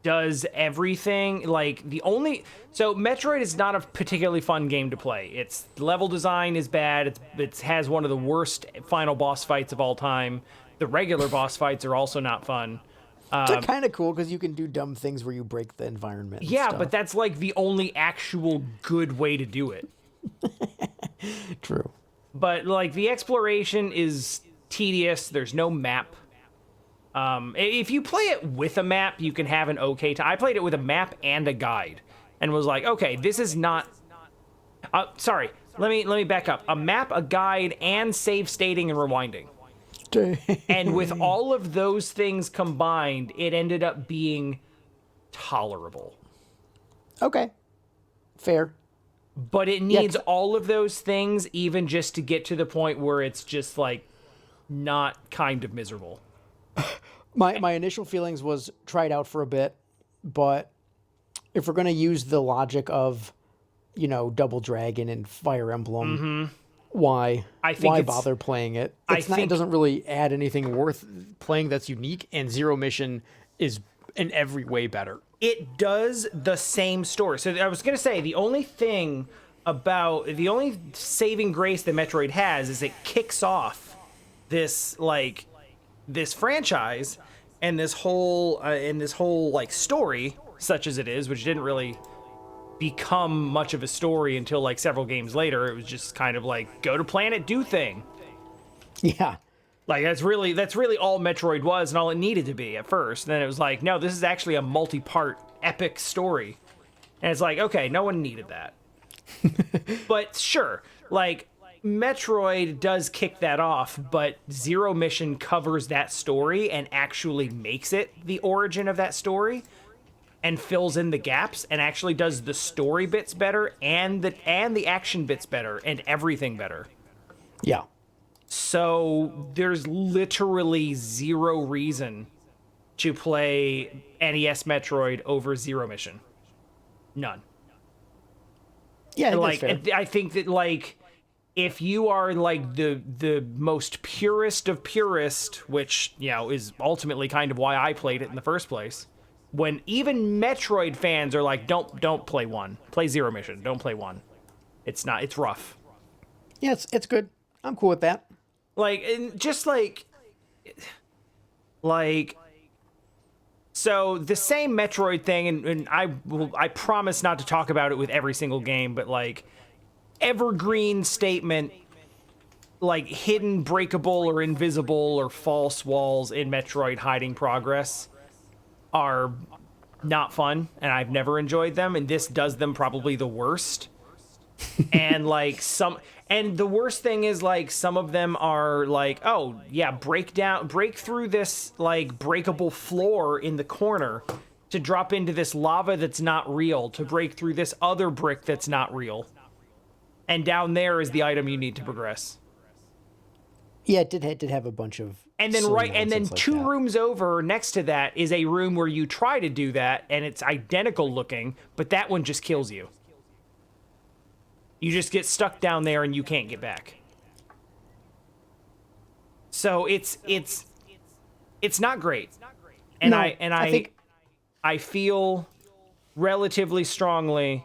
does everything. So Metroid is not a particularly fun game to play. Its level design is bad. It has one of the worst final boss fights of all time. The regular boss fights are also not fun. They're kind of cool because you can do dumb things where you break the environment. Yeah, but that's like the only actual good way to do it. True. But like the exploration is tedious. There's no map. If you play it with a map, you can have an okay time. I played it with a map and a guide, and was like, okay, this is not. Sorry, let me back up. A map, a guide, and save stating and rewinding. And with all of those things combined, it ended up being tolerable. Okay, fair. But it needs all of those things, even just to get to the point where it's just like not kind of miserable. My initial feelings was try it out for a bit, but if we're going to use the logic of, Double Dragon and Fire Emblem, why bother playing it? It doesn't really add anything worth playing that's unique, and Zero Mission is in every way better. It does the same story. So I was going to say, the only saving grace that Metroid has is it kicks off this franchise and this whole story, such as it is, which didn't really become much of a story until like several games later. It was just kind of like go to planet, do thing. Yeah. Like that's really all Metroid was and all it needed to be at first. And then it was like, no, this is actually a multi-part epic story. And it's like, okay, no one needed that. But sure, like Metroid does kick that off, but Zero Mission covers that story and actually makes it the origin of that story and fills in the gaps and actually does the story bits better and the action bits better and everything better. Yeah. So there's literally zero reason to play NES Metroid over Zero Mission. None. Yeah, I think Like, that's fair. I think that, like, if you are like the most purest of purist, which, you know, is ultimately kind of why I played it in the first place, when even Metroid fans are like, don't play one, play Zero Mission, don't play one. It's rough. Yeah, it's good. I'm cool with that. Like, and just like so the same Metroid thing, and I promise not to talk about it with every single game, but like evergreen statement, like hidden breakable or invisible or false walls in Metroid hiding progress are not fun, and I've never enjoyed them, and this does them probably the worst. And like and the worst thing is, like, some of them are like, oh yeah, break through this like breakable floor in the corner to drop into this lava that's not real, to break through this other brick that's not real, and down there is the item you need to progress. Yeah, it did have a bunch of And then silly and then nonsense like two that. rooms over next to that is a room where you try to do that and it's identical looking, but that one just kills you. You just get stuck down there and you can't get back. So it's not great. And No, I think I feel relatively strongly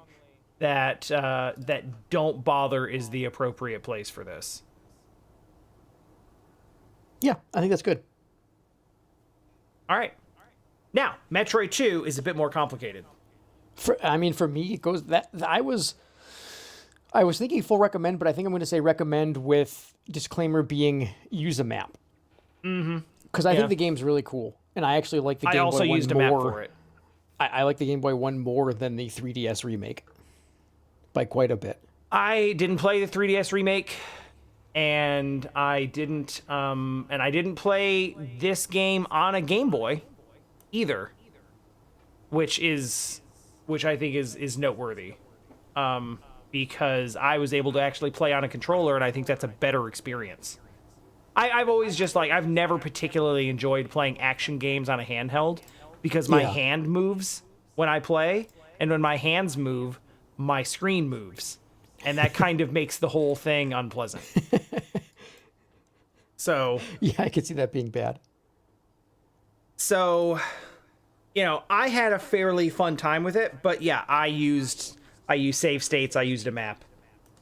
that that don't bother is the appropriate place for this. yeah, I think that's good. All right. Now, Metroid 2 is a bit more complicated. I mean, for me, it goes that I was thinking full recommend, but I think I'm going to say recommend with disclaimer being use a map. Mm-hmm. Because I Yeah. think the game's really cool, and I actually like the I Game also Boy used a one map more. for it. I like the Game Boy one more than the 3DS remake by quite a bit. I didn't play the 3DS remake, and I didn't play this game on a Game Boy either, which I think is noteworthy. Because I was able to actually play on a controller, and I think that's a better experience. I've always just like, I've never particularly enjoyed playing action games on a handheld because my Yeah. hand moves when I play, and when my hands move, my screen moves. And that kind of makes the whole thing unpleasant. So, Yeah, I could see that being bad. so, you know, I had a fairly fun time with it, but yeah, I used save states, I used a map.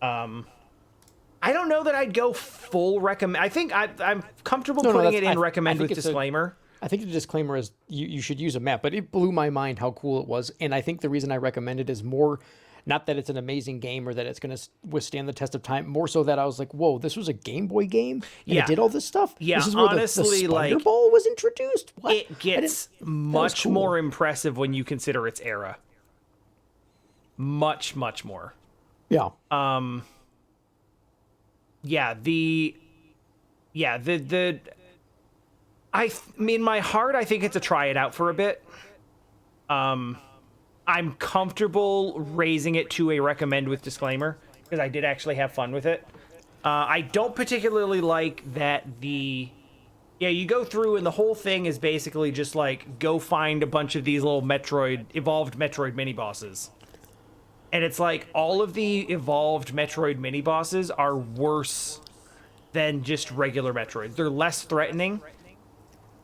I don't know that I'd go full recommend. I think I'm comfortable putting it in recommend with disclaimer. I think the disclaimer is you should use a map, but it blew my mind how cool it was. And I think the reason I recommend it is more, not that it's an amazing game or that it's going to withstand the test of time, more so that I was like, whoa, this was a Game Boy game? And Yeah. it did all this stuff? Yeah, This is where honestly, the Spider like, Ball was introduced? What? It gets much cool. more impressive when you consider its era. Much, much more. Yeah. Yeah, I mean, my heart, I think it's a try it out for a bit. I'm comfortable raising it to a recommend with disclaimer because I did actually have fun with it. I don't particularly like that you go through and the whole thing is basically just like, go find a bunch of these little evolved Metroid mini bosses. And it's like, all of the evolved Metroid mini bosses are worse than just regular Metroids. They're less threatening.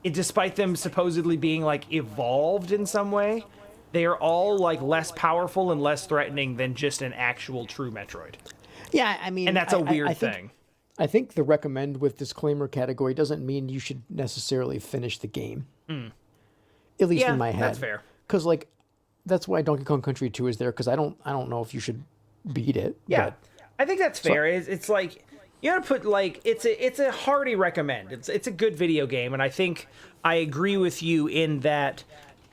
Despite them supposedly being like evolved in some way, they are all like less powerful and less threatening than just an actual true Metroid. Yeah, I mean... And that's a weird I think, thing. I think the recommend with disclaimer category doesn't mean you should necessarily finish the game. At least in my head. That's fair. Because, like, that's why Donkey Kong Country 2 is there, because I don't know if you should beat it. Yeah, but- I think that's fair. It's like, you gotta put, like, it's a hearty recommend. It's a good video game, and I think I agree with you in that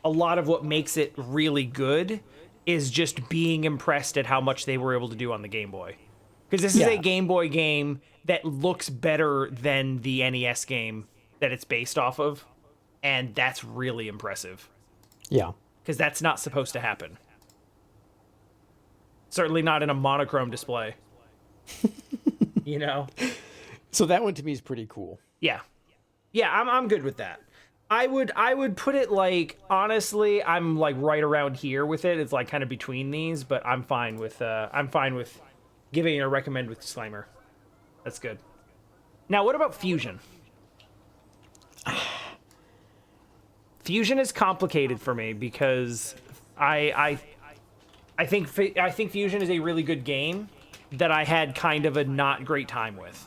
a lot of what makes it really good is just being impressed at how much they were able to do on the Game Boy. Because this is a Game Boy game that looks better than the NES game that it's based off of, and that's really impressive. Yeah. Because that's not supposed to happen. Certainly not in a monochrome display. You know? So that one to me is pretty cool. Yeah. Yeah, I'm good with that. I would put it like, honestly, I'm like right around here with it. It's like kind of between these, but I'm fine with giving it a recommend with disclaimer. That's good. Now, what about Fusion? Fusion is complicated for me because I think Fusion is a really good game that I had kind of a not great time with.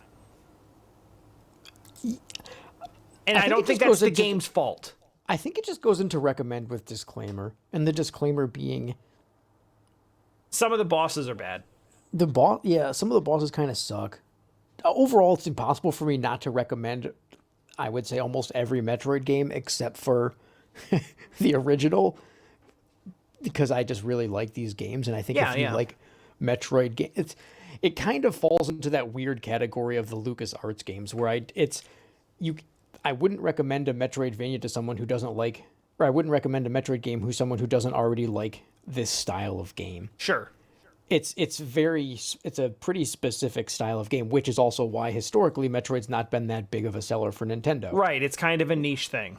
And I don't think that's the game's fault. I think it just goes into recommend with disclaimer, and the disclaimer being some of the bosses are bad. Some of the bosses kind of suck. Overall, it's impossible for me not to recommend, I would say, almost every Metroid game except for the original, because I just really like these games, and I think if you like Metroid games, it kind of falls into that weird category of the LucasArts games where I wouldn't recommend a Metroidvania to someone who doesn't like, or I wouldn't recommend a Metroid game who's someone who doesn't already like this style of game. Sure. It's a pretty specific style of game, which is also why historically Metroid's not been that big of a seller for Nintendo. Right, it's kind of a niche thing.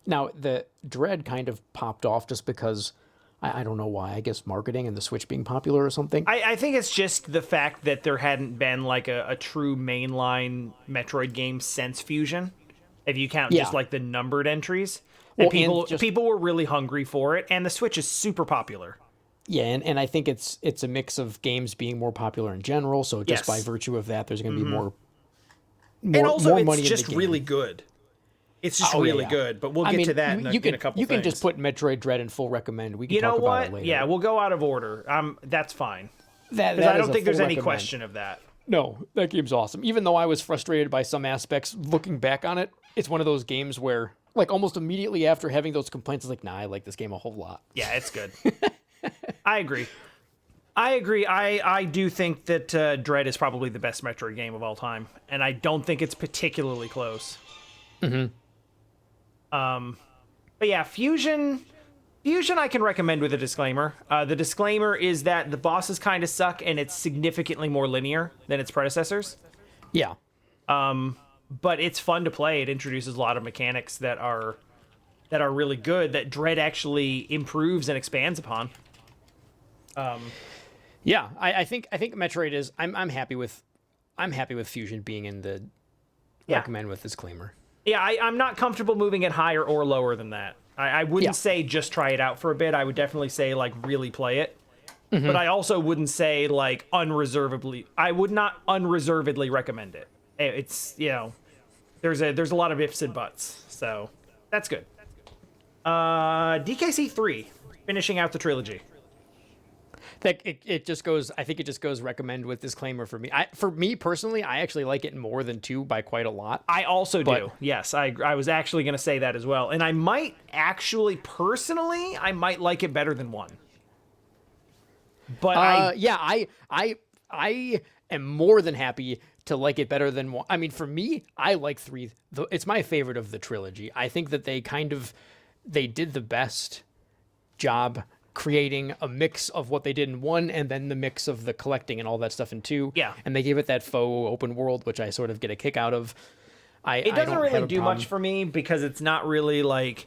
Now, the Dread kind of popped off just because, I don't know why, I guess marketing and the Switch being popular or something. I think it's just the fact that there hadn't been like a true mainline Metroid game since Fusion. If you count just like the numbered entries. And people were really hungry for it, and the Switch is super popular. Yeah, and I think it's a mix of games being more popular in general, so just by virtue of that, there's going to be more and also more it's money just in the game. really good. It's just really good, but we'll get to that in a couple You things. can just put Metroid Dread in full recommend. We can talk about it later. Yeah, we'll go out of order. That's fine. That I don't think there's any recommend. question of that. No, that game's awesome. Even though I was frustrated by some aspects, looking back on it, it's one of those games where, like, almost immediately after having those complaints, it's like, nah, I like this game a whole lot. Yeah, it's good. I agree. I do think that Dread is probably the best Metroid game of all time, and I don't think it's particularly close. Mm-hmm. But yeah, Fusion I can recommend with a disclaimer. The disclaimer is that the bosses kind of suck, and it's significantly more linear than its predecessors. Yeah. But it's fun to play. It introduces a lot of mechanics that are really good, that Dread actually improves and expands upon. Yeah, I think Metroid is. I'm happy with Fusion being in the recommend with disclaimer. Yeah, I'm not comfortable moving it higher or lower than that. I wouldn't say just try it out for a bit. I would definitely say like really play it. Mm-hmm. But I also wouldn't say like unreservedly. I would not unreservedly recommend it. It's, there's a lot of ifs and buts. So that's good. DKC 3, finishing out the trilogy. It just goes. I think it just goes recommend with disclaimer for me. For me personally, I actually like it more than 2 by quite a lot. I also do. Yes, I was actually going to say that as well, and I might actually personally, I might like it better than 1. But I am more than happy to like it better than 1. I mean, for me, I like 3. It's my favorite of the trilogy. I think that they did the best job creating a mix of what they did in 1 and then the mix of the collecting and all that stuff in 2. Yeah. And they gave it that faux open world, which I sort of get a kick out of. It doesn't really do much for me because it's not really like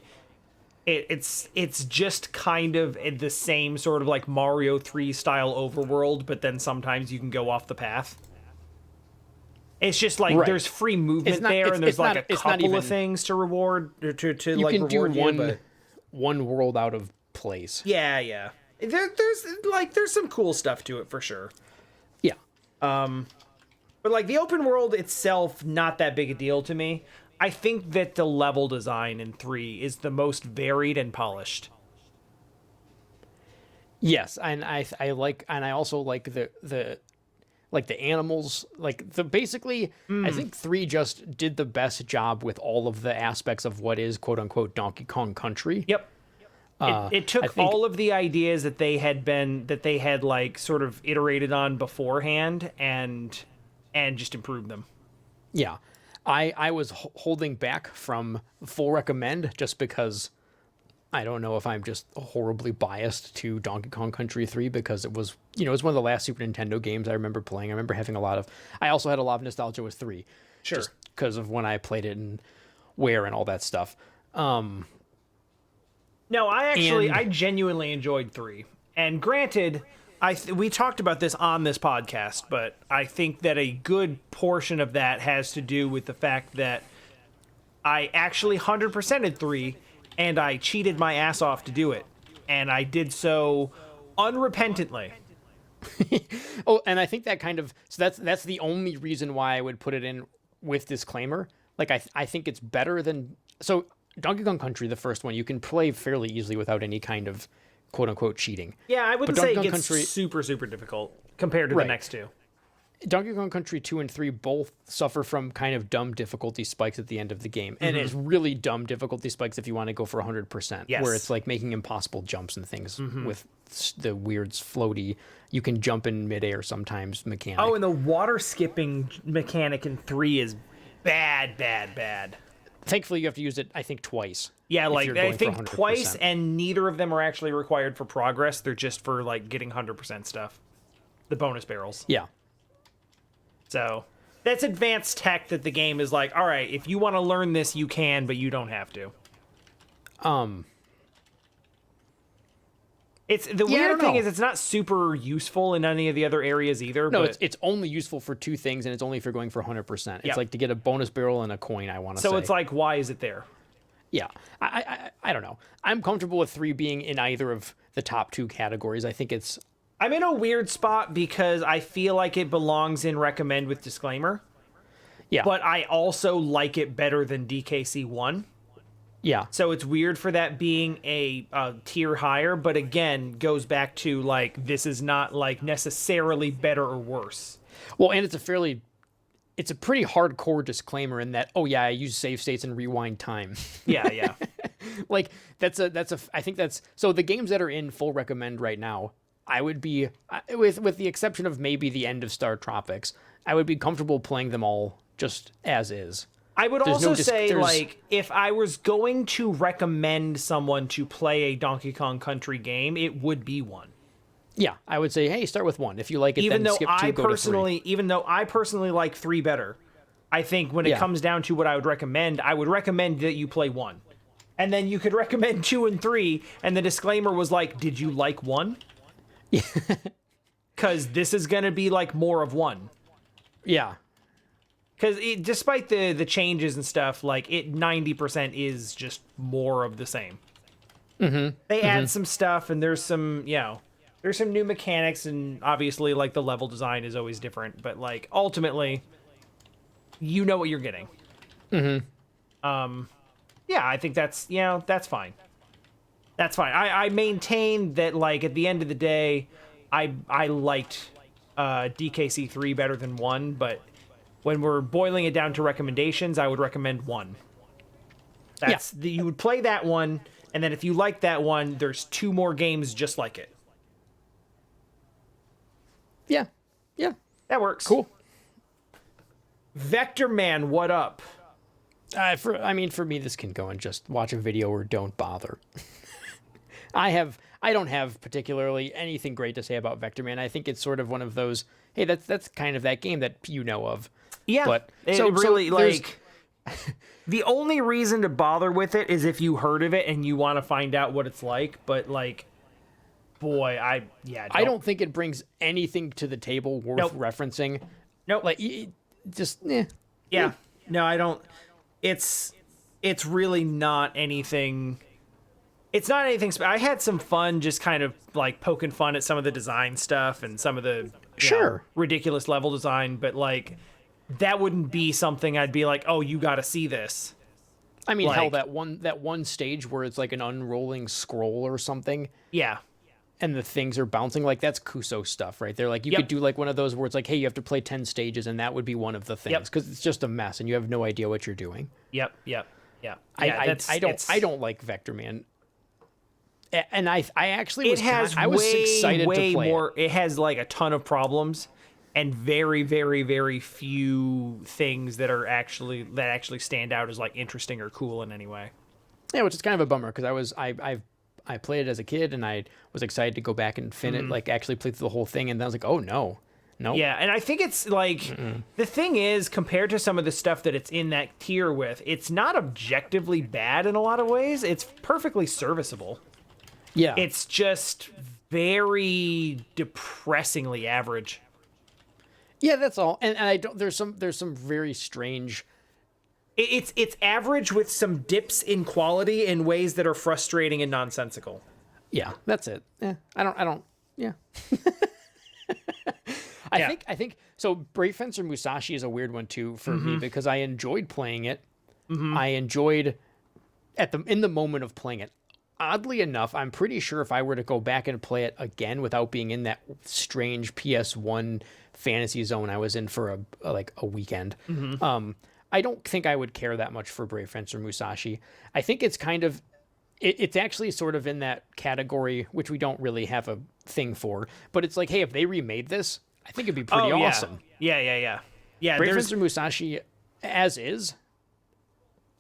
it's just kind of the same sort of like Mario 3 style overworld, but then sometimes you can go off the path. It's just like there's free movement there, and there's like a couple of things to reward or to like reward you. But one world out of place. Yeah. There's some cool stuff to it for sure. Yeah. But like the open world itself, not that big a deal to me. I think that the level design in 3 is the most varied and polished. Yes, and I also like the animals, basically I think 3 just did the best job with all of the aspects of what is quote unquote Donkey Kong Country. Yep. It took all of the ideas that they had like sort of iterated on beforehand and just improved them. Yeah. I was holding back from full recommend just because I don't know if I'm just horribly biased to Donkey Kong Country 3 because it was one of the last Super Nintendo games I remember playing. I remember having I also had a lot of nostalgia with 3. Sure. just because of when I played it and where and all that stuff. No, I genuinely enjoyed 3. And granted, we talked about this on this podcast, but I think that a good portion of that has to do with the fact that I actually 100%ed 3, and I cheated my ass off to do it. And I did so unrepentantly. Oh, and I think that kind of, so that's the only reason why I would put it in with disclaimer. Like, I think it's better than, so Donkey Kong Country, the first one, you can play fairly easily without any kind of quote unquote cheating. Yeah, I wouldn't say it gets Country, super difficult compared to the next 2. Donkey Kong Country 2 and 3 both suffer from kind of dumb difficulty spikes at the end of the game. And it's really dumb difficulty spikes if you want to go for 100%. Yes. Where it's like making impossible jumps and things with the weird floaty. You can jump in midair sometimes mechanic. Oh, and the water skipping mechanic in 3 is bad. Thankfully, you have to use it, I think, twice. Yeah, like, I think twice, and neither of them are actually required for progress. They're just for, like, getting 100% stuff. The bonus barrels. Yeah. So, that's advanced tech that the game is like, all right, if you want to learn this, you can, but you don't have to. It's the weird thing is it's not super useful in any of the other areas either. No, but it's only useful for 2 things, and it's only if you're going for 100%. It's Yep. like to get a bonus barrel and a coin, I want to say. So it's like, why is it there? Yeah. I don't know. I'm comfortable with 3 being in either of the top 2 categories. I think it's... I'm in a weird spot because I feel like it belongs in recommend with disclaimer. Yeah. But I also like it better than DKC 1. Yeah. So it's weird for that being a tier higher, but again, goes back to, like, this is not, like, necessarily better or worse. Well, and it's a pretty hardcore disclaimer in that, oh yeah, I use save states and rewind time. Yeah. Like, I think that's, so the games that are in full recommend right now, I would be, with the exception of maybe the end of Star Tropics, I would be comfortable playing them all just as is. I would also say, like, if I was going to recommend someone to play a Donkey Kong Country game, it would be 1. Yeah, I would say, hey, start with 1. If you like it, then skip 2, go to 3. Even though I personally like 3 better, I think when it comes down to what I would recommend that you play 1. And then you could recommend 2 and 3, and the disclaimer was like, did you like 1? Yeah. Because this is going to be, like, more of 1. Yeah. Because despite the changes and stuff, like, it 90% is just more of the same. They add some stuff, and there's some, there's some new mechanics, and obviously, like, the level design is always different. But, like, ultimately, you know what you're getting. Yeah, I think that's fine. That's fine. I maintain that, like, at the end of the day, I liked DKC 3 better than 1, but when we're boiling it down to recommendations, I would recommend 1. You would play that one, and then if you like that one, there's 2 more games just like it. Yeah. That works. Cool. Vector Man, what up? For me, this can go and just watch a video or don't bother. I don't have particularly anything great to say about Vector Man. I think it's sort of one of those, hey, that's kind of that game that you know of. Yeah, but the only reason to bother with it is if you heard of it and you want to find out what it's like. But, like, boy, I don't think it brings anything to the table worth referencing. Nope. Like, just yeah. No, I don't. It's really not anything. It's not anything. I had some fun just kind of, like, poking fun at some of the design stuff and some of the ridiculous level design, but, like, that wouldn't be something I'd be like, oh, you got to see this. I mean, hell, that one stage where it's like an unrolling scroll or something. Yeah. And the things are bouncing, like, that's Kuso stuff right there. Like, you could do, like, one of those where it's like, hey, you have to play 10 stages, and that would be one of the things, because it's just a mess and you have no idea what you're doing. Yep. I don't like Vector Man. And I actually was excited to play more. It has, like, a ton of problems and very, very, very few things that actually stand out as, like, interesting or cool in any way. Yeah, which is kind of a bummer, because I played it as a kid and I was excited to go back and like actually play through the whole thing, and then I was like, oh no, Nope. Yeah, and I think it's like the thing is, compared to some of the stuff that it's in that tier with, it's not objectively bad in a lot of ways. It's perfectly serviceable. Yeah. It's just very depressingly average. Yeah, that's all. And I don't. There's some very strange. It's average with some dips in quality in ways that are frustrating and nonsensical. Yeah, that's it. Yeah, I don't. Yeah. I think so. Brave Fencer Musashi is a weird one too for me because I enjoyed playing it. I enjoyed in the moment of playing it. Oddly enough, I'm pretty sure if I were to go back and play it again without being in that strange PS1 fantasy zone I was in for a weekend, I don't think I would care that much for Brave Fencer Musashi. I think it's kind of it's actually sort of in that category, which we don't really have a thing for, but it's like, hey, if they remade this, I think it'd be pretty awesome. Yeah. Brave Fencer Musashi as is.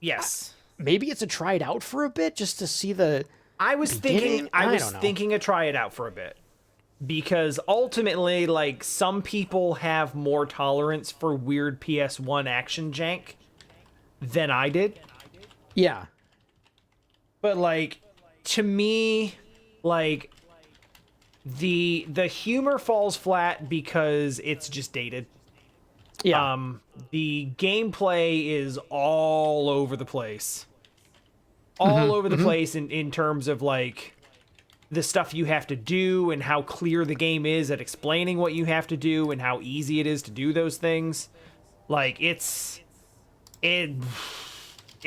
Yes. Maybe it's a try it out for a bit just to see the I was thinking of try it out for a bit. Because ultimately, like, some people have more tolerance for weird PS1 action jank than I did. Yeah. But like, to me, like, the humor falls flat because it's just dated. Yeah. The gameplay is all over the place. All over the place in terms of, like, the stuff you have to do and how clear the game is at explaining what you have to do and how easy it is to do those things. Like, it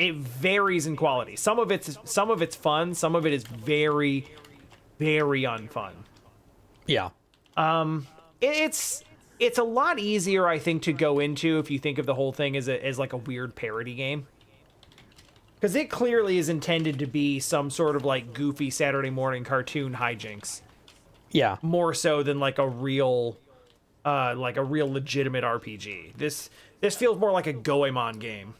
varies in quality. Some of it's fun, some of it is very, very unfun. Yeah. It's a lot easier, I think, to go into if you think of the whole thing as like a weird parody game. Because it clearly is intended to be some sort of like goofy Saturday morning cartoon hijinks. Yeah. More so than like a real legitimate RPG. This feels more like a Goemon game.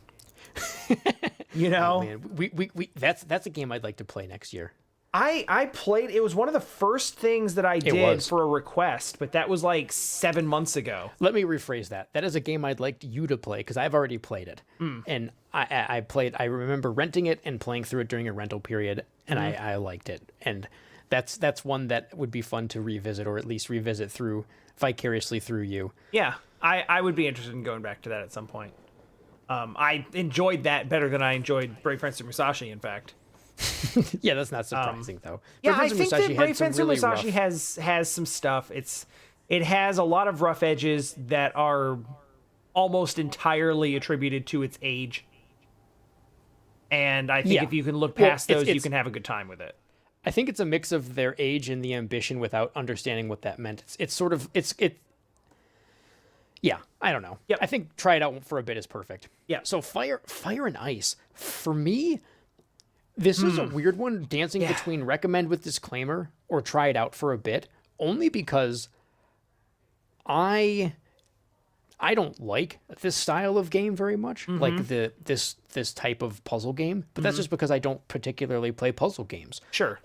You know? Oh, man. We that's a game I'd like to play next year. I played, it was one of the first things that I did for a request, but that was like 7 months ago. Let me rephrase that. That is a game I'd like you to play because I've already played it. And I remember renting it and playing through it during a rental period, and I liked it. And that's one that would be fun to revisit, or at least revisit through vicariously through you. Yeah, I would be interested in going back to that at some point. I enjoyed that better than I enjoyed Brave Fencer Musashi, in fact. Yeah, that's not surprising though. Yeah, I think that Brave Fencer Musashi has some stuff. It has a lot of rough edges that are almost entirely attributed to its age. And I think if you can look past those, you can have a good time with it. I think it's a mix of their age and the ambition without understanding what that meant. Yeah, I don't know. Yep. I think try it out for a bit is perfect. Yeah. So Fire and Ice, for me, this is a weird one, dancing between recommend with disclaimer or try it out for a bit, only because I don't like this style of game very much, like this type of puzzle game, but that's just because I don't particularly play puzzle games. Sure.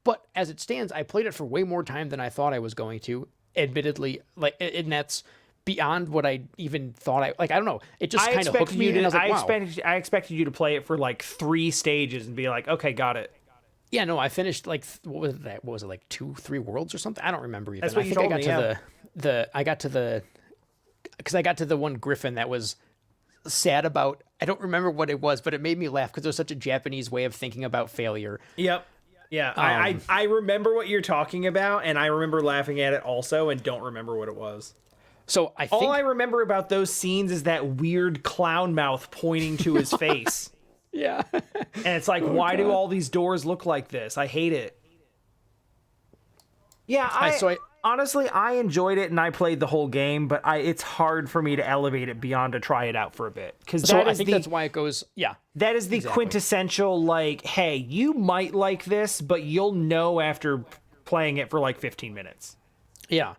But as it stands, I played it for way more time than I thought I was going to, admittedly, and that's beyond what I even thought I don't know. It just kind of hooked me, and I was like, wow. I expected you to play it for like 3 stages and be like, okay, got it. Yeah, no, I finished like what was that? What was it, like 2-3 worlds or something? I don't remember even. That's what you told me. I got to the one griffin that was sad about. I don't remember what it was, but it made me laugh because it was such a Japanese way of thinking about failure. Yep. Yeah, I remember what you're talking about, and I remember laughing at it also, and don't remember what it was. So all I remember about those scenes is that weird clown mouth pointing to his face. Yeah. And it's like, why do all these doors look like this? I hate it. Yeah, honestly, I enjoyed it and I played the whole game, but it's hard for me to elevate it beyond to try it out for a bit. I think that's why it goes, yeah. That is the quintessential, like, hey, you might like this, but you'll know after playing it for like 15 minutes. Yeah.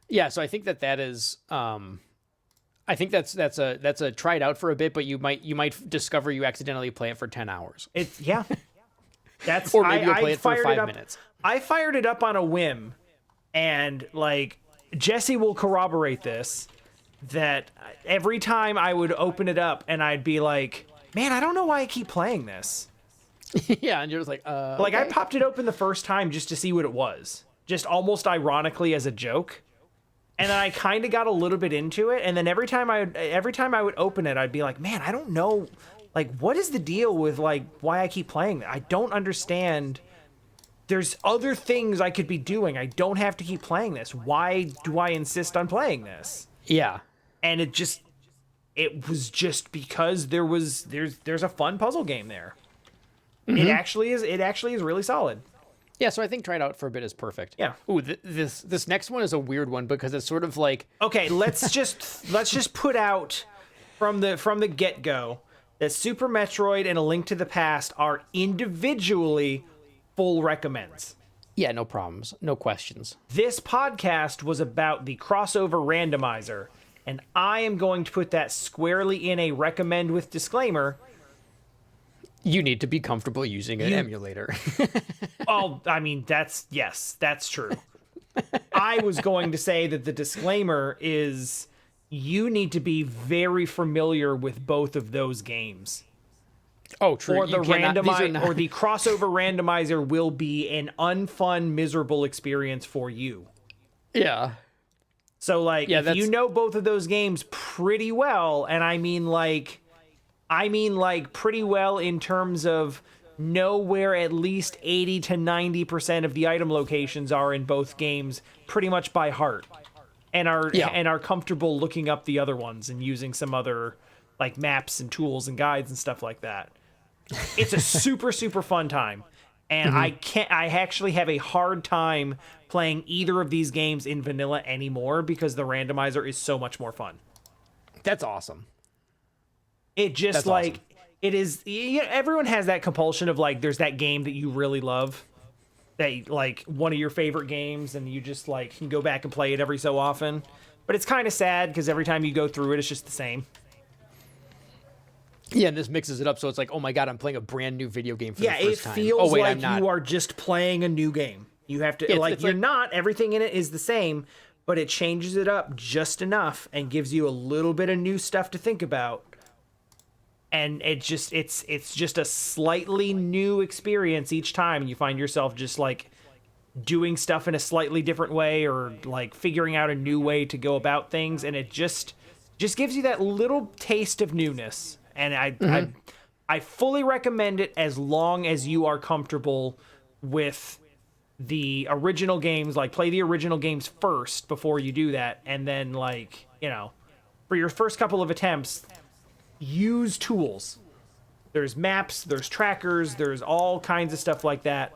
Yeah, so I think that is I think that's a try it out for a bit, but you might discover you accidentally play it for 10 hours. That's or maybe you'll play it for 5 minutes. I fired it up on a whim, and like Jesse will corroborate this, that every time I would open it up and I'd be like, man, I don't know why I keep playing this. Yeah, and you're just like, Like, okay. I popped it open the first time just to see what it was, just almost ironically as a joke. And then I kind of got a little bit into it, and then every time I would open it, I'd be like, man, I don't know, like, what is the deal with, like, why I keep playing that? I don't understand. There's other things I could be doing. I don't have to keep playing this. Why do I insist on playing this? Yeah. And it was just because there's a fun puzzle game there. It actually is really solid. Yeah, so I think try it out for a bit is perfect. Yeah. Ooh, this next one is a weird one because it's sort of like, Okay, let's just put out from the get-go that Super Metroid and A Link to the Past are individually full recommends. yeah, no problems, no questions. This podcast was about the crossover randomizer, and I am going to put that squarely in a recommend with disclaimer. You need to be comfortable using an emulator. Oh, I mean, that's true. I was going to say that the disclaimer is you need to be very familiar with both of those games. Oh, true. Or the not... or the crossover randomizer will be an unfun, miserable experience for you. Yeah. So, like, Yeah, if you know both of those games pretty well, and I mean pretty well in terms of know where at least 80 to 90% of the item locations are in both games pretty much by heart, and are comfortable looking up the other ones and using some other, like, maps and tools and guides and stuff like that. It's a super, super fun time. And I actually have a hard time playing either of these games in vanilla anymore because the randomizer is so much more fun. That's awesome. It just, That's like, awesome. It is, everyone has that compulsion of, like, there's that game that you really love, that, like, one of your favorite games, and you just, like, can go back and play it every so often. But it's kind of sad because every time you go through it, it's just the same. Yeah, and this mixes it up, so it's like, oh my god, I'm playing a brand new video game for the first time. It feels oh, wait, like I'm not. you are just playing a new game. You have to, it's you're like, not, everything in it is the same, but it changes it up just enough and gives you a little bit of new stuff to think about. And it's just a slightly new experience each time. And you find yourself just, like, doing stuff in a slightly different way, or, like, figuring out a new way to go about things. And it just gives you that little taste of newness. And I fully recommend it as long as you are comfortable with the original games. Like, play the original games first before you do that. And then, like, for your first couple of attempts, use tools. There's maps, there's trackers, there's all kinds of stuff like that.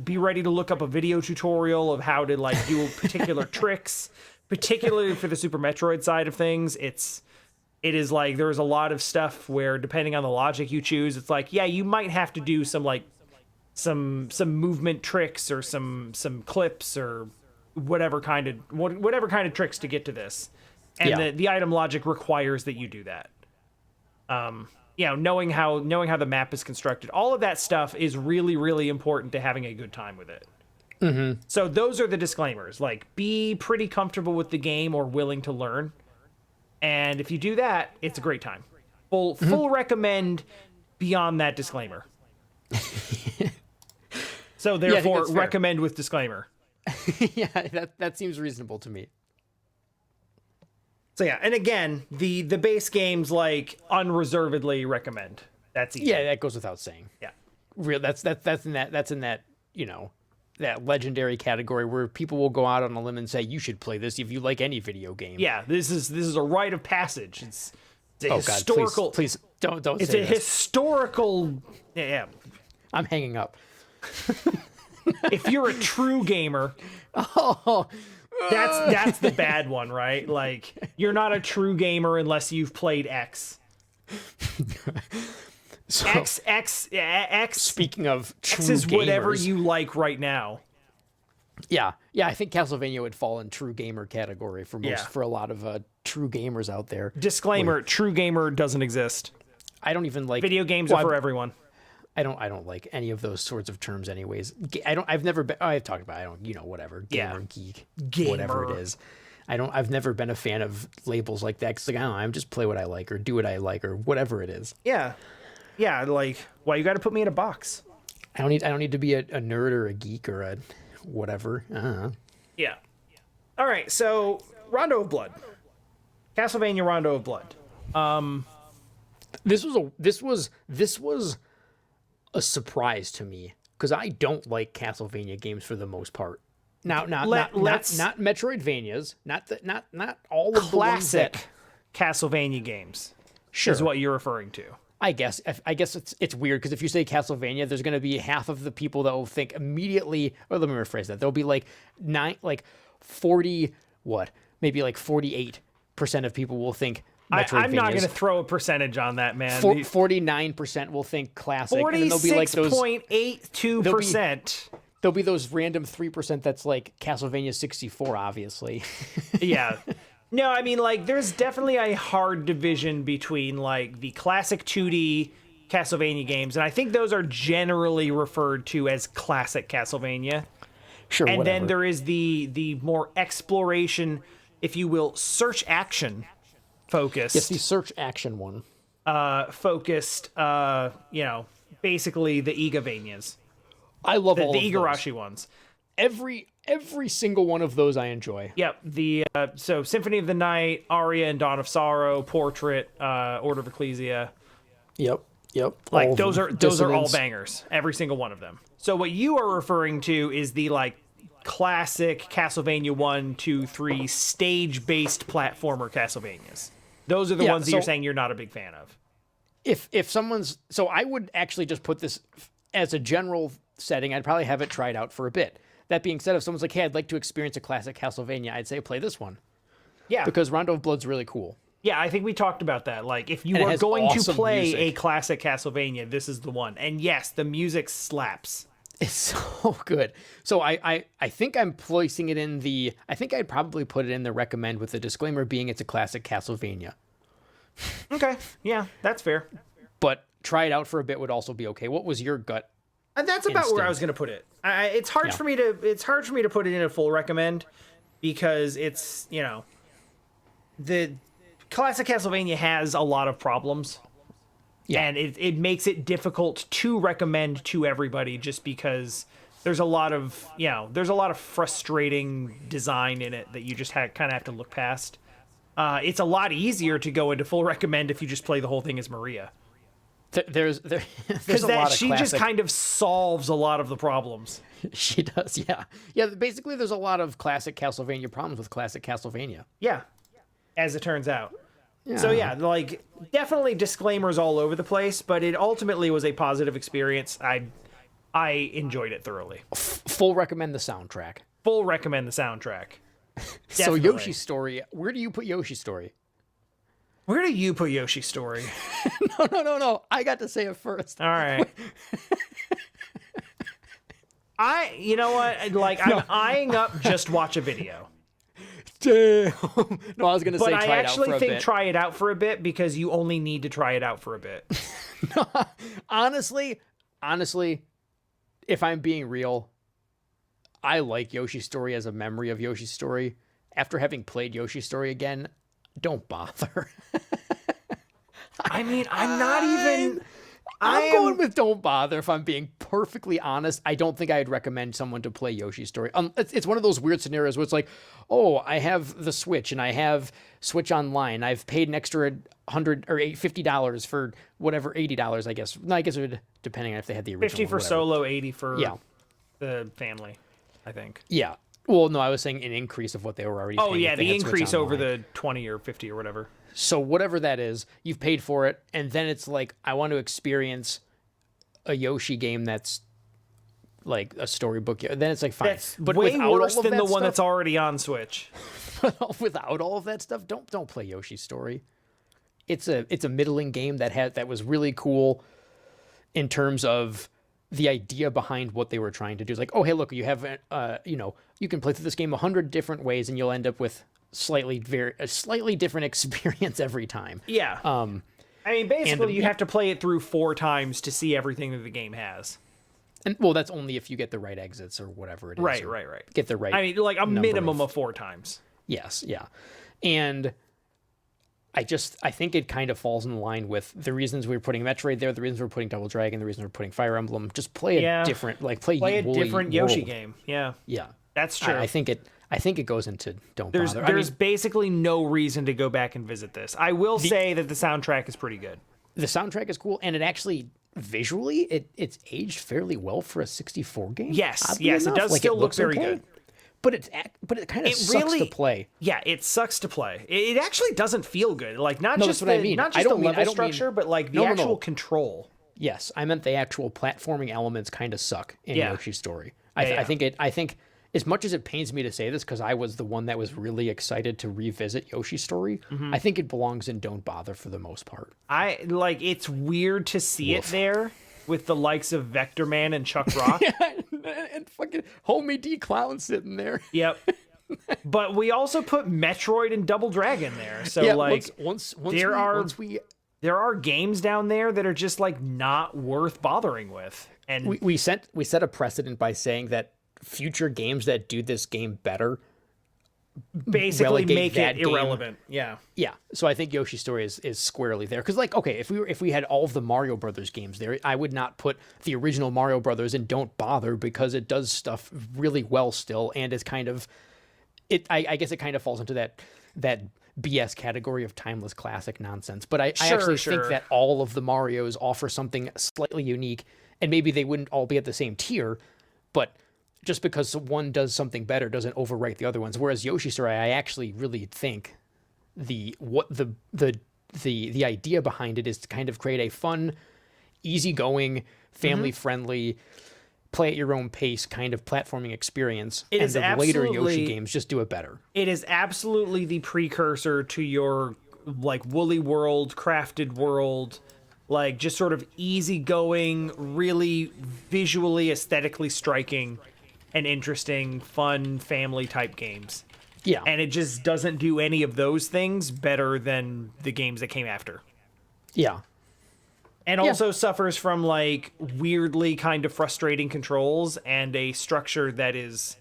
Be ready to look up a video tutorial of how to, like, do particular tricks, particularly for the Super Metroid side of things. It is like there's a lot of stuff where, depending on the logic you choose, it's like, yeah, you might have to do some, like, some movement tricks or some clips or whatever kind of tricks to get to this. And the item logic requires that you do that. Knowing how the map is constructed, all of that stuff is really, really important to having a good time with it. Mm-hmm. So those are the disclaimers. Like, be pretty comfortable with the game or willing to learn. And if you do that, it's a great time. Full recommend beyond that disclaimer. So therefore, recommend with disclaimer. Yeah, that seems reasonable to me. So yeah, and again, the base games, like, unreservedly recommend. That's easy. Yeah, that goes without saying. Yeah. That's in that that legendary category where people will go out on a limb and say you should play this if you like any video game. Yeah, this is a rite of passage. It's a historical. God, please don't. It's say a this. Historical. Yeah. I'm hanging up. If you're a true gamer, that's the bad one, right? Like, you're not a true gamer unless you've played X. So, X. Speaking of true X is gamers, whatever you like right now. Yeah. I think Castlevania would fall in true gamer category for a lot of true gamers out there. Disclaimer: true gamer doesn't exist. I don't even like video games are for everyone. I don't like any of those sorts of terms anyways. I've never been, I've talked about, whatever, gamer, geek, whatever it is. I've never been a fan of labels like that. 'Cause like, I don't know, I just play what I like or do what I like or whatever it is. Yeah. Yeah. Like, why you got to put me in a box? I don't need to be a nerd or a geek or a whatever. Yeah. All right. So Rondo of Blood, Castlevania Rondo of Blood. This was a surprise to me because I don't like Castlevania games for the most part. Now, not Metroidvanias, not all of classic the ones that, Castlevania games. Sure, is what you're referring to. I guess it's weird because if you say Castlevania, there's going to be half of the people that will think immediately. Or let me rephrase that. There'll be like 48% of people will think Metroidvanias. I'm not going to throw a percentage on that, man. 49% will think classic. 46.82%. There'll be those random 3% that's like Castlevania 64, obviously. Yeah. No, I mean, like, there's definitely a hard division between, like, the classic 2D Castlevania games, and I think those are generally referred to as classic Castlevania. Sure, and whatever. then there is the more exploration, if you will, search action focused. Yes, the search action one. Focused, basically the Igavanias. I love all the of Igarashi those. ones. Every single one of those I enjoy. Yep. So Symphony of the Night, Aria and Dawn of Sorrow, Portrait, Order of Ecclesia. Yep. Like those are all bangers. Every single one of them. So what you are referring to is the like classic Castlevania 1, 2, 3 stage-based platformer Castlevanias. Those are the ones that you're saying you're not a big fan of. If someone's, so I would actually just put this as a general setting. I'd probably have it tried out for a bit. That being said, if someone's like, hey, I'd like to experience a classic Castlevania, I'd say play this one. Yeah. Because Rondo of Blood's really cool. Yeah, I think we talked about that. Like, if you And it are has going to awesome play music. a classic Castlevania, this is the one. And yes, the music slaps. It's so good. So I think I'm placing it in the, I think I'd probably put it in the recommend with the disclaimer being it's a classic Castlevania. Okay, yeah, that's fair. But try it out for a bit would also be okay. What was your gut? And that's about where I was going to put it. It's hard for me to put it in a full recommend because it's, the classic Castlevania has a lot of problems. Yeah. And it makes it difficult to recommend to everybody just because there's a lot of frustrating design in it that you just kind of have to look past. It's a lot easier to go into full recommend if you just play the whole thing as Maria. There's a lot of she classic... just kind of solves a lot of the problems. She does, yeah. Yeah, basically there's a lot of classic Castlevania problems with classic Castlevania. Yeah, as it turns out. Yeah. So yeah, like definitely disclaimers all over the place, but it ultimately was a positive experience. I enjoyed it thoroughly. Full recommend the soundtrack. Full recommend the soundtrack. So Yoshi's Story, where do you put Yoshi's Story? Where do you put Yoshi's Story? No. I got to say it first. All right. You know what? Like, I'm eyeing up just watch a video. Damn. No, I was going to say try it out for a bit. But I actually think try it out for a bit because you only need to try it out for a bit. Honestly, if I'm being real, I like Yoshi's Story as a memory of Yoshi's Story. After having played Yoshi's Story again, don't bother. I mean, I'm going with don't bother if I'm being perfectly honest. I don't think I'd recommend someone to play Yoshi's Story. It's one of those weird scenarios where it's like, oh, I have the Switch and I have Switch Online. I've paid an extra $100 or $50 for whatever, $80, I guess. No, I guess it would, depending on if they had the original. 50 for solo, 80 for the family, I think. Yeah. Well, no, I was saying an increase of what they were already paying. Oh, yeah, the increase over the 20 or 50 or whatever. So whatever that is, you've paid for it, and then it's like, I want to experience a Yoshi game that's like a storybook. Then it's like, fine. That's way worse than the one that's already on Switch. Without all of that stuff, don't play Yoshi's Story. It's a middling game that was really cool in terms of the idea behind what they were trying to do. It's like, oh, hey, look, you have you can play through this game 100 different ways, and you'll end up with a slightly different experience every time. Yeah. I mean, basically, you have to play it through 4 times to see everything that the game has. And well, that's only if you get the right exits or whatever it is. Right. Get the right. I mean, like a minimum of 4 times. Yes, yeah. And I think it kind of falls in line with the reasons we're putting Metroid there, the reasons we're putting Double Dragon, the reason we're putting Fire Emblem. Just play a different, like play a different Yoshi game. Yeah. Yeah. That's true. I think it goes into Don't Bother. There's basically no reason to go back and visit this. I will say that the soundtrack is pretty good. The soundtrack is cool, and it actually visually it's aged fairly well for a 64 game. Yes, it does still look very good. But it kind of sucks to play. Yeah, it sucks to play. It actually doesn't feel good. Like not just what I mean. not just the level structure, but like the actual control. Yes, I meant the actual platforming elements kind of suck in Yoshi's Story. I think as much as it pains me to say this, because I was the one that was really excited to revisit Yoshi's Story, I think it belongs in Don't Bother for the most part. It's weird to see it there with the likes of Vector Man and Chuck Rock. And fucking Homie D Clown sitting there. Yep. But we also put Metroid and Double Dragon there. So there are games down there that are just like not worth bothering with. And we set a precedent by saying that future games that do this game better basically make it irrelevant. Yeah. So I think Yoshi's Story is squarely there, because like, okay, if we had all of the Mario Brothers games there, I would not put the original Mario Brothers in Don't Bother, because it does stuff really well still, and it's kind of I guess it kind of falls into that BS category of timeless classic nonsense. But I actually think that all of the Marios offer something slightly unique, and maybe they wouldn't all be at the same tier, but just because one does something better doesn't overwrite the other ones. Whereas Yoshi's Story, I actually really think the idea behind it is to kind of create a fun, easygoing, family-friendly, play at your own pace kind of platforming experience. And the later Yoshi games just do it better. It is absolutely the precursor to your like Woolly World, Crafted World, like just sort of easygoing, really visually, aesthetically striking and interesting, fun, family-type games. Yeah. And it just doesn't do any of those things better than the games that came after. Yeah. And also suffers from, like, weirdly kind of frustrating controls and a structure that is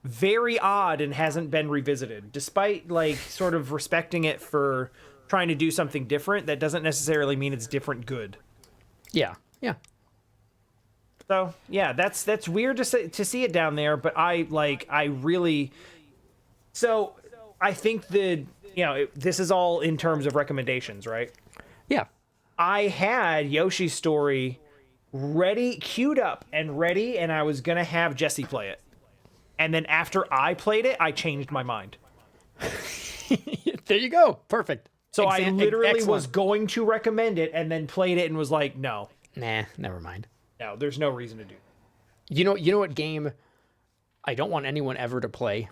very odd and hasn't been revisited. Despite, like, sort of respecting it for trying to do something different, that doesn't necessarily mean it's different good. Yeah. So yeah, that's weird to see it down there, but I think this is all in terms of recommendations, right? Yeah. I had Yoshi's Story queued up and ready, and I was gonna have Jesse play it, and then after I played it, I changed my mind. There you go, perfect. So I literally was going to recommend it, and then played it and was like, no, nah, never mind. No, there's no reason to do that. You know what game I don't want anyone ever to play,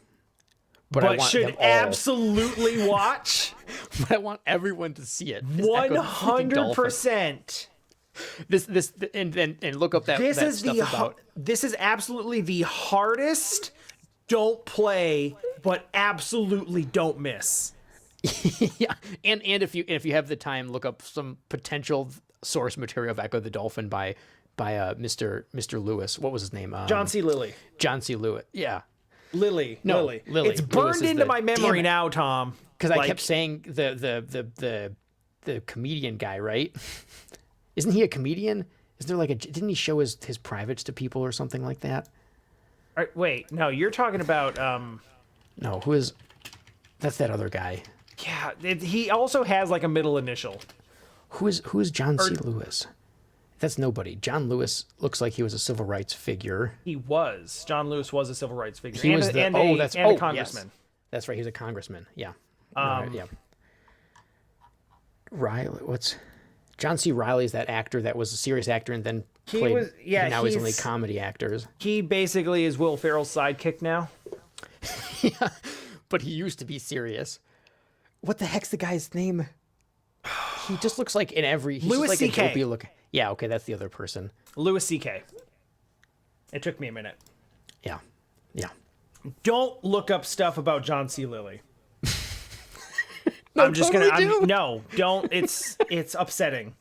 but I want should them all. Absolutely watch. But I want everyone to see it. 100%. This and look up that. This is absolutely the hardest. Don't play, but absolutely don't miss. Yeah, and if you have the time, look up some potential source material of Echo the Dolphin by Mr. Lewis. What was his name? John C. Lilly. John C. Lewis. Yeah. Lily. It's burned Lewis into my memory now, Tom. Because I kept saying the comedian guy, right? Isn't he a comedian? Is there didn't he show his privates to people or something like that? Wait, no, you're talking about No, that's that other guy. Yeah, he also has like a middle initial. Who is John C. Lewis? That's nobody. John Lewis looks like he was a civil rights figure. John Lewis was a civil rights figure. He was a congressman. Yes. That's right. He's a congressman. Yeah. Yeah. Riley. John C. Riley is that actor that was a serious actor and then now he's only comedy actors. He basically is Will Ferrell's sidekick now. Yeah, but he used to be serious. What the heck's the guy's name? He just looks like he's Louis just like C.K. a dopey look. Yeah, okay, that's the other person. Louis C.K. It took me a minute. Yeah. Don't look up stuff about John C. Lilly. I'm just gonna. No, don't. It's upsetting.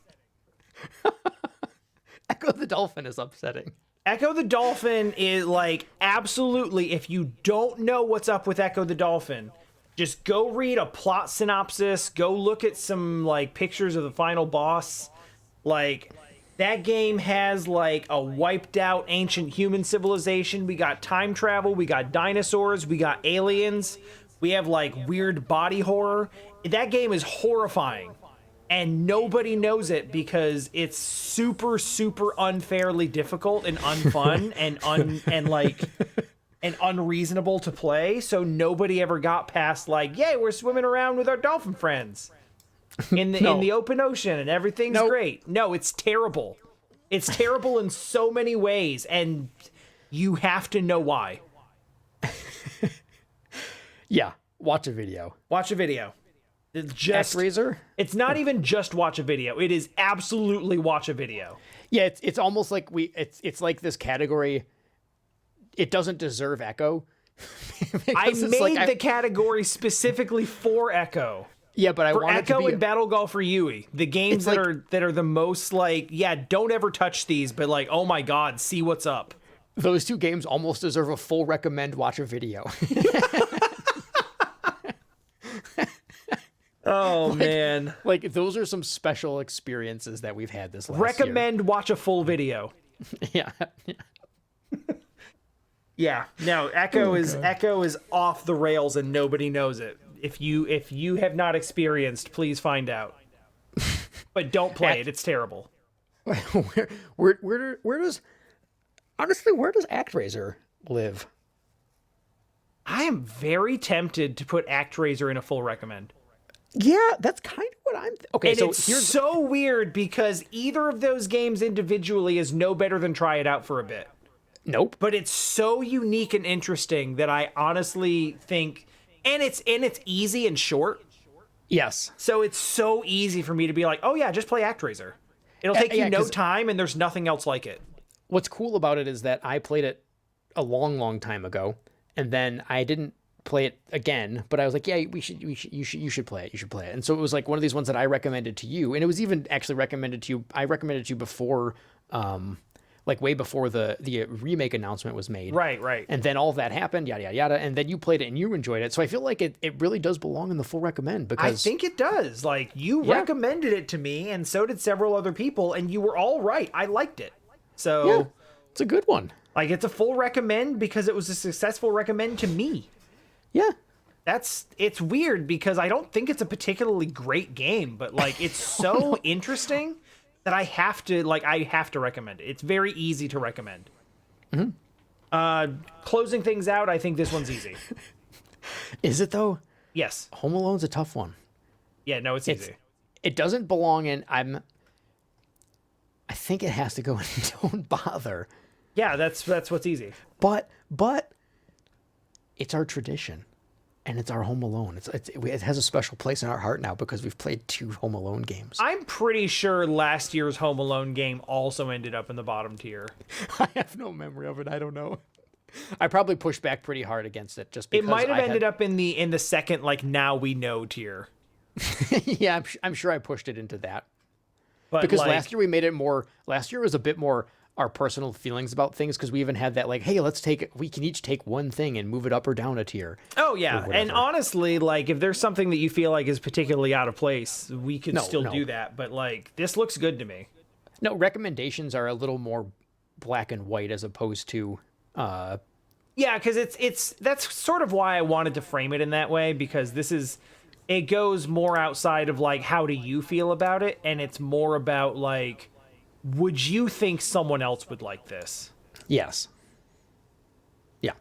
Echo the Dolphin is upsetting. Echo the Dolphin is like absolutely. If you don't know what's up with Echo the Dolphin, just go read a plot synopsis. Go look at some like pictures of the final boss. Like that game has like a wiped out ancient human civilization. We got time travel. We got dinosaurs. We got aliens. We have like weird body horror. That game is horrifying. And nobody knows it because it's super, super unfairly difficult and unfun and unreasonable to play. So nobody ever got past like, yay, we're swimming around with our dolphin friends in the open ocean and everything's great. No, it's terrible. It's terrible in so many ways, and you have to know why. Yeah, watch a video. Watch a video. It's just ActRaiser? It's not even just watch a video. It is absolutely watch a video. Yeah, it's almost like it's like this category. It doesn't deserve Echo. I made the category specifically for Echo. Yeah, but I want Echo it to be and Battle Golf for Yui, the games that are the most like, yeah, don't ever touch these, but like, oh my god, see what's up. Those two games almost deserve a full recommend watch a video. Oh man. Like those are some special experiences that we've had this last Recommend year. watch a full video. Yeah. Yeah. No, Echo is off the rails and nobody knows it. If you have not experienced, please find out. But don't play it. It's terrible. Where does ActRaiser live? I am very tempted to put ActRaiser in a full recommend. Yeah, that's kind of what I'm... Okay, and so it's here's... so weird because either of those games individually is no better than try it out for a bit. Nope. But it's so unique and interesting that I honestly think... And it's easy and short. Yes. So it's so easy for me to be like, oh yeah, just play ActRaiser. It'll take you no time and there's nothing else like it. What's cool about it is that I played it a long, long time ago, and then I didn't play it again, but I was like, yeah, you should play it. You should play it. And so it was like one of these ones that I recommended to you, and it was even actually recommended to you. I recommended it to you before, like way before the remake announcement was made. Right. And then all of that happened, yada, yada, yada. And then you played it and you enjoyed it. So I feel like it really does belong in the full recommend because... I think it does. Like, you recommended it to me and so did several other people and you were all right. I liked it. So... Yeah, it's a good one. Like, it's a full recommend because it was a successful recommend to me. Yeah. It's weird because I don't think it's a particularly great game, but like, it's so interesting that I have to recommend it. It's very easy to recommend. Mm-hmm. Closing things out, I think this one's easy. Is it though? Yes. Home Alone's a tough one. Yeah, no, it's easy. It doesn't belong in, I think it has to go in Don't Bother. Yeah, that's what's easy. But it's our tradition, and it's our Home Alone. It has a special place in our heart now because we've played 2 Home Alone games. I'm pretty sure last year's Home Alone game also ended up in the bottom tier. I have no memory of it. I don't know. I probably pushed back pretty hard against it just because it might have ended up in the second like now we know tier. Yeah, I'm sure I pushed it into that. But because like, last year we made it more. Last year was a bit more our personal feelings about things because we even had that like, hey, we can each take one thing and move it up or down a tier. Oh yeah, and honestly, like if there's something that you feel like is particularly out of place, we can still do that. But like this looks good to me. No, recommendations are a little more black and white as opposed to. Yeah, because that's sort of why I wanted to frame it in that way because it goes more outside of like how do you feel about it, and it's more about like. Would you think someone else would like this? Yes. Yeah.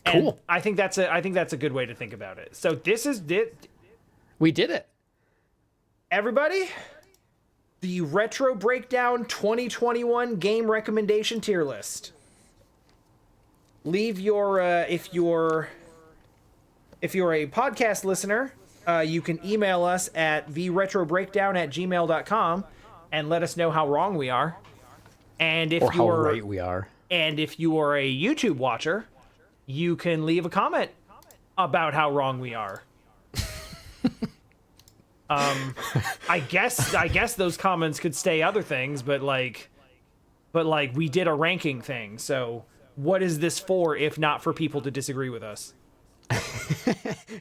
And cool. I think that's a good way to think about it. So this is it. We did it. Everybody, the Retro Breakdown 2021 game recommendation tier list. Leave your if you're a podcast listener, you can email us at theretrobreakdown@gmail.com. and let us know how wrong we are. And if how right we are. And if you are a YouTube watcher, you can leave a comment about how wrong we are. I guess those comments could stay other things, but we did a ranking thing. So what is this for if not for people to disagree with us?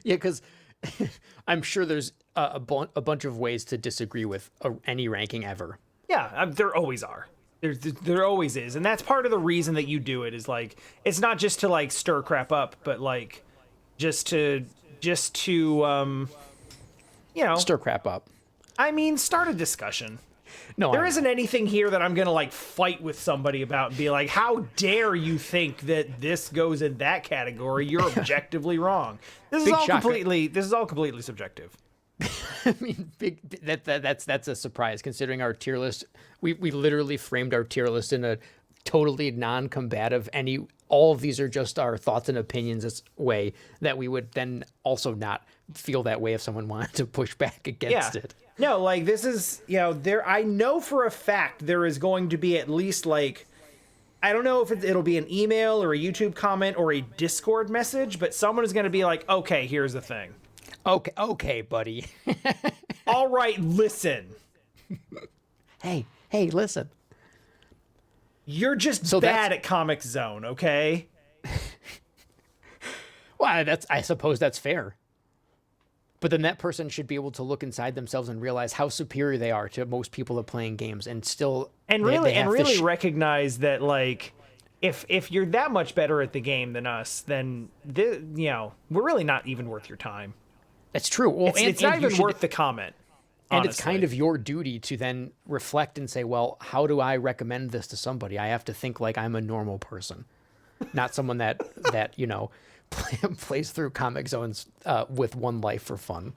Yeah, because I'm sure there's a bunch of ways to disagree with any ranking ever. Yeah, there always are. There always is, and that's part of the reason that you do it. Is like it's not just to like stir crap up, but like just to Stir crap up. I mean, start a discussion. No, There isn't anything here that I'm gonna like fight with somebody about and be like, how dare you think that this goes in that category? You're objectively wrong. This is all completely subjective. I mean, that's a surprise considering our tier list. We literally framed our tier list in a totally non-combative. All of these are just our thoughts and opinions this way that we would then also not feel that way if someone wanted to push back against it. No, like this is, I know for a fact there is going to be at least like, I don't know if it'll be an email or a YouTube comment or a Discord message, but someone is going to be like, okay, here's the thing. Okay, buddy. All right, listen. Hey, listen. You're just bad at Comic Zone, okay? Well, I suppose that's fair. But then that person should be able to look inside themselves and realize how superior they are to most people that playing games, and still really recognize that like if you're that much better at the game than us, then we're really not even worth your time. That's true. Well, it's not even worth the comment. And honestly. It's kind of your duty to then reflect and say, well, how do I recommend this to somebody? I have to think like I'm a normal person, not someone that plays through Comic Zones with one life for fun.